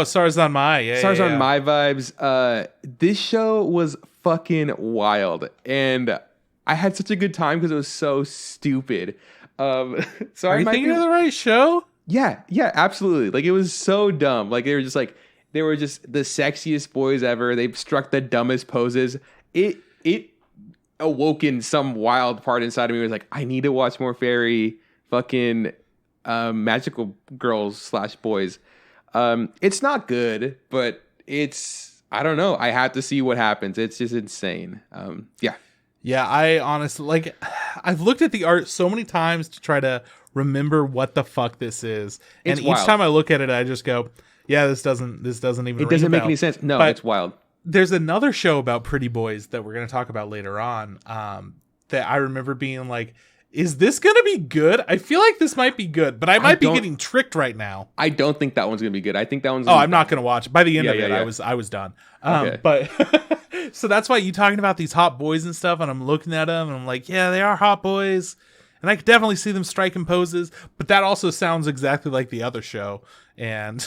Stars on My. Yeah, Stars on My vibes. This show was fucking wild, and I had such a good time because it was so stupid. Are you thinking of the right show? Yeah, absolutely. It was so dumb. They were just the sexiest boys ever. They struck the dumbest poses. It awoken some wild part inside of me. It was like, I need to watch more fairy fucking magical girls / boys. It's not good, but I don't know. I have to see what happens. It's just insane. Yeah, I honestly, I've looked at the art so many times to try to remember what the fuck this is. And each time I look at it, I just go, yeah, this doesn't even. It doesn't make any sense. No, it's wild. There's another show about pretty boys that we're going to talk about later on. That I remember being like, is this going to be good? I feel like this might be good, but I might be getting tricked right now. I don't think that one's going to be good. I think that one's. I'm not going to watch it. By the end of it, I was done. Okay. But so that's why you talking about these hot boys and stuff, and I'm looking at them and I'm like, yeah, they are hot boys. And I could definitely see them striking poses, but that also sounds exactly like the other show. And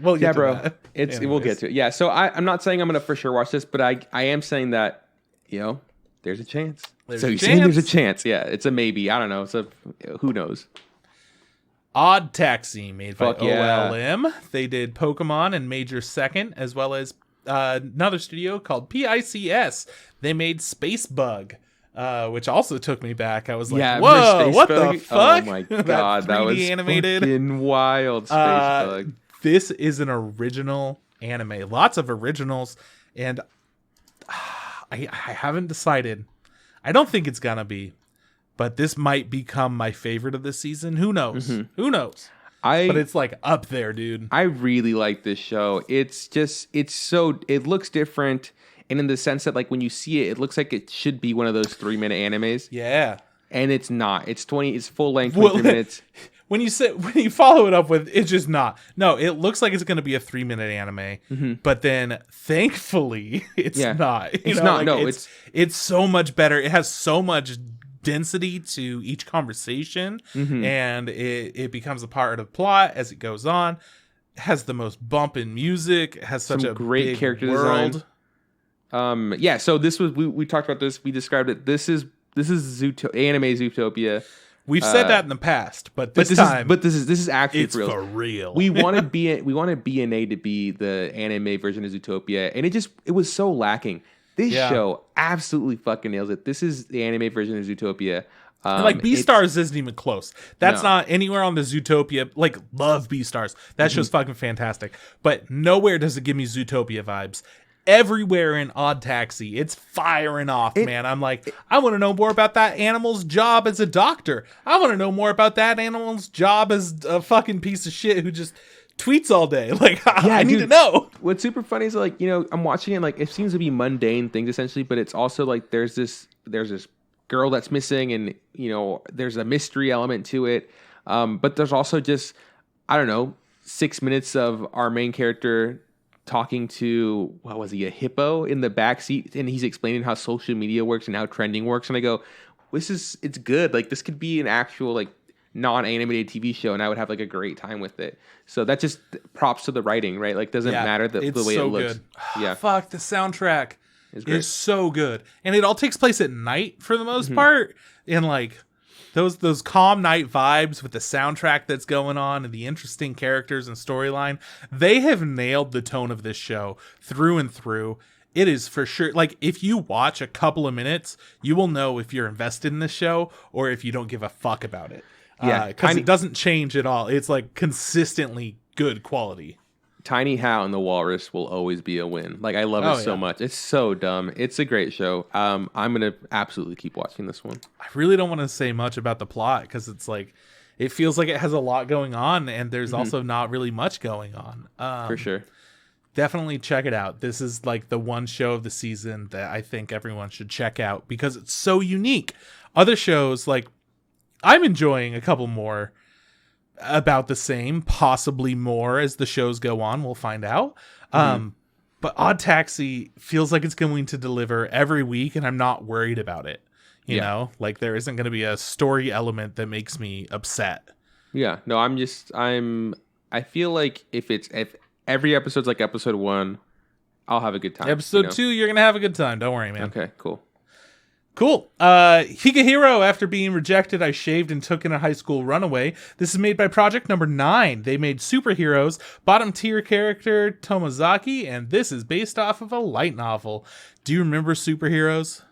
we'll get to that. We'll get to it. Yeah. So I'm not saying I'm going to for sure watch this, but I am saying that, there's a chance. Saying there's a chance. Yeah. It's a maybe. I don't know. Who knows? Odd Taxi, made by OLM. They did Pokemon and Major Second, as well as another studio called PICS. They made Space Bug. Which also took me back. I was like, whoa, what the fuck? Oh my god, that was animated. Fucking wild. Space Bug. This is an original anime. Lots of originals. And I haven't decided. I don't think it's gonna be. But this might become my favorite of the season. Who knows? Mm-hmm. Who knows? But it's up there, dude. I really like this show. It looks different. And in the sense that, when you see it, it looks like it should be one of those 3-minute animes. Yeah. And it's not. It's full length, 23 minutes. When you follow it up with, it's just not. No, it looks like it's going to be a 3-minute anime. Mm-hmm. But then, thankfully, it's not. It's not. No, it's so much better. It has so much density to each conversation. Mm-hmm. And it becomes a part of the plot as it goes on. It has the most bumping music. It has such a great big character world. design. So this was we talked about this. We described it. This is Anime Zootopia. We've said that in the past, but this is actually it's for real. We wanted BNA to be the anime version of Zootopia, and it was so lacking. This show absolutely fucking nails it. This is the anime version of Zootopia. Beastars isn't even close. That's not anywhere on the Zootopia. Like, love Beastars. That show's fucking fantastic. But nowhere does it give me Zootopia vibes. Everywhere in Odd Taxi, it's firing off, man. I'm like, I want to know more about that animal's job as a doctor. I want to know more about that animal's job as a fucking piece of shit who just tweets all day. Like, I need to know. What's super funny is, like, I'm watching it, like, it seems to be mundane things essentially, but it's also like there's this girl that's missing, and there's a mystery element to it. But there's also just, I don't know, 6 minutes of our main character talking to, what was he, a hippo in the back seat, and he's explaining how social media works and how trending works. And I go, it's good. Like, this could be an actual, like, non-animated TV show, and I would have, like, a great time with it. So that just props to the writing, right? Like, doesn't matter the way it looks. Good. Yeah. Fuck, the soundtrack is so good. And it all takes place at night for the most part. And, like, those calm night vibes with the soundtrack that's going on and the interesting characters and storyline, they have nailed the tone of this show through and through. It is for sure, like, if you watch a couple of minutes, you will know if you're invested in this show or if you don't give a fuck about it. Because it doesn't change at all. It's, like, consistently good quality. Tiny Hat and the Walrus will always be a win. Like, I love it so much. It's so dumb. It's a great show. I'm going to absolutely keep watching this one. I really don't want to say much about the plot because it's like, it feels like it has a lot going on, and there's also not really much going on. For sure. Definitely check it out. This is, like, the one show of the season that I think everyone should check out because it's so unique. Other shows, like, I'm enjoying a couple more about the same, possibly more as the shows go on. We'll find out. But Odd Taxi feels like it's going to deliver every week, and I'm not worried about it. You know, like, there isn't going to be a story element that makes me upset. Yeah, no, I feel like if every episode's like episode 1, I'll have a good time. Episode 2, you're going to have a good time. Don't worry, man. Okay, cool. Higehiro, after being rejected, I shaved and took in a high school runaway. This is made by Project Number 9. They made Superheroes, bottom tier character Tomozaki, and this is based off of a light novel. Do you remember Superheroes?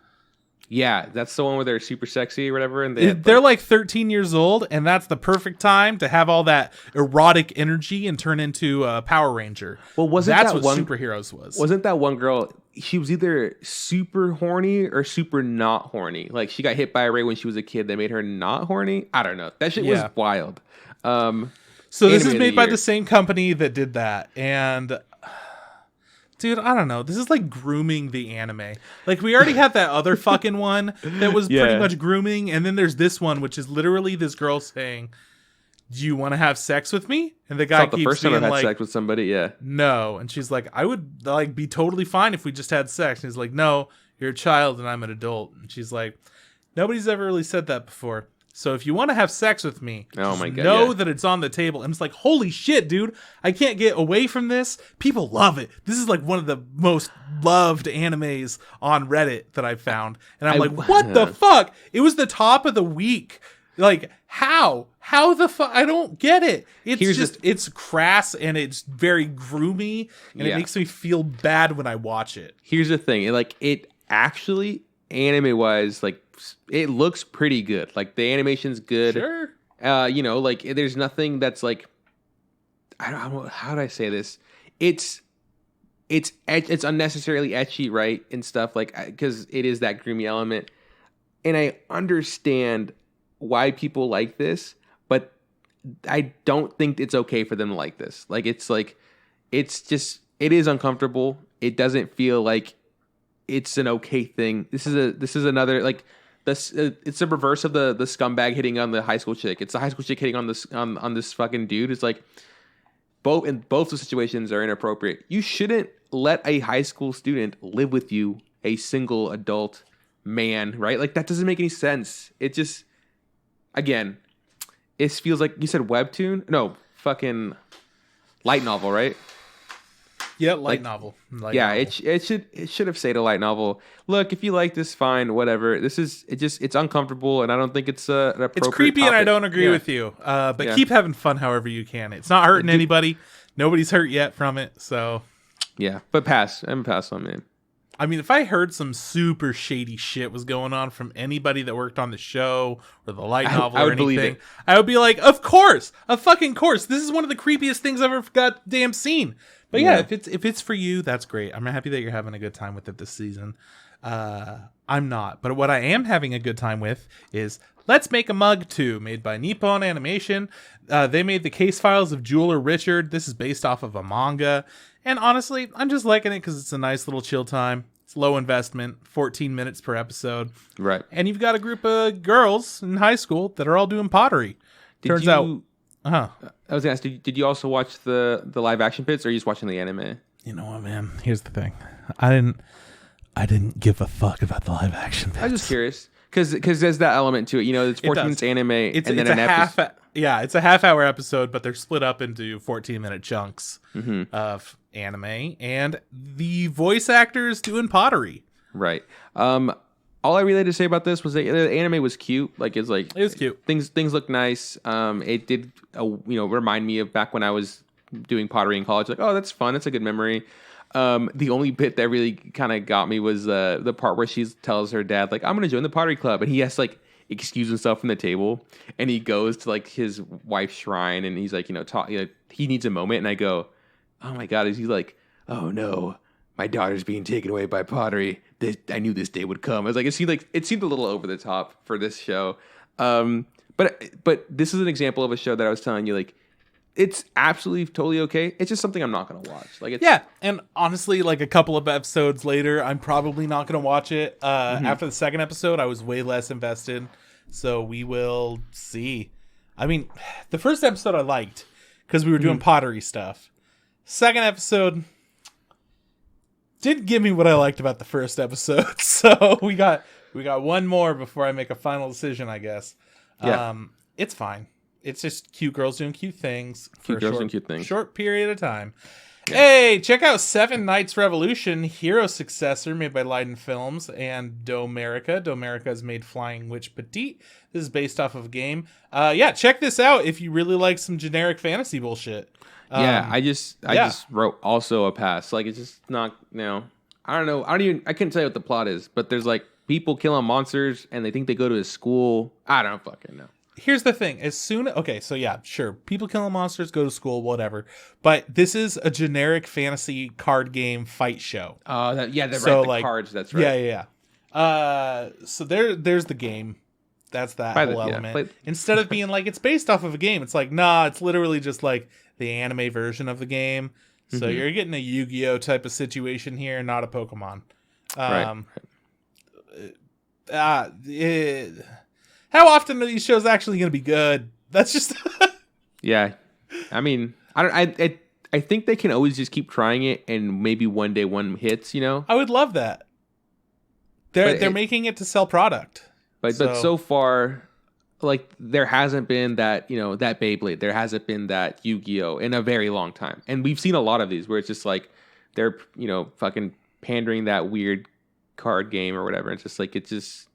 Yeah, that's the one where they're super sexy or whatever. And they're like 13 years old, and that's the perfect time to have all that erotic energy and turn into a Power Ranger. Well, that's what Superheroes was. Wasn't that one girl? She was either super horny or super not horny. Like, she got hit by a ray when she was a kid that made her not horny. I don't know. That shit was wild. So this is made by the same company that did that, and dude, I don't know. This is like grooming the anime. Like, we already had that other fucking one that was pretty much grooming, and then there's this one, which is literally this girl saying, "Do you want to have sex with me?" And the guy keeps being like, "The first time I've had sex with somebody, no." And she's like, "I would, like, be totally fine if we just had sex." And he's like, "No, you're a child and I'm an adult." And she's like, "Nobody's ever really said that before. So if you want to have sex with me, know that it's on the table." And it's like, holy shit, dude. I can't get away from this. People love it. This is like one of the most loved animes on Reddit that I've found. And I'm like, what the fuck? It was the top of the week. Like, how? How the fuck? I don't get it. It's it's crass and it's very groomy. And it makes me feel bad when I watch it. Here's the thing. It actually, anime-wise, like, it looks pretty good. Like, the animation's good. Sure. Like, there's nothing that's like, I don't know, how do I say this? It's unnecessarily ecchi, right? And stuff, like, because it is that groomy element. And I understand why people like this, but I don't think it's okay for them to like this. Like, it is uncomfortable. It doesn't feel like it's an okay thing. This is another, like, it's the reverse of the scumbag hitting on the high school chick. It's the high school chick hitting on this fucking dude. It's like, both the situations are inappropriate. You shouldn't let a high school student live with you, a single adult man, right? Like, that doesn't make any sense. It just, again, it feels like, you said webtoon? No, fucking light novel, right? Yeah, light novel. Light yeah, novel. it should have stayed a light novel. Look, if you like this, fine, whatever. It's uncomfortable, and I don't think it's an appropriate. It's creepy, topic. and I don't agree with you. But keep having fun however you can. It's not hurting anybody. Nobody's hurt yet from it, so yeah. But pass. I'm pass on it. I mean, if I heard some super shady shit was going on from anybody that worked on the show or the light novel or anything, I would be like, of course, of fucking course. This is one of the creepiest things I've ever goddamn seen. But yeah, if it's for you, that's great. I'm happy that you're having a good time with it this season. I'm not. But what I am having a good time with is Let's Make a Mug 2, made by Nippon Animation. They made the case files of Jeweler Richard. This is based off of a manga. And honestly, I'm just liking it because it's a nice little chill time. It's low investment, 14 minutes per episode. Right. And you've got a group of girls in high school that are all doing pottery. I was going to ask, did you also watch the live action bits, or are you just watching the anime? You know what, man? Here's the thing. I didn't give a fuck about the live action bits. I was just curious. Because there's that element to it. You know, it's 14 minutes anime, and then an episode. Yeah, it's a half-hour episode, but they're split up into 14-minute chunks of anime, and the voice actors doing pottery. Right. All I really had to say about this was that the anime was cute. Like, it was cute. Things look nice. It did, remind me of back when I was doing pottery in college. Like, oh, that's fun. It's a good memory. The only bit that really kind of got me was the part where she tells her dad, like, I'm going to join the pottery club. And he has to, like, excuse himself from the table. And he goes to, like, his wife's shrine. And he's like, he needs a moment. And I go, oh, my God. Is he like, oh, no, my daughter's being taken away by pottery. I knew this day would come. I was like, it seemed a little over the top for this show. But this is an example of a show that I was telling you, like, it's absolutely totally okay. It's just something I'm not going to watch. Yeah, and honestly, like a couple of episodes later, I'm probably not going to watch it. After the second episode, I was way less invested. So we will see. I mean, the first episode I liked because we were doing pottery stuff. Second episode didn't give me what I liked about the first episode. So we got one more before I make a final decision, I guess. Yeah. It's fine. It's just cute girls doing cute things. Cute girls doing cute things. Short period of time. Yeah. Hey, check out Seven Knights Revolution, hero successor made by Leiden Films and Domerica. Domerica has made Flying Witch Petite. This is based off of a game. Check this out if you really like some generic fantasy bullshit. I just wrote also a pass. Like, it's just not, I don't know. I couldn't tell you what the plot is, but there's like people killing monsters and they think they go to a school. I don't fucking know. Here's the thing. Sure. People killing monsters, go to school, whatever. But this is a generic fantasy card game fight show. The cards. That's right. Yeah. So there's the game. That's that whole element. Instead of being like, it's based off of a game, it's like, nah, it's literally just like the anime version of the game. So you're getting a Yu-Gi-Oh type of situation here, not a Pokemon. How often are these shows actually going to be good? That's just yeah. I mean, I think they can always just keep trying it, and maybe one day one hits. I would love that. They're making it to sell product, but so far, like, there hasn't been that that Beyblade. There hasn't been that Yu-Gi-Oh in a very long time, and we've seen a lot of these where it's just like they're fucking pandering that weird card game or whatever. It's just like it's just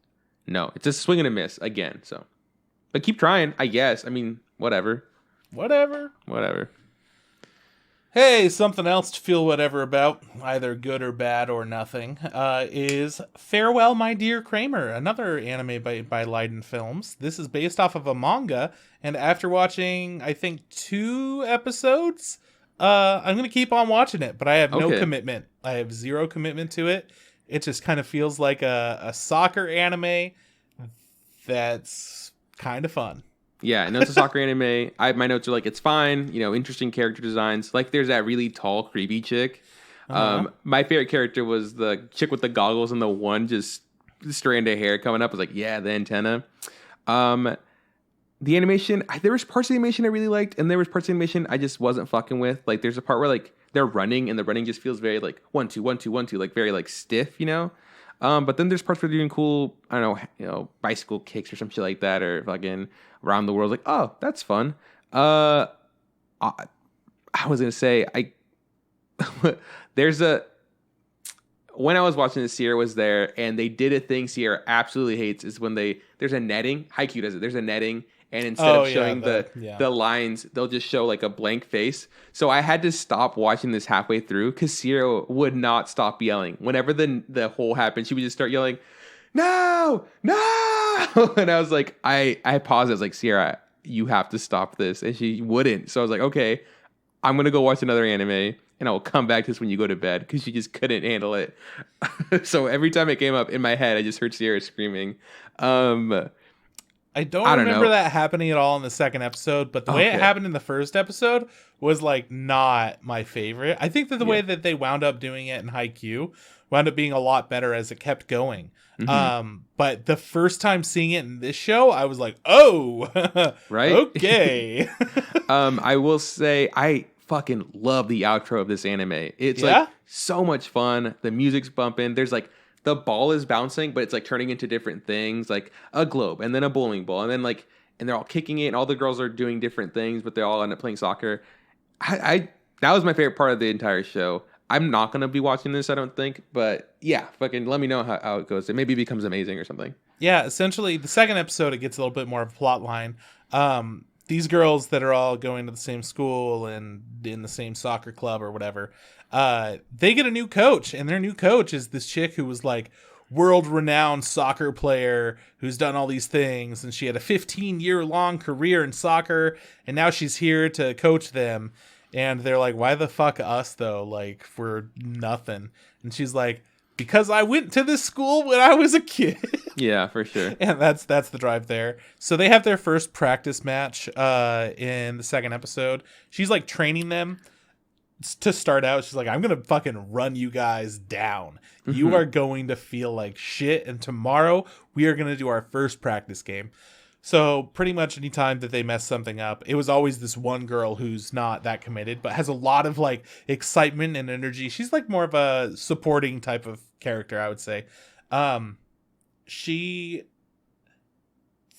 swing and a miss again. So, but keep trying, I guess. I mean, whatever. Hey, something else to feel whatever about, either good or bad or nothing, is Farewell, My Dear Kramer, another anime by Leiden Films. This is based off of a manga, and after watching, I think, 2 episodes, I'm going to keep on watching it, but I have no commitment. I have zero commitment to it. It just kind of feels like a soccer anime that's kind of fun. Yeah, no, it's a soccer anime. My notes are like, it's fine. Interesting character designs. Like, there's that really tall, creepy chick. My favorite character was the chick with the goggles and the one just strand of hair coming up. I was like, yeah, the antenna. The animation, there was parts of the animation I really liked, and there was parts of the animation I just wasn't fucking with. Like, there's a part where, like, they're running, and the running just feels very, like, 1, 2, 1, 2, 1, 2, like, very, like, stiff, But then there's parts where they're doing cool, I don't know, bicycle kicks or some shit like that, or fucking around the world. Like, oh, that's fun. I was gonna say, there's a when I was watching this, Sierra was there, and they did a thing Sierra absolutely hates is when there's a netting. Haikyuu does it. There's a netting, and instead of showing the lines, they'll just show like a blank face. So I had to stop watching this halfway through because Sierra would not stop yelling. Whenever the hole happened, she would just start yelling, "No, no!" And I was like, I paused. I was like, Sierra, you have to stop this, and she wouldn't. So I was like, okay, I'm gonna go watch another anime. And I will come back to this when you go to bed because she just couldn't handle it. So every time it came up in my head, I just heard Sierra screaming. I don't remember that happening at all in the second episode, but the way it happened in the first episode was like not my favorite. I think that the way that they wound up doing it in Haikyuu wound up being a lot better as it kept going. Mm-hmm. But the first time seeing it in this show, I was like, oh, right. Okay. I will say I fucking love the outro of this anime. It's like so much fun. The music's bumping. There's like the ball is bouncing, but it's like turning into different things, like a globe and then a bowling ball, and then like and they're all kicking it, and all the girls are doing different things, but they all end up playing soccer. I that was my favorite part of the entire show. I'm not gonna be watching this, I don't think, but yeah, fucking let me know how it goes. It maybe becomes amazing or something. Yeah, essentially the second episode it gets a little bit more of a plot line. These girls that are all going to the same school and in the same soccer club or whatever, they get a new coach, and their new coach is this chick who was like world-renowned soccer player who's done all these things, and she had a 15-year-long career in soccer, and now she's here to coach them. And they're like, why the fuck us though? Like, we're nothing. And she's like, because I went to this school when I was a kid. Yeah, for sure. And that's the drive there. So they have their first practice match in the second episode. She's like training them to start out. She's like, I'm going to fucking run you guys down. Mm-hmm. You are going to feel like shit. And tomorrow we are going to do our first practice game. So pretty much any time that they mess something up, it was always this one girl who's not that committed, but has a lot of like excitement and energy. She's like more of a supporting type of character, I would say. She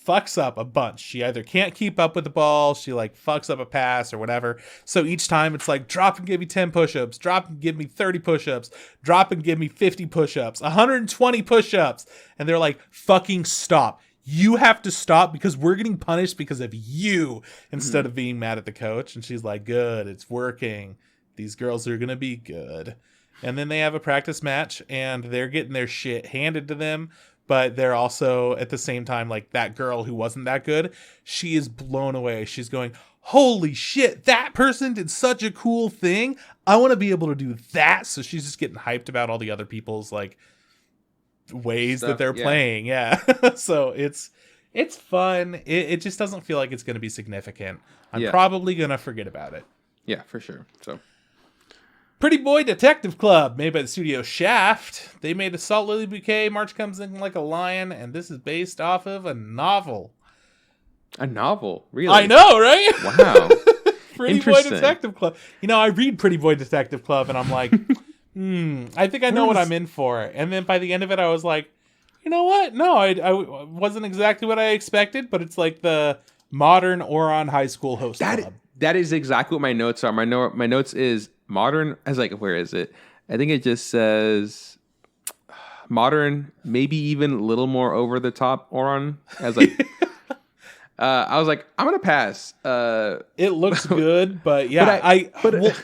fucks up a bunch. She either can't keep up with the ball, she like fucks up a pass or whatever. So each time it's like, drop and give me 10 push-ups, drop and give me 30 push-ups, drop and give me 50 push-ups, 120 push-ups. And they're like, fucking stop. You have to stop because we're getting punished because of you instead of being mad at the coach. And she's like, good, it's working. These girls are going to be good. And then they have a practice match and they're getting their shit handed to them. But they're also at the same time, like that girl who wasn't that good, she is blown away. She's going, holy shit, that person did such a cool thing. I want to be able to do that. So she's just getting hyped about all the other people's like ways that they're playing. Yeah. So it's fun. It just doesn't feel like it's going to be significant. I'm probably going to forget about it. Yeah, for sure. So Pretty Boy Detective Club, made by the studio Shaft. They made a Salt Lily Bouquet, March Comes In Like a Lion, and this is based off of a novel. A novel? Really? I know, right? Wow. Pretty Boy Detective Club. You know, I read Pretty Boy Detective Club and I'm like, I think I know what I'm in for. And then by the end of it, I was like, you know what? No, I wasn't exactly what I expected, but it's like the modern Oron High School host club. That is exactly what my notes are. My notes is modern. I was like, where is it? I think it just says modern, maybe even a little more over the top Oron. I was like, I was like, I'm gonna pass. It looks good, but yeah,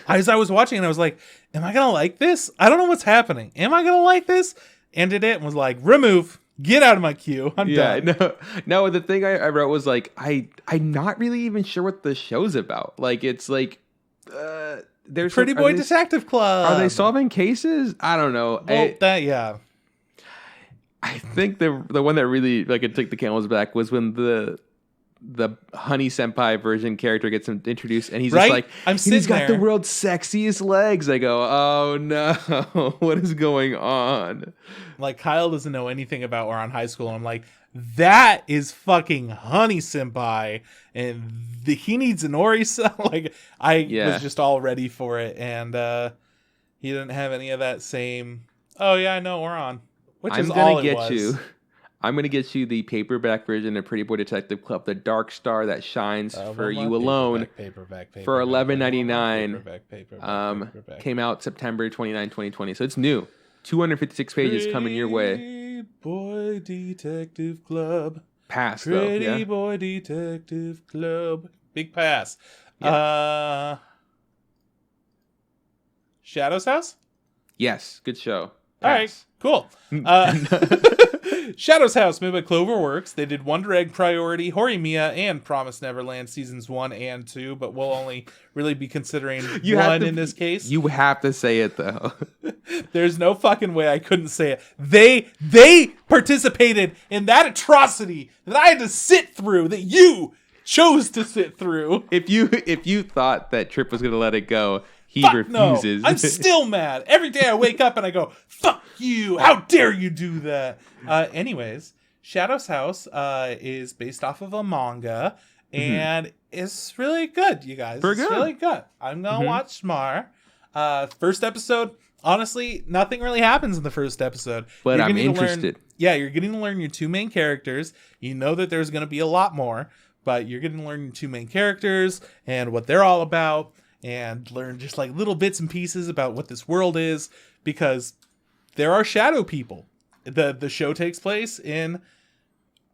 as I was watching it, I was like, am I gonna like this? I don't know what's happening. Am I gonna like this? Ended it and was like, remove. Get out of my queue. I'm done. No. The thing I wrote was like, I'm not really even sure what the show's about. Like, it's like, there's Pretty Boy Detective Club. Are they solving cases? I don't know. Well, I think the one that really like it took the camel's back was when the Honey Senpai version character gets introduced, and he's just like, he's got the world's sexiest legs. I go, oh no, what is going on? Like, Kyle doesn't know anything about Oron High School, and I'm like, that is fucking Honey Senpai, and he needs an Ori-san. Like, I was just all ready for it, and he didn't have any of that same, oh yeah, I know Oron, which is all it was. I'm going to get you the paperback version of Pretty Boy Detective Club, The Dark Star That Shines for You Alone, for $11.99. Came out September 29, 2020. So it's new. 256 pages coming your way. Pretty Boy Detective Club. Pass, though. Pretty Yeah? Boy Detective Club. Big pass. Yeah. Shadow's House? Yes. Good show. All right, cool. Shadow's House, made by Cloverworks. They did Wonder Egg Priority, Horimiya, and Promised Neverland seasons 1 and 2, but we'll only really be considering one in this case. You have to say it, though. There's no fucking way I couldn't say it. They participated in that atrocity that I had to sit through, that you chose to sit through. If you thought that Trip was going to let it go, he Fuck refuses. No. I'm still mad. Every day I wake up and I go, fuck you. How dare you do that? Anyways, Shadow's House is based off of a manga and it's really good, you guys. It's really good. I'm going to watch more. First episode, honestly, nothing really happens in the first episode. But I'm interested. You're getting to learn your two main characters. You know that there's going to be a lot more, but you're getting to learn your two main characters and what they're all about. And learn just like little bits and pieces about what this world is, because there are shadow people. The show takes place in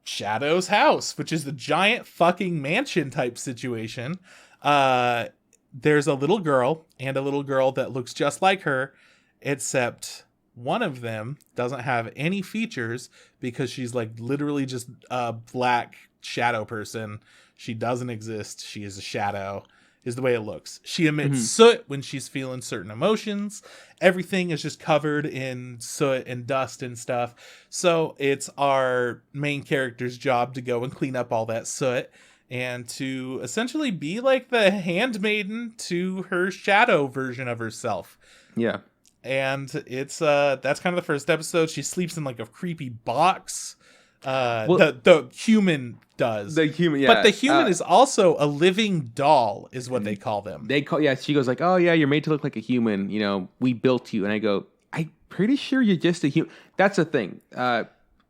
Shadow's house, which is the giant fucking mansion type situation. There's a little girl and a little girl that looks just like her, except one of them doesn't have any features because she's like literally just a black shadow person. She doesn't exist. She is a shadow. Is the way it looks. She emits soot when she's feeling certain emotions. Everything is just covered in soot and dust and stuff. So it's our main character's job to go and clean up all that soot and to essentially be like the handmaiden to her shadow version of herself. Yeah. And it's that's kind of the first episode. She sleeps in like a creepy box. The human does. The human, yeah. But the human is also a living doll, is what they call them. She goes like, oh yeah, you're made to look like a human. You know, we built you. And I go, I'm pretty sure you're just a human. That's the thing. I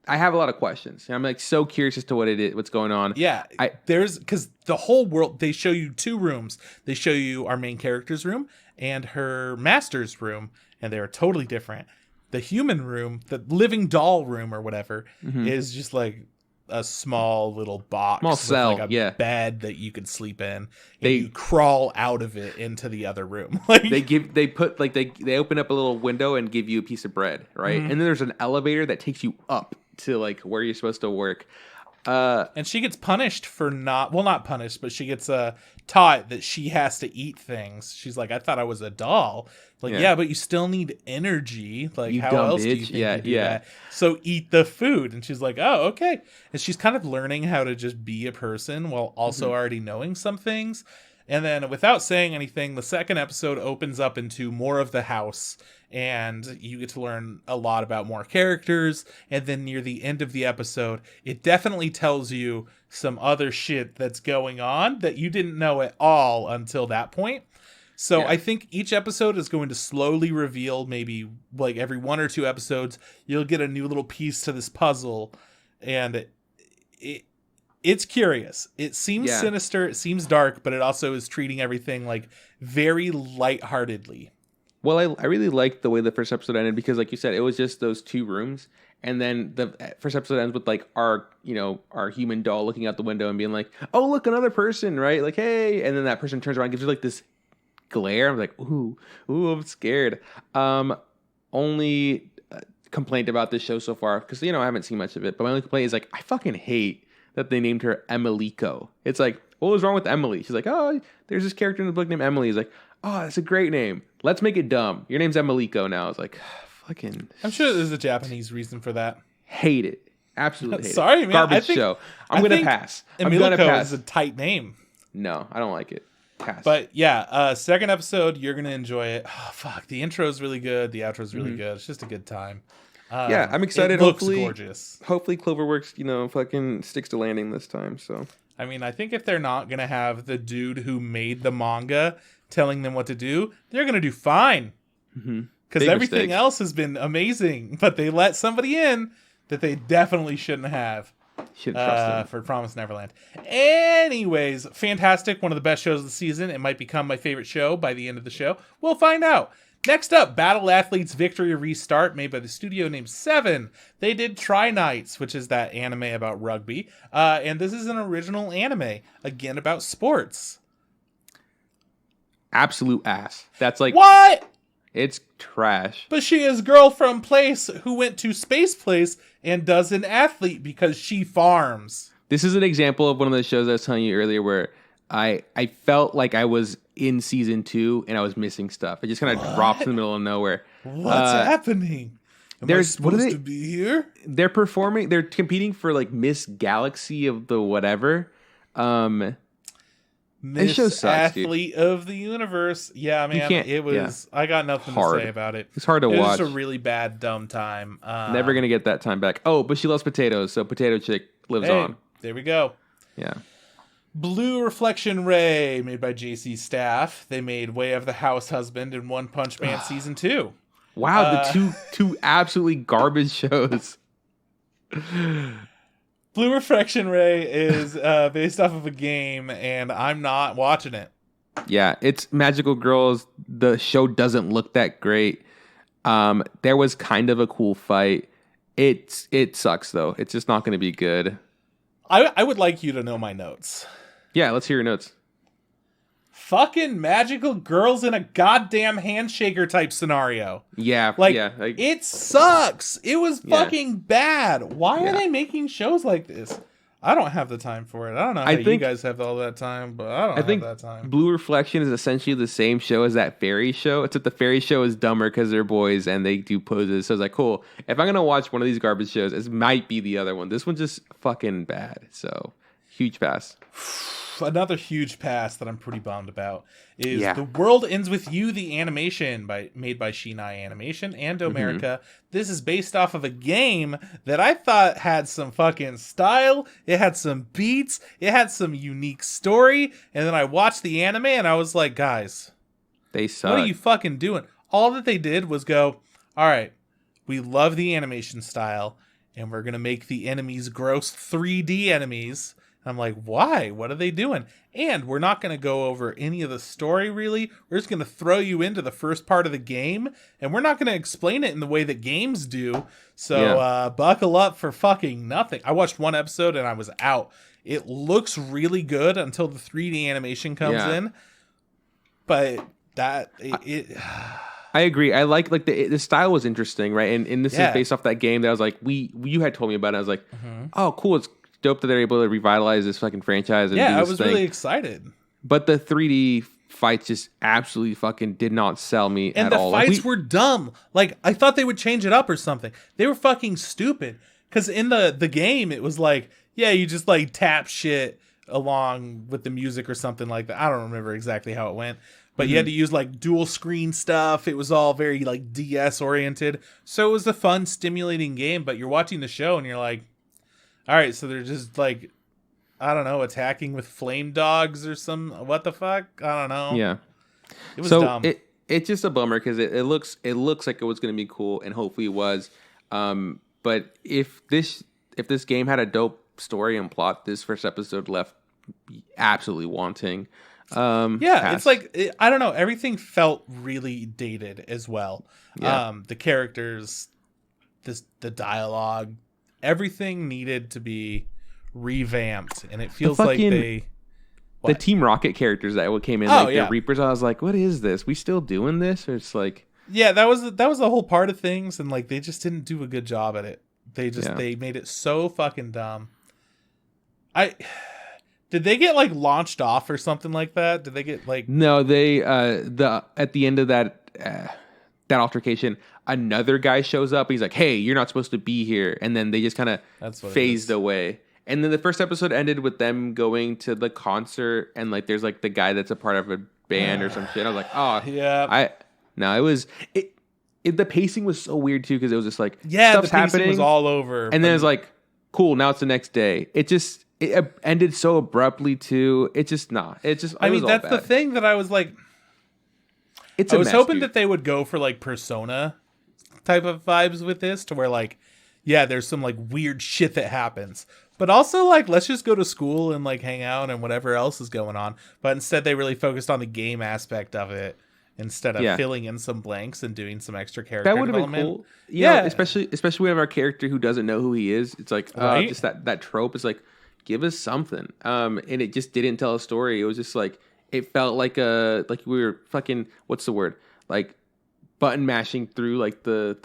have a lot of questions. I'm like so curious as to what it is, what's going on. Yeah, because the whole world, they show you two rooms. They show you our main character's room and her master's room, and they're totally different. The human room, the living doll room or whatever, is just like a small little box. Small cell, with like a bed that you could sleep in. And you crawl out of it into the other room. Like they open up a little window and give you a piece of bread, right? And then there's an elevator that takes you up to like where you're supposed to work. And she gets punished for not punished, but she gets taught that she has to eat things. She's like, I thought I was a doll. Like, yeah, but you still need energy. Like, you how dumb else bitch. do you think you do that? So eat the food. And she's like, oh, okay. And she's kind of learning how to just be a person while also already knowing some things. And then without saying anything, the second episode opens up into more of the house. And you get to learn a lot about more characters. And then near the end of the episode, it definitely tells you some other shit that's going on that you didn't know at all until that point. So I think each episode is going to slowly reveal, maybe like every one or two episodes, you'll get a new little piece to this puzzle. And it's curious. It seems sinister. It seems dark, but it also is treating everything like very lightheartedly. Well, I really liked the way the first episode ended because, like you said, it was just those two rooms, and then the first episode ends with like our human doll looking out the window and being like, "Oh, look, another person!" Right? Like, hey, and then that person turns around and gives you like this glare. I'm like, ooh, I'm scared. Only complaint about this show so far because I haven't seen much of it, but my only complaint is like I fucking hate that they named her Emiliko. It's like, what was wrong with Emily? She's like, oh, there's this character in the book named Emily. He's like, oh, that's a great name. Let's make it dumb. Your name's Emiliko now. I was like, fucking. I'm sure there's a Japanese reason for that. Hate it. Absolutely hate it. Sorry, man. Garbage show. I'm going to pass. Emiliko is a tight name. No, I don't like it. Pass. But yeah, second episode, you're going to enjoy it. Oh, fuck. The intro's really good. The outro's really good. It's just a good time. Yeah, I'm excited. It looks gorgeous. Hopefully Cloverworks, fucking sticks to landing this time. So I mean, I think if they're not going to have the dude who made the manga telling them what to do, they're going to do fine. Because everything else has been amazing. But they let somebody in that they definitely shouldn't have. Shouldn't trust them. For Promised Neverland. Anyways, fantastic. One of the best shows of the season. It might become my favorite show by the end of the show. We'll find out. Next up, Battle Athletes Victory Restart, made by the studio named Seven. They did Try Nights, which is that anime about rugby. And this is an original anime, again, about sports. Absolute ass. That's like... What? It's trash. But she is girl from place who went to space place and does an athlete because she farms. This is an example of one of those shows I was telling you earlier where I felt like I was in season 2 and I was missing stuff. It just kind of drops in the middle of nowhere. What's happening? Am I supposed to be here? They're competing for like Miss Galaxy of the whatever. Miss show sucks, Athlete of the Universe. Yeah, man, it was. Yeah. I got nothing to say about it. It's hard to watch. It was just a really bad, dumb time. Never gonna get that time back. Oh, but she loves potatoes, so Potato Chick lives on. There we go. Yeah. Blue Reflection Ray, made by JC Staff. They made Way of the House Husband and One Punch Man Season 2. Wow, the two absolutely garbage shows. Blue Reflection Ray is based off of a game, and I'm not watching it. Yeah, it's Magical Girls. The show doesn't look that great. There was kind of a cool fight. It sucks, though. It's just not going to be good. I would like you to know my notes. Yeah, let's hear your notes. Fucking magical girls in a goddamn handshaker type scenario. Yeah, it sucks. It was fucking bad. Why are they making shows like this? I don't have the time for it. I don't know how you guys have all that time, but I don't have that time. Blue Reflection is essentially the same show as that fairy show, except the fairy show is dumber because they're boys and they do poses. So it's like, cool. If I'm going to watch one of these garbage shows, it might be the other one. This one's just fucking bad. So, huge pass. Another huge pass that I'm pretty bummed about is The World Ends With You, the animation made by Shin-Ei Animation and Domerica. Mm-hmm. This is based off of a game that I thought had some fucking style. It had some beats. It had some unique story. And then I watched the anime and I was like, guys, they suck. What are you fucking doing? All that they did was go, all right, we love the animation style and we're going to make the enemies gross 3D enemies. I'm like, why? What are they doing? And we're not going to go over any of the story, really. We're just going to throw you into the first part of the game, and we're not going to explain it in the way that games do. So buckle up for fucking nothing. I watched one episode, and I was out. It looks really good until the 3D animation comes in. But I agree. I like the style was interesting, right? And this is based off that game that I was like, you had told me about it. I was like, oh, cool. It's dope that they're able to revitalize this fucking franchise. And I was really excited. But the 3D fights just absolutely fucking did not sell me at all. And the fights were dumb. Like, I thought they would change it up or something. They were fucking stupid. Because in the game, it was like, you just like tap shit along with the music or something like that. I don't remember exactly how it went. But you had to use like dual screen stuff. It was all very like DS oriented. So it was a fun, stimulating game. But you're watching the show and you're like, all right, so they're just like, I don't know, attacking with flame dogs or some, what the fuck? I don't know. Yeah. It was dumb. It's just a bummer because it looks like it was going to be cool, and hopefully it was. But if this game had a dope story and plot, this first episode left absolutely wanting. Pass. It's like, I don't know, everything felt really dated as well. Yeah. The characters, the dialogue, everything needed to be revamped, and it feels like the Team Rocket characters that came in, the Reapers. I was like, what is this? We still doing this? Or it's like, that was the whole part of things, and like they just didn't do a good job at it. They made it so fucking dumb. Did they get like launched off or something like that? Did they get like no? They at the end of that altercation, another guy shows up. He's like, hey, you're not supposed to be here. And then they just kind of phased away. And then the first episode ended with them going to the concert. And like, there's like the guy that's a part of a band or some shit. I was like, oh, yeah. The pacing was so weird too. Cause it was just like, stuff's the pacing was all over. And then it's like, cool. Now it's the next day. It ended so abruptly too. That's the thing that I was like, I was hoping that they would go for like Persona type of vibes with this, to where like yeah, there's some like weird shit that happens. But also like, let's just go to school and like hang out and whatever else is going on. But instead they really focused on the game aspect of it instead of filling in some blanks and doing some extra character That would have been development. cool. You know, especially we have our character who doesn't know who he is. It's like just that trope is like, give us something. And it just didn't tell a story. It was just like, it felt like we were fucking, what's the word? Like button mashing through like the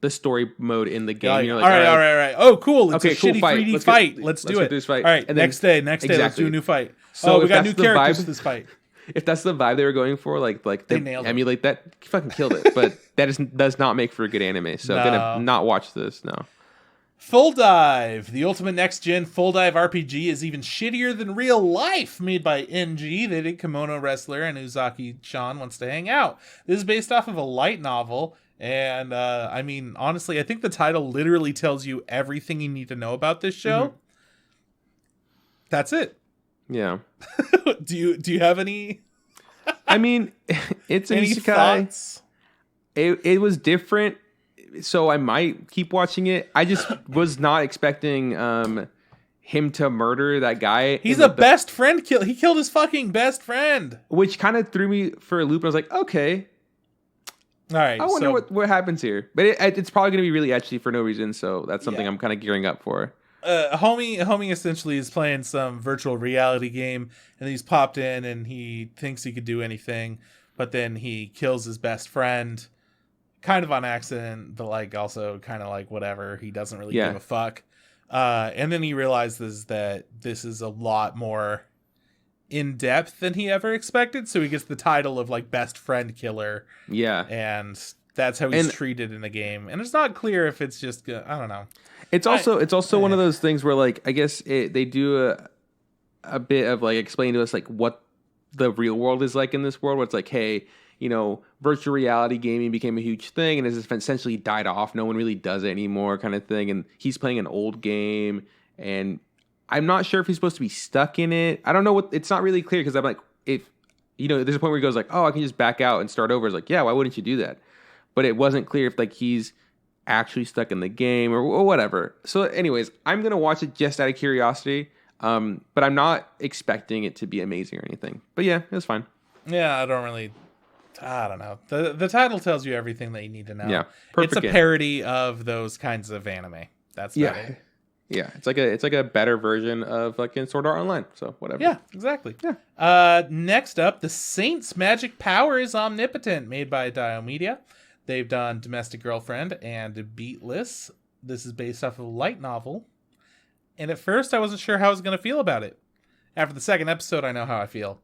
story mode in the game. Like, you know, like, all right. Oh, cool. It's a cool shitty fight. 3D Let's fight. get, let's do get it. this fight. All right. And then, next day, let's do a new fight. So we got new characters for this fight. If that's the vibe they were going for, like they nailed emulate it. That, fucking killed it. But that does not make for a good anime. So I'm gonna not watch this. No. Full Dive, the ultimate next-gen full dive RPG, is even shittier than ReLIFE, made by NG. They did Kimono Wrestler, and Uzaki-chan wants to hang out. This is based off of a light novel, and I mean, honestly, I think the title literally tells you everything you need to know about this show. Mm-hmm. That's it. Yeah. Do you have any? I mean, it's an any isekai. Thoughts? It was different. So I might keep watching it. I just was not expecting him to murder that guy. He's a best friend kill. He killed his fucking best friend, which kind of threw me for a loop. I was like, okay, all right. I wonder what happens here. But it's probably gonna be really etchy for no reason. So that's something I'm kind of gearing up for. Homie essentially is playing some virtual reality game, and he's popped in, and he thinks he could do anything, but then he kills his best friend. Kind of on accident, but like also kind of like whatever. He doesn't really give a fuck. And then he realizes that this is a lot more in depth than he ever expected. So he gets the title of like best friend killer. Yeah. And that's how he's treated in the game. And it's not clear if it's just, I don't know. It's also one of those things where like, I guess they do a bit of like explaining to us like what the real world is like in this world, where it's like, hey, you know, virtual reality gaming became a huge thing and has essentially died off. No one really does it anymore, kind of thing. And he's playing an old game, and I'm not sure if he's supposed to be stuck in it. I don't know what. It's not really clear because I'm like, if you know, there's a point where he goes like, oh, I can just back out and start over. It's like, yeah, why wouldn't you do that? But it wasn't clear if like he's actually stuck in the game or whatever. So, anyways, I'm gonna watch it just out of curiosity. But I'm not expecting it to be amazing or anything. But yeah, it was fine. Yeah, I don't know. The title tells you everything that you need to know. Yeah, it's a parody of those kinds of anime. That's about it. Yeah, it's like a better version of like in Sword Art Online. So whatever. Yeah, exactly. Yeah. Next up, The Saint's Magic Power is Omnipotent, made by Dio Media. They've done Domestic Girlfriend and Beatless. This is based off of a light novel. And at first, I wasn't sure how I was going to feel about it. After the second episode, I know how I feel.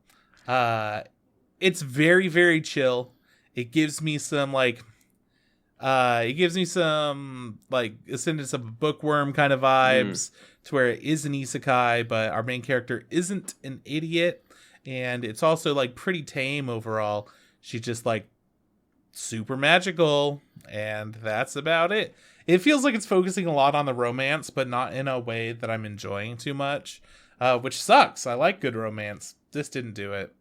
It's very, very chill. It gives me some Ascendance of a Bookworm kind of vibes to where it is an isekai, but our main character isn't an idiot. And it's also like pretty tame overall. She's just like super magical, and that's about it. It feels like it's focusing a lot on the romance, but not in a way that I'm enjoying too much, which sucks. I like good romance. This didn't do it.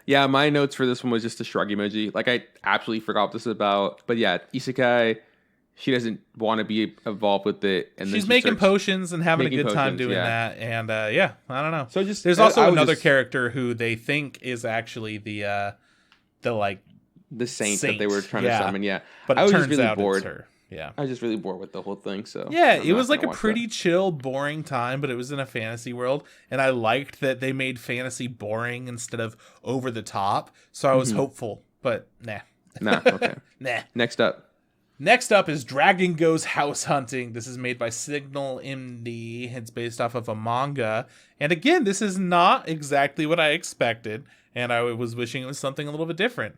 Yeah, my notes for this one was just a shrug emoji. Like, I absolutely forgot what this is about. But yeah, isekai, she doesn't want to be involved with it. And she's making potions and having a good time doing that. And I don't know. So just there's also another character who they think is actually the saint that they were trying to summon. Yeah, but I was turns just really out bored. It's her. Yeah, I was just really bored with the whole thing. So yeah, it was like a pretty chill, boring time, but it was in a fantasy world, and I liked that they made fantasy boring instead of over the top. So I was hopeful, but nah. Okay. Nah. Next up is Dragon Goes House Hunting. This is made by Signal.MD. It's based off of a manga, and again, this is not exactly what I expected, and I was wishing it was something a little bit different.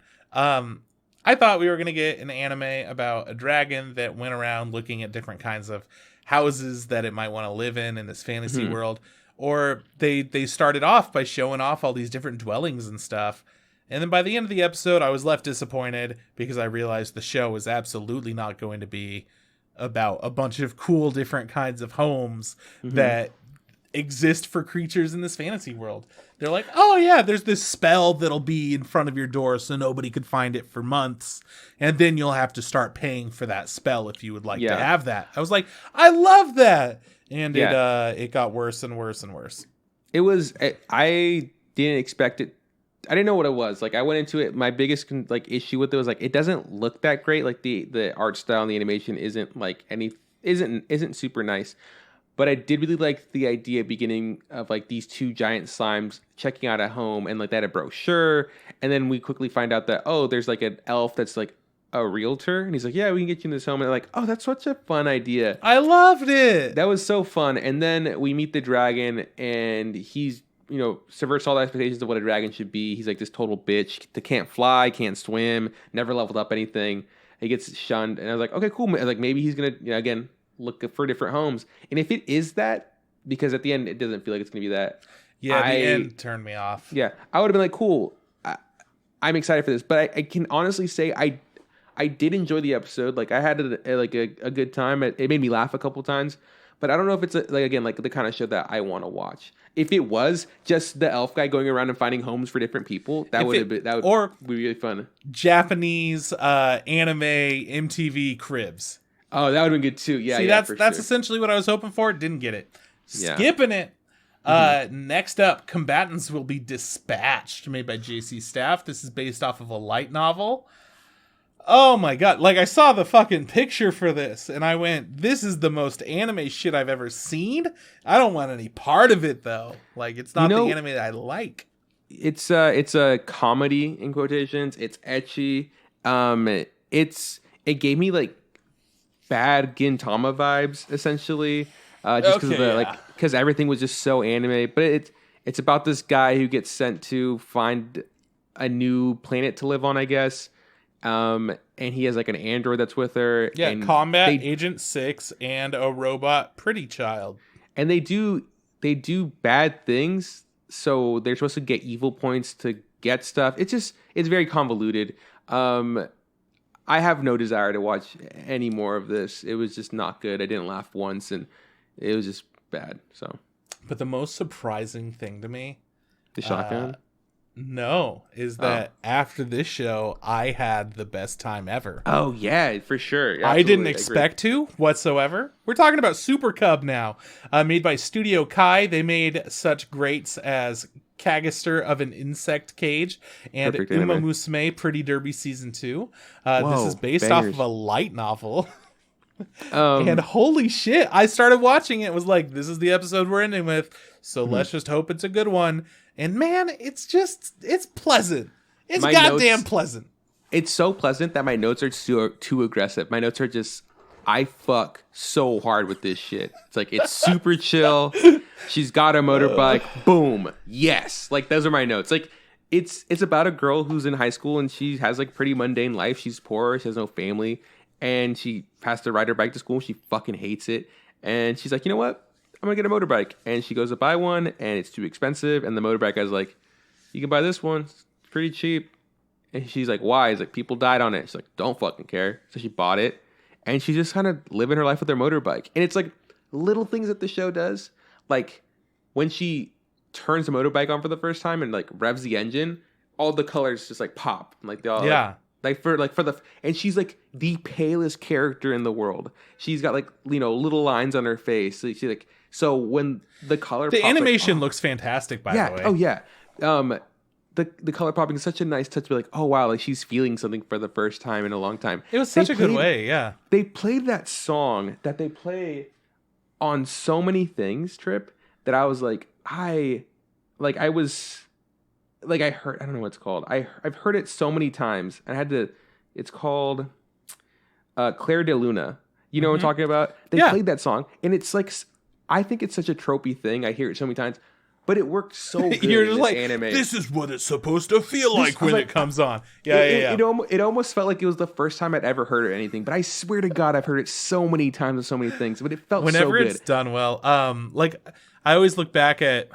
I thought we were going to get an anime about a dragon that went around looking at different kinds of houses that it might want to live in this fantasy world. Or they started off by showing off all these different dwellings and stuff. And then by the end of the episode, I was left disappointed because I realized the show was absolutely not going to be about a bunch of cool different kinds of homes that exist for creatures in this fantasy world. They're like, oh yeah, there's this spell that'll be in front of your door so nobody could find it for months, and then you'll have to start paying for that spell if you would like to have that. I was like, I love that. And it got worse and worse and worse. It was, I didn't expect it. I didn't know what it was. Like, I went into it, my biggest issue with it was like, it doesn't look that great. Like the art style and the animation isn't like isn't super nice. But I did really like the idea beginning of like these two giant slimes checking out at home, and like they had a brochure. And then we quickly find out that, oh, there's like an elf that's like a realtor. And he's like, yeah, we can get you in this home. And they're like, oh, that's such a fun idea. I loved it. That was so fun. And then we meet the dragon, and he's, subverts all the expectations of what a dragon should be. He's like this total bitch that can't fly, can't swim, never leveled up anything. He gets shunned. And I was like, okay, cool. Like maybe he's going to, again, look for different homes. And if it is that, because at the end it doesn't feel like it's gonna be that. Yeah, the end turned me off. Yeah, I would have been like, cool. I'm excited for this, but I can honestly say I did enjoy the episode. Like I had a good time. It made me laugh a couple times, but I don't know if it's like the kind of show that I want to watch. If it was just the elf guy going around and finding homes for different people, that would be really fun. Japanese anime MTV Cribs. Oh, that would have been good too. Yeah, see, that's essentially what I was hoping for. Didn't get it. Yeah. Skipping it. Next up, Combatants Will Be Dispatched, made by JC Staff. This is based off of a light novel. Oh my god. Like, I saw the fucking picture for this, and I went, this is the most anime shit I've ever seen. I don't want any part of it, though. Like, it's not the anime that I like. It's a comedy, in quotations. It's ecchi. It gave me, like, bad Gintama vibes, essentially, just because everything was just so anime. But it's about this guy who gets sent to find a new planet to live on, I guess. And he has like an android that's with her. Yeah, and Combat Agent 6 and a robot Pretty Child. And they do bad things, so they're supposed to get evil points to get stuff. It's very convoluted. I have no desire to watch any more of this. It was just not good. I didn't laugh once, and it was just bad. So, but the most surprising thing to me, the shotgun, is that after this show, I had the best time ever. Oh yeah, for sure. Absolutely. I didn't expect to whatsoever. We're talking about Super Cub now, made by Studio Kai. They made such greats as Kagaster of an Insect Cage and Uma Musume Pretty Derby Season 2. This is based off of a light novel. And holy shit, I started watching it. Was like, this is the episode we're ending with, so let's just hope it's a good one. And man, it's pleasant. It's goddamn pleasant. It's so pleasant that my notes are too aggressive. My notes are just, I fuck so hard with this shit. It's like, it's super chill. She's got a motorbike. Boom. Yes. Like, those are my notes. Like, it's about a girl who's in high school and she has like pretty mundane life. She's poor. She has no family. And she has to ride her bike to school. She fucking hates it. And she's like, you know what? I'm going to get a motorbike. And she goes to buy one and it's too expensive. And the motorbike guy's like, you can buy this one. It's pretty cheap. And she's like, why? He's like, people died on it. She's like, don't fucking care. So she bought it. And she's just kind of living her life with her motorbike. And it's like little things that the show does. Like when she turns the motorbike on for the first time and like revs the engine, all the colors just like pop. Like they all and she's like the palest character in the world. She's got like, little lines on her face. So when the color pops, animation looks fantastic, by the way. Oh yeah. The color popping is such a nice touch to be like, oh wow, like she's feeling something for the first time in a long time. It was such a good way, yeah. They played that song that they play on so many things, Trip, that I was like, I don't know what it's called. I've heard it so many times. And it's called Claire de Luna. You know what I'm talking about? They played that song, and it's like, I think it's such a tropey thing. I hear it so many times. But it worked so good. You're just like, anime. This is what it's supposed to feel like when it comes on. Yeah. It almost felt like it was the first time I'd ever heard it or anything. But I swear to God, I've heard it so many times with so many things. But it felt so good. Whenever it's done well. Like, I always look back at,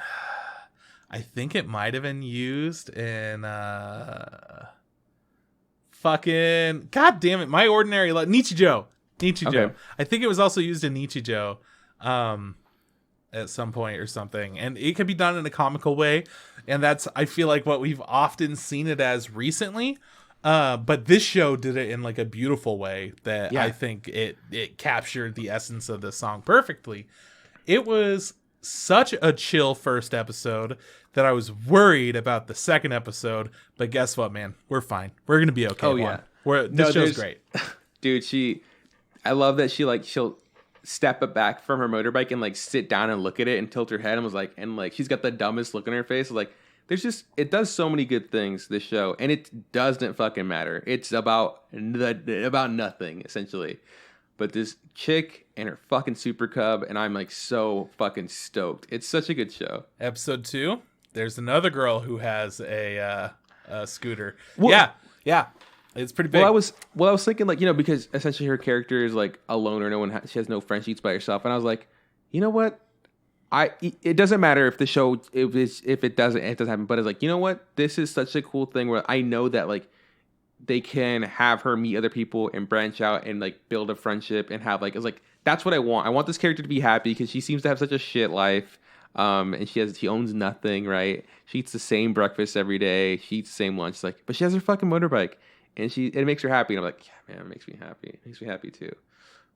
I think it might have been used in fucking, God damn it, My Ordinary Life. Nichijou. Okay. I think it was also used in Nichijou. at some point or something, and it could be done in a comical way, and that's, I feel like, what we've often seen it as recently. But this show did it in like a beautiful way that I think it captured the essence of the song perfectly. It was such a chill first episode that I was worried about the second episode, but guess what, man? We're fine. We're gonna be okay. Oh yeah, this show's great, dude. I love that she'll step it back from her motorbike and like sit down and look at it and tilt her head and was like, and like she's got the dumbest look on her face. Like, it does so many good things, this show, and it doesn't fucking matter. It's about nothing essentially, but this chick and her fucking super cub, and I'm like so fucking stoked. It's such a good show. Episode 2, there's another girl who has a scooter. Well, yeah. It's pretty big. Well, I was thinking, like, because essentially her character is like a loner. She has no friends. She's by herself. And I was like, you know what? It doesn't matter if the show if it doesn't happen. But it's like, you know what? This is such a cool thing where I know that like they can have her meet other people and branch out and like build a friendship and have like, it's like, that's what I want. I want this character to be happy because she seems to have such a shit life. And she owns nothing, right? She eats the same breakfast every day. She eats the same lunch. Like, but she has her fucking motorbike. And it makes her happy. And I'm like, yeah, man, it makes me happy. It makes me happy too.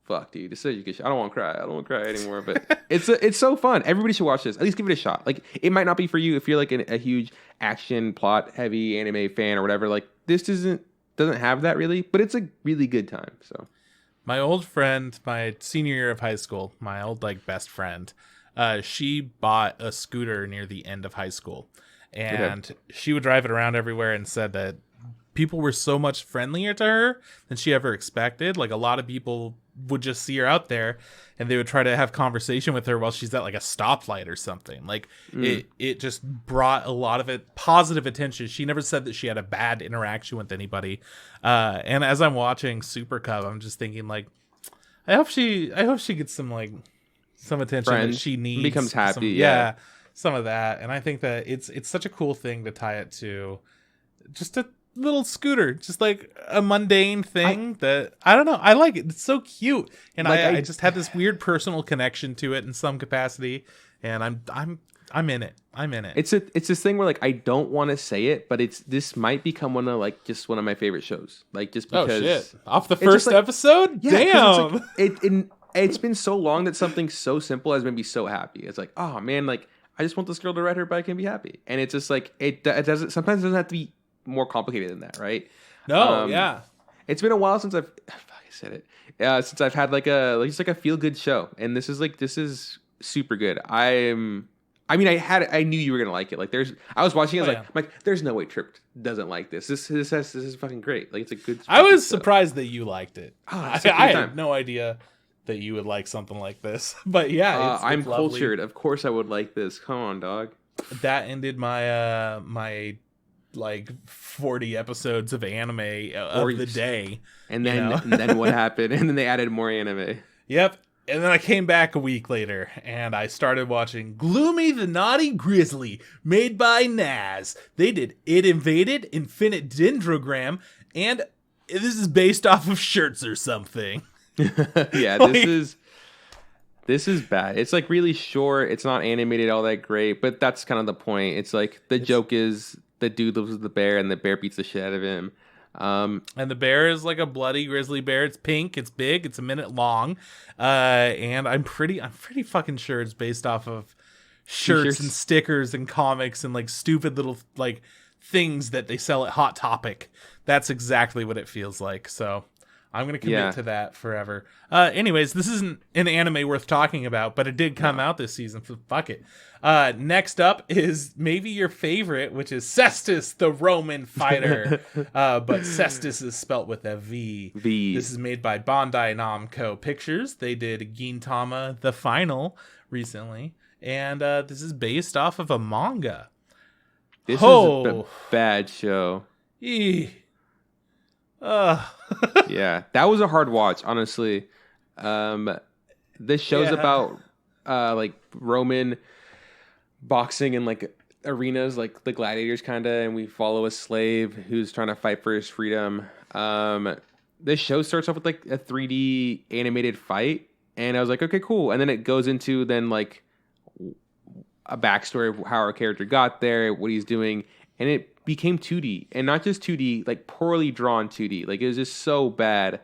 Fuck, dude. This is such a good show. I don't want to cry. I don't want to cry anymore. But it's so fun. Everybody should watch this. At least give it a shot. Like, it might not be for you if you're like a huge action plot heavy anime fan or whatever. Like, this doesn't have that really, but it's a really good time. So, my old friend, my senior year of high school, my old like best friend, she bought a scooter near the end of high school, and she would drive it around everywhere and said that people were so much friendlier to her than she ever expected. Like, a lot of people would just see her out there and they would try to have conversation with her while she's at like a stoplight or something. Like, it just brought a lot of positive attention. She never said that she had a bad interaction with anybody. And as I'm watching Super Cub, I'm just thinking like, I hope she gets some attention that she needs. Becomes happy. Some of that. And I think that it's such a cool thing to tie it to just a little scooter, just like a mundane thing that I don't know. I like it. It's so cute, and like I just have this weird personal connection to it in some capacity, and I'm in it. It's this thing where like I don't want to say it, but this might become one of my favorite shows. Like, just because shit. Off the first episode, damn. It's been so long that something so simple has made me so happy. It's like, oh man, like I just want this girl to ride her bike and be happy, and it's just like it doesn't. Sometimes it doesn't have to be more complicated than that, right? No, yeah. It's been a while since since I've had like a feel good show, and this is super good. I knew you were gonna like it. Like, I was watching it, I'm like, there's no way Trip doesn't like this. This is fucking great. Like, it's a good. I was surprised that you liked it. I had no idea that you would like something like this, but yeah, I'm cultured. Of course, I would like this. Come on, dog. That ended my my like 40 episodes of anime of the day, and then what happened? And then they added more anime. Yep. And then I came back a week later and I started watching Gloomy the Naughty Grizzly, made by Naz. They did It Invaded, Infinite Dendrogram, and this is based off of shirts or something. Yeah, this is bad. It's like really short. It's not animated all that great, but that's kind of the point. It's like the joke is the dude lives with the bear and the bear beats the shit out of him. And the bear is like a bloody grizzly bear. It's pink. It's big. It's a minute long. And I'm pretty fucking sure it's based off of shirts and stickers and comics and like stupid little like things that they sell at Hot Topic. That's exactly what it feels like. So I'm going to commit to that forever. Anyways, this isn't an anime worth talking about, but it did come out this season, so fuck it. Next up is maybe your favorite, which is Ssss, the Roman fighter. But Ssss is spelt with a V. This is made by Bandai Namco Pictures. They did Gintama The Final recently. And this is based off of a manga. This is a bad show. Yeah, that was a hard watch, honestly. This show's about like Roman boxing in like arenas, like the gladiators kind of, and we follow a slave who's trying to fight for his freedom. This show starts off with like a 3D animated fight, and I was like, okay, cool. And then it goes into like a backstory of how our character got there, what he's doing, and it became 2D, and not just 2D, like poorly drawn 2D. Like it was just so bad.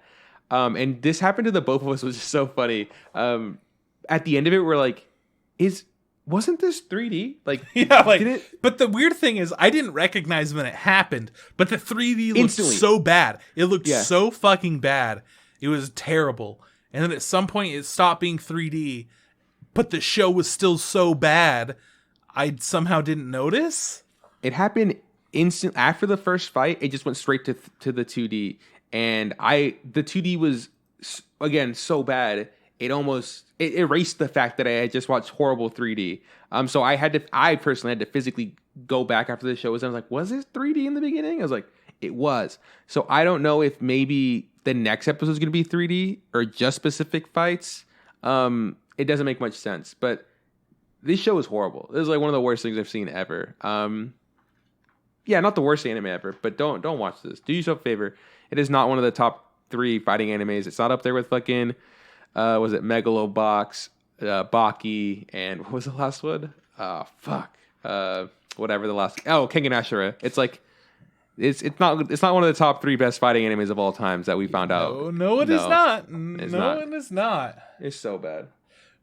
And this happened to the both of us, which is so funny. At the end of it, we're like, wasn't this 3D? Like, yeah, like, but the weird thing is, I didn't recognize when it happened, but the 3D looked so bad. It looked so fucking bad. It was terrible. And then at some point, it stopped being 3D, but the show was still so bad, I somehow didn't notice. It happened instant after the first fight. It just went straight to the 2D, and the 2D was again so bad. It erased the fact that I had just watched horrible 3D. So I personally had to physically go back after the show was done. I was like, was this 3D in the beginning? I was like, it was. So I don't know if maybe the next episode is going to be 3D or just specific fights. It doesn't make much sense, but this show is horrible. This is like one of the worst things I've seen ever. Yeah, not the worst anime ever, but don't watch this. Do yourself a favor. It is not one of the top 3 fighting animes. It's not up there with fucking, was it Megalobox, Baki, and what was the last one? Whatever the last. Oh, Kengan Ashura. It's like, it's not one of the top 3 best fighting animes of all times that we found out. No, it is not. It is not. It's so bad.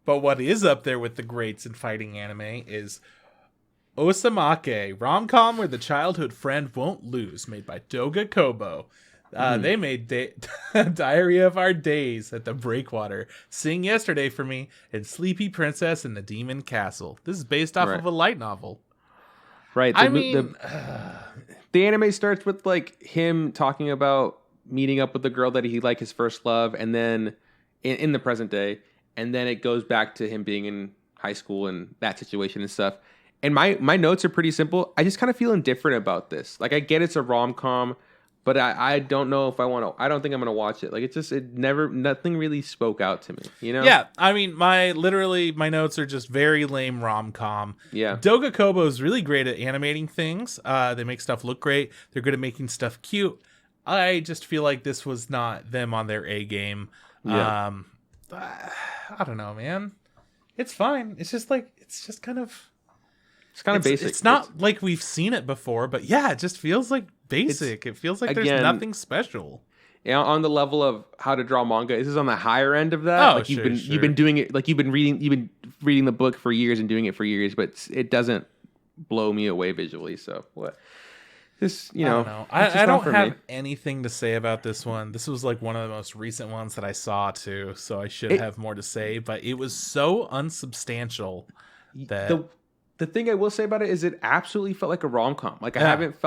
But what is up there with the greats in fighting anime is Osamake, rom-com where the childhood friend won't lose, made by Doga Kobo. They made Diary of Our Days at the Breakwater, Sing Yesterday for Me, and Sleepy Princess in the Demon Castle. This is based off of a light novel. Right. The anime starts with like him talking about meeting up with the girl that he like his first love, and then in the present day, and then it goes back to him being in high school and that situation and stuff. And my notes are pretty simple. I just kind of feel indifferent about this. Like I get it's a rom-com, but I don't know if I want to. I don't think I'm going to watch it. Like nothing really spoke out to me, you know? Yeah, I mean, my notes are just very lame rom-com. Yeah. Doga Kobo is really great at animating things. They make stuff look great. They're good at making stuff cute. I just feel like this was not them on their A game. Yeah. I don't know, man. It's fine. It's just kind of basic. It's not like we've seen it before, but yeah, it just feels like basic. It feels like there's nothing special. Yeah, on the level of how to draw manga, this is on the higher end of that. Oh, like you've been doing it, like you've been reading the book for years and doing it for years, but it doesn't blow me away visually. So what? This, I don't know. I don't have anything to say about this one. This was like one of the most recent ones that I saw too, so I should have more to say. But it was so unsubstantial that the thing I will say about it is it absolutely felt like a rom-com. Like I haven't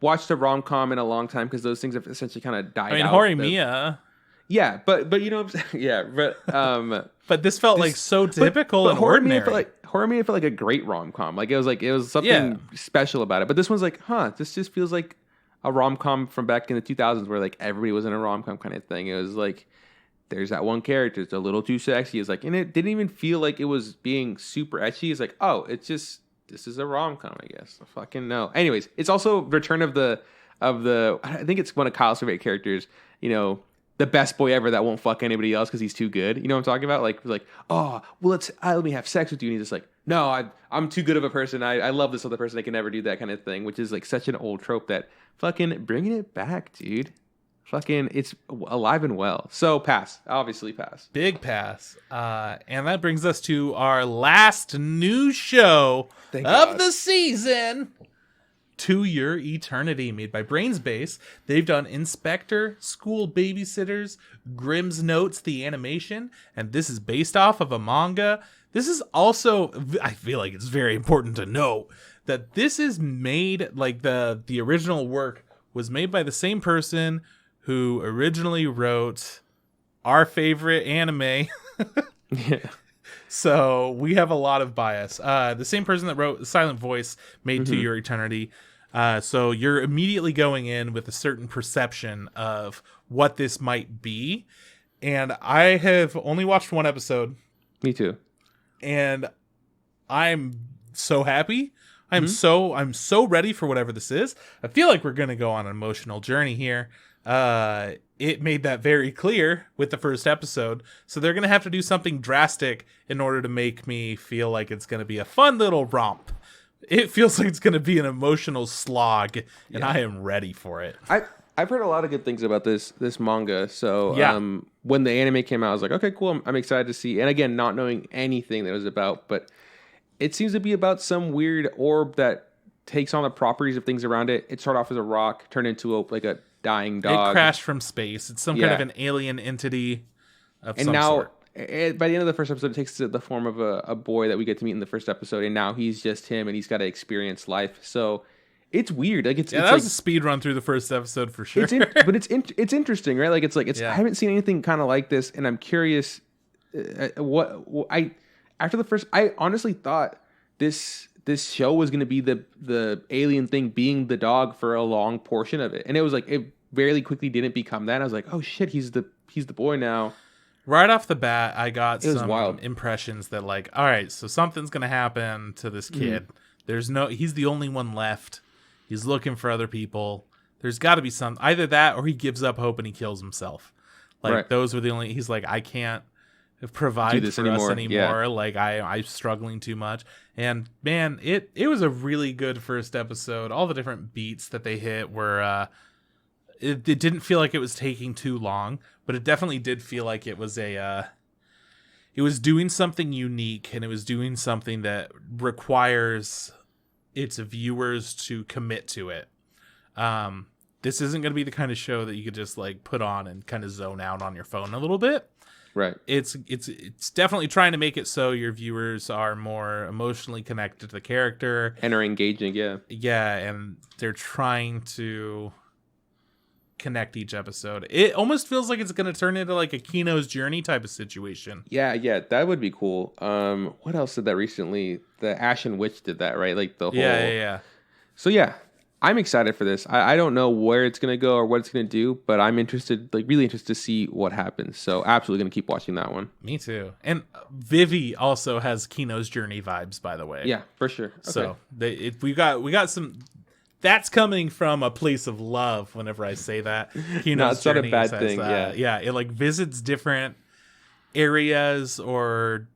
watched a rom-com in a long time because those things have essentially kind of died out. Horimiya. Yeah, but you know what I'm saying? Yeah, but but this felt like so typical and ordinary. Horimiya felt like a great rom-com. Like it was something special about it. But this one's like, this just feels like a rom-com from back in the 2000s where like everybody was in a rom-com kind of thing. It was like there's that one character, it's a little too sexy. It's like, and it didn't even feel like it was being super etchy. It's like, this is a rom-com, I guess. I fucking know. Anyways, it's also Return of the I think it's one of Kyle's favorite characters, the best boy ever that won't fuck anybody else because he's too good. You know what I'm talking about? Like, oh, well, let me have sex with you. And he's just like, no, I'm too good of a person. I love this other person. I can never do that kind of thing, which is like such an old trope that fucking bringing it back, dude. Fucking, it's alive and well. So pass. Obviously pass. Big pass. And that brings us to our last new show of the season. To Your Eternity, made by Brains Base. They've done Inspector, School Babysitters, Grimm's Notes, the animation, and this is based off of a manga. This is also, I feel like it's very important to know that this is made, like the original work was made by the same person who originally wrote our favorite anime. Yeah. So we have a lot of bias. The same person that wrote Silent Voice made To Your Eternity. So you're immediately going in with a certain perception of what this might be. And I have only watched one episode. Me too. And I'm so happy. I'm so ready for whatever this is. I feel like we're going to go on an emotional journey here. it made that very clear with the first episode. So they're going to have to do something drastic in order to make me feel like it's going to be a fun little romp. It feels like it's going to be an emotional slog, and I am ready for it. I've heard a lot of good things about this manga. So when the anime came out, I was like, okay, cool. I'm excited to see. And again, not knowing anything that it was about, but it seems to be about some weird orb that takes on the properties of things around it. It started off as a rock, turned into a dying dog. It crashed from space. It's some kind of an alien entity of some sort. By the end of the first episode, it takes the form of a boy that we get to meet in the first episode, and now he's just him, and he's got to experience life. So it's weird. Like it's that was a speed run through the first episode for sure. But it's interesting, right? I haven't seen anything kind of like this, and I'm curious. After the first, I honestly thought this show was going to be the alien thing being the dog for a long portion of it, and it was like it very quickly didn't become that. And I was like, oh shit, he's the boy now. Right off the bat, I got some impressions that like, all right, so something's going to happen to this kid. He's the only one left. He's looking for other people. There's got to be either that or he gives up hope and he kills himself. Like those were the only. He's like, I can't provide for us anymore. Yeah. Like I'm struggling too much. And man, it was a really good first episode. All the different beats that they hit were. It didn't feel like it was taking too long, but it definitely did feel like it was it was doing something unique, and it was doing something that requires its viewers to commit to it. This isn't going to be the kind of show that you could just like put on and kind of zone out on your phone a little bit. Right. It's definitely trying to make it so your viewers are more emotionally connected to the character and are engaging. Yeah. Yeah, and they're trying to connect each episode. It almost feels like it's going to turn into like a Kino's Journey type of situation. Yeah, that would be cool. What else did that recently? The Ashen Witch did that, right? Like the whole. Yeah. So yeah, I'm excited for this. I don't know where it's going to go or what it's going to do, but I'm interested, like really interested to see what happens. So absolutely going to keep watching that one. Me too. And Vivy also has Kino's Journey vibes, by the way. Yeah, for sure. Okay. So we got some. That's coming from a place of love. Whenever I say that, no, it's not a bad thing. Yeah. It like visits different areas or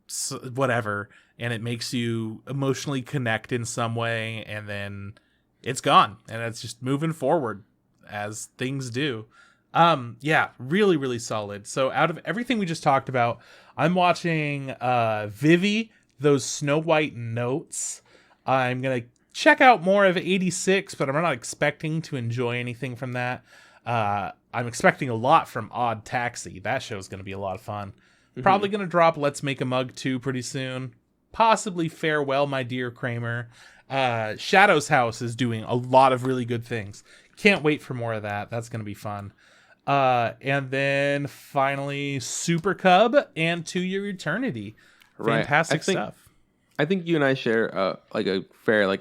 whatever, and it makes you emotionally connect in some way, and then it's gone, and it's just moving forward as things do. Yeah, really, really solid. So out of everything we just talked about, I'm watching Vivy, those Snow White notes. I'm gonna check out more of 86, but I'm not expecting to enjoy anything from that. I'm expecting a lot from Odd Taxi. That show's going to be a lot of fun. Mm-hmm. Probably going to drop Let's Make a Mug 2 pretty soon. Possibly Farewell, My Dear Kramer. Shadow's House is doing a lot of really good things. Can't wait for more of that. That's going to be fun. And then finally Super Cub and To Your Eternity. Fantastic stuff. I think you and I share a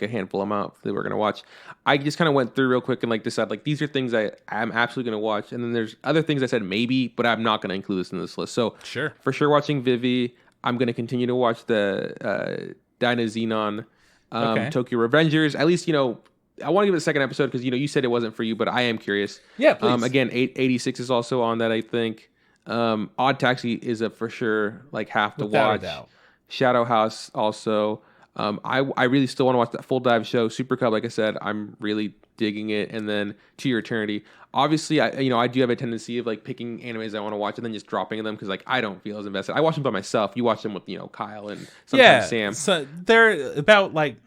handful amount that we're gonna watch. I just kind of went through real quick and like decided like these are things I'm absolutely gonna watch, and then there's other things I said maybe, but I'm not gonna include this in this list. So for sure watching Vivy. I'm gonna continue to watch the Dynazenon, Tokyo Revengers. At least I want to give it a second episode because you said it wasn't for you, but I am curious. Yeah, please. Again, 86 is also on that. I think Odd Taxi is a for sure like have to Without watch. A doubt. Shadow House also. I really still want to watch that Full Dive show. Super Cub, like I said, I'm really digging it. And then To Your Eternity. Obviously, I do have a tendency of like picking animes I want to watch and then just dropping them because like I don't feel as invested. I watch them by myself. You watch them with Kyle and sometimes Sam. So they're about like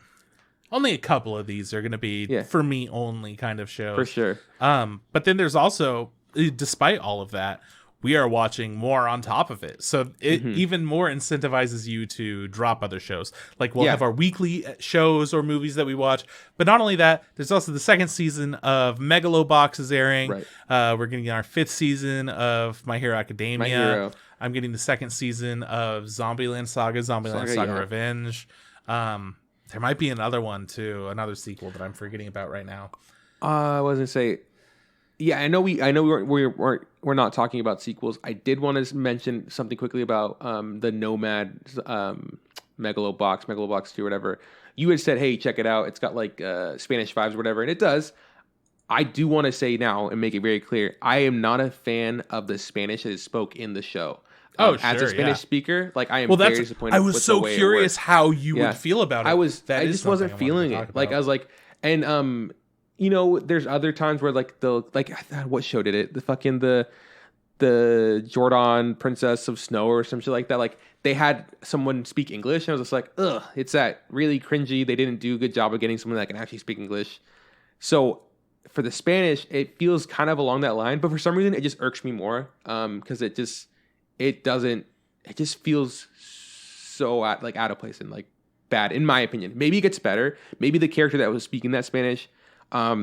only a couple of these are going to be for me only kind of shows. For sure. But then there's also, despite all of that, we are watching more on top of it. So it even more incentivizes you to drop other shows. Like we'll have our weekly shows or movies that we watch. But not only that, there's also the second season of Megalobox is airing. Right. We're getting our 5th season of My Hero Academia. My Hero. I'm getting the 2nd season of Zombieland Saga Revenge. There might be another one too, another sequel that I'm forgetting about right now. I was gonna say, yeah, I know we're not talking about sequels. I did want to mention something quickly about the Nomad Megalobox 2 or whatever. You had said, hey, check it out. It's got like Spanish vibes or whatever, and it does. I do want to say now and make it very clear, I am not a fan of the Spanish that is spoke in the show. As a Spanish speaker, like I am very disappointed. I was so curious how you would feel about it. I just wasn't feeling it. Like I was like, and you know, there's other times where like what show did it? The Jordan Princess of Snow or some shit like that. Like they had someone speak English, and I was just like, ugh, it's that really cringy. They didn't do a good job of getting someone that can actually speak English. So for the Spanish, it feels kind of along that line, but for some reason, it just irks me more because it just feels so out of place and like bad in my opinion. Maybe it gets better. Maybe the character that was speaking that Spanish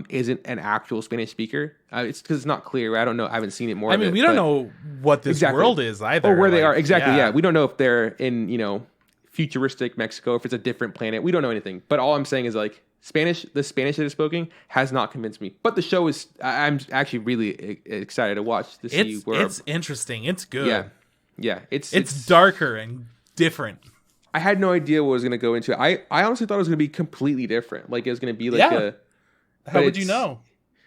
isn't an actual Spanish speaker. It's because it's not clear. I don't know. I haven't seen it more. I mean, we don't know what this world is either, or where they are exactly. Yeah, we don't know if they're in futuristic Mexico, if it's a different planet. We don't know anything. But all I'm saying is like the Spanish that is spoken has not convinced me. But the show is. I'm actually really excited to watch to see where it's interesting. It's good. Yeah. It's darker and different. I had no idea what was going to go into. I honestly thought it was going to be completely different. Like it was going to be like How would you know?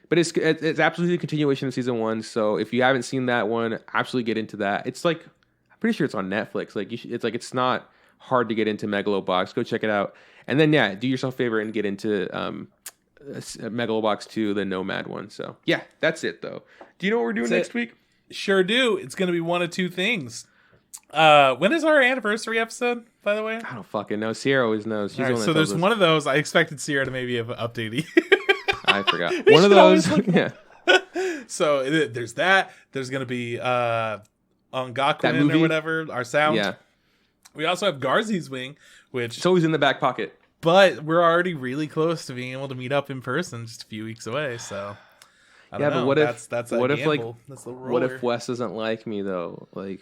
But it's absolutely a continuation of season 1. So if you haven't seen that one, absolutely get into that. It's like I'm pretty sure it's on Netflix. Like it's not hard to get into Megalobox. Go check it out. And then do yourself a favor and get into Megalobox 2, the Nomad one. So yeah, that's it though. Do you know what we're doing next week? Sure do. It's going to be one of two things. When is our anniversary episode, by the way? I don't fucking know. Sierra always knows. She's so there's one of those. I expected Sierra to maybe have updated you. I forgot. One of those. Yeah. So there's that. There's going to be Ongakuin or whatever, our sound. Yeah. We also have Garzy's Wing, which... It's always in the back pocket. But we're already really close to being able to meet up in person just a few weeks away, so... I don't know. But what if Wes doesn't like me, though? Like...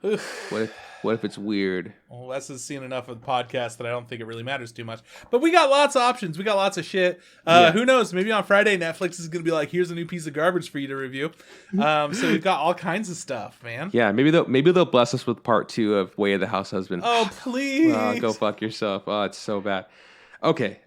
What if it's weird? Well, Wes has seen enough of the podcast that I don't think it really matters too much. But we got lots of options. We got lots of shit. Who knows? Maybe on Friday, Netflix is going to be like, here's a new piece of garbage for you to review. So we've got all kinds of stuff, man. Yeah, maybe they'll bless us with part 2 of Way of the House Husband. Oh, please. Go fuck yourself. Oh, it's so bad. Okay.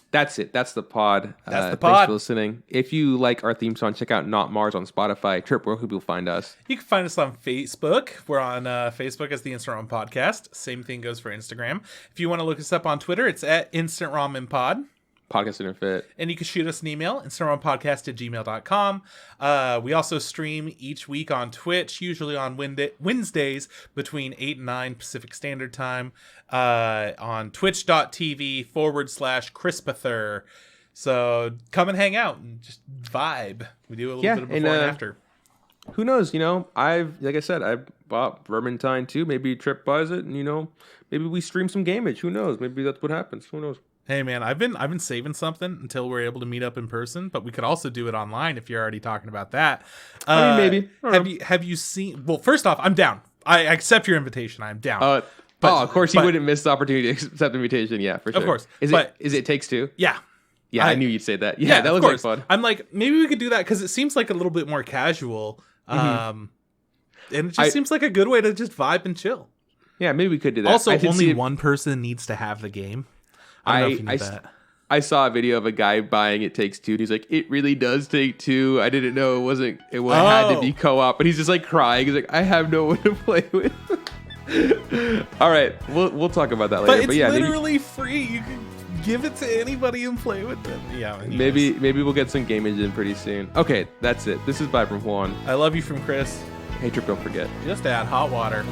That's it. That's the pod. That's the pod. Thanks for listening. If you like our theme song, check out Not Mars on Spotify. Trip, where can people find us? You can find us on Facebook. We're on Facebook as the Instant Ramen Podcast. Same thing goes for Instagram. If you want to look us up on Twitter, it's at Instant Ramen Pod. Podcast Interfit. And you can shoot us an email, instantramepodcast@gmail.com. We also stream each week on Twitch, usually on Wednesdays between 8 and 9 Pacific Standard Time, on twitch.tv/Crispather. So come and hang out and just vibe. We do a little bit of before and after. Who knows? Like I said, I bought Vermintide 2. Maybe Trip buys it, and maybe we stream some gamage. Who knows? Maybe that's what happens. Who knows? Hey man, I've been saving something until we're able to meet up in person, but we could also do it online if you're already talking about that. I mean, maybe. Have you seen? Well, first off, I'm down. I accept your invitation. I'm down. Of course, you wouldn't miss the opportunity to accept the invitation. Yeah, for sure. Of course. Is it Takes Two? Yeah. Yeah, I knew you'd say that. Yeah, that looks like fun. I'm like, maybe we could do that because it seems like a little bit more casual. And it just seems like a good way to just vibe and chill. Yeah, maybe we could do that. Also, only one person needs to have the game. I don't know if you need that. I saw a video of a guy buying It Takes Two, and he's like, "It really does take two. I didn't know it had to be co-op." And he's just like crying. He's like, "I have no one to play with." All right, we'll talk about that later. But it's literally free. You can give it to anybody and play with them. Yeah. Maybe we'll get some gamage in pretty soon. Okay, that's it. This is bye from Juan. I love you from Chris. Hey, Trip, don't forget. Just add hot water.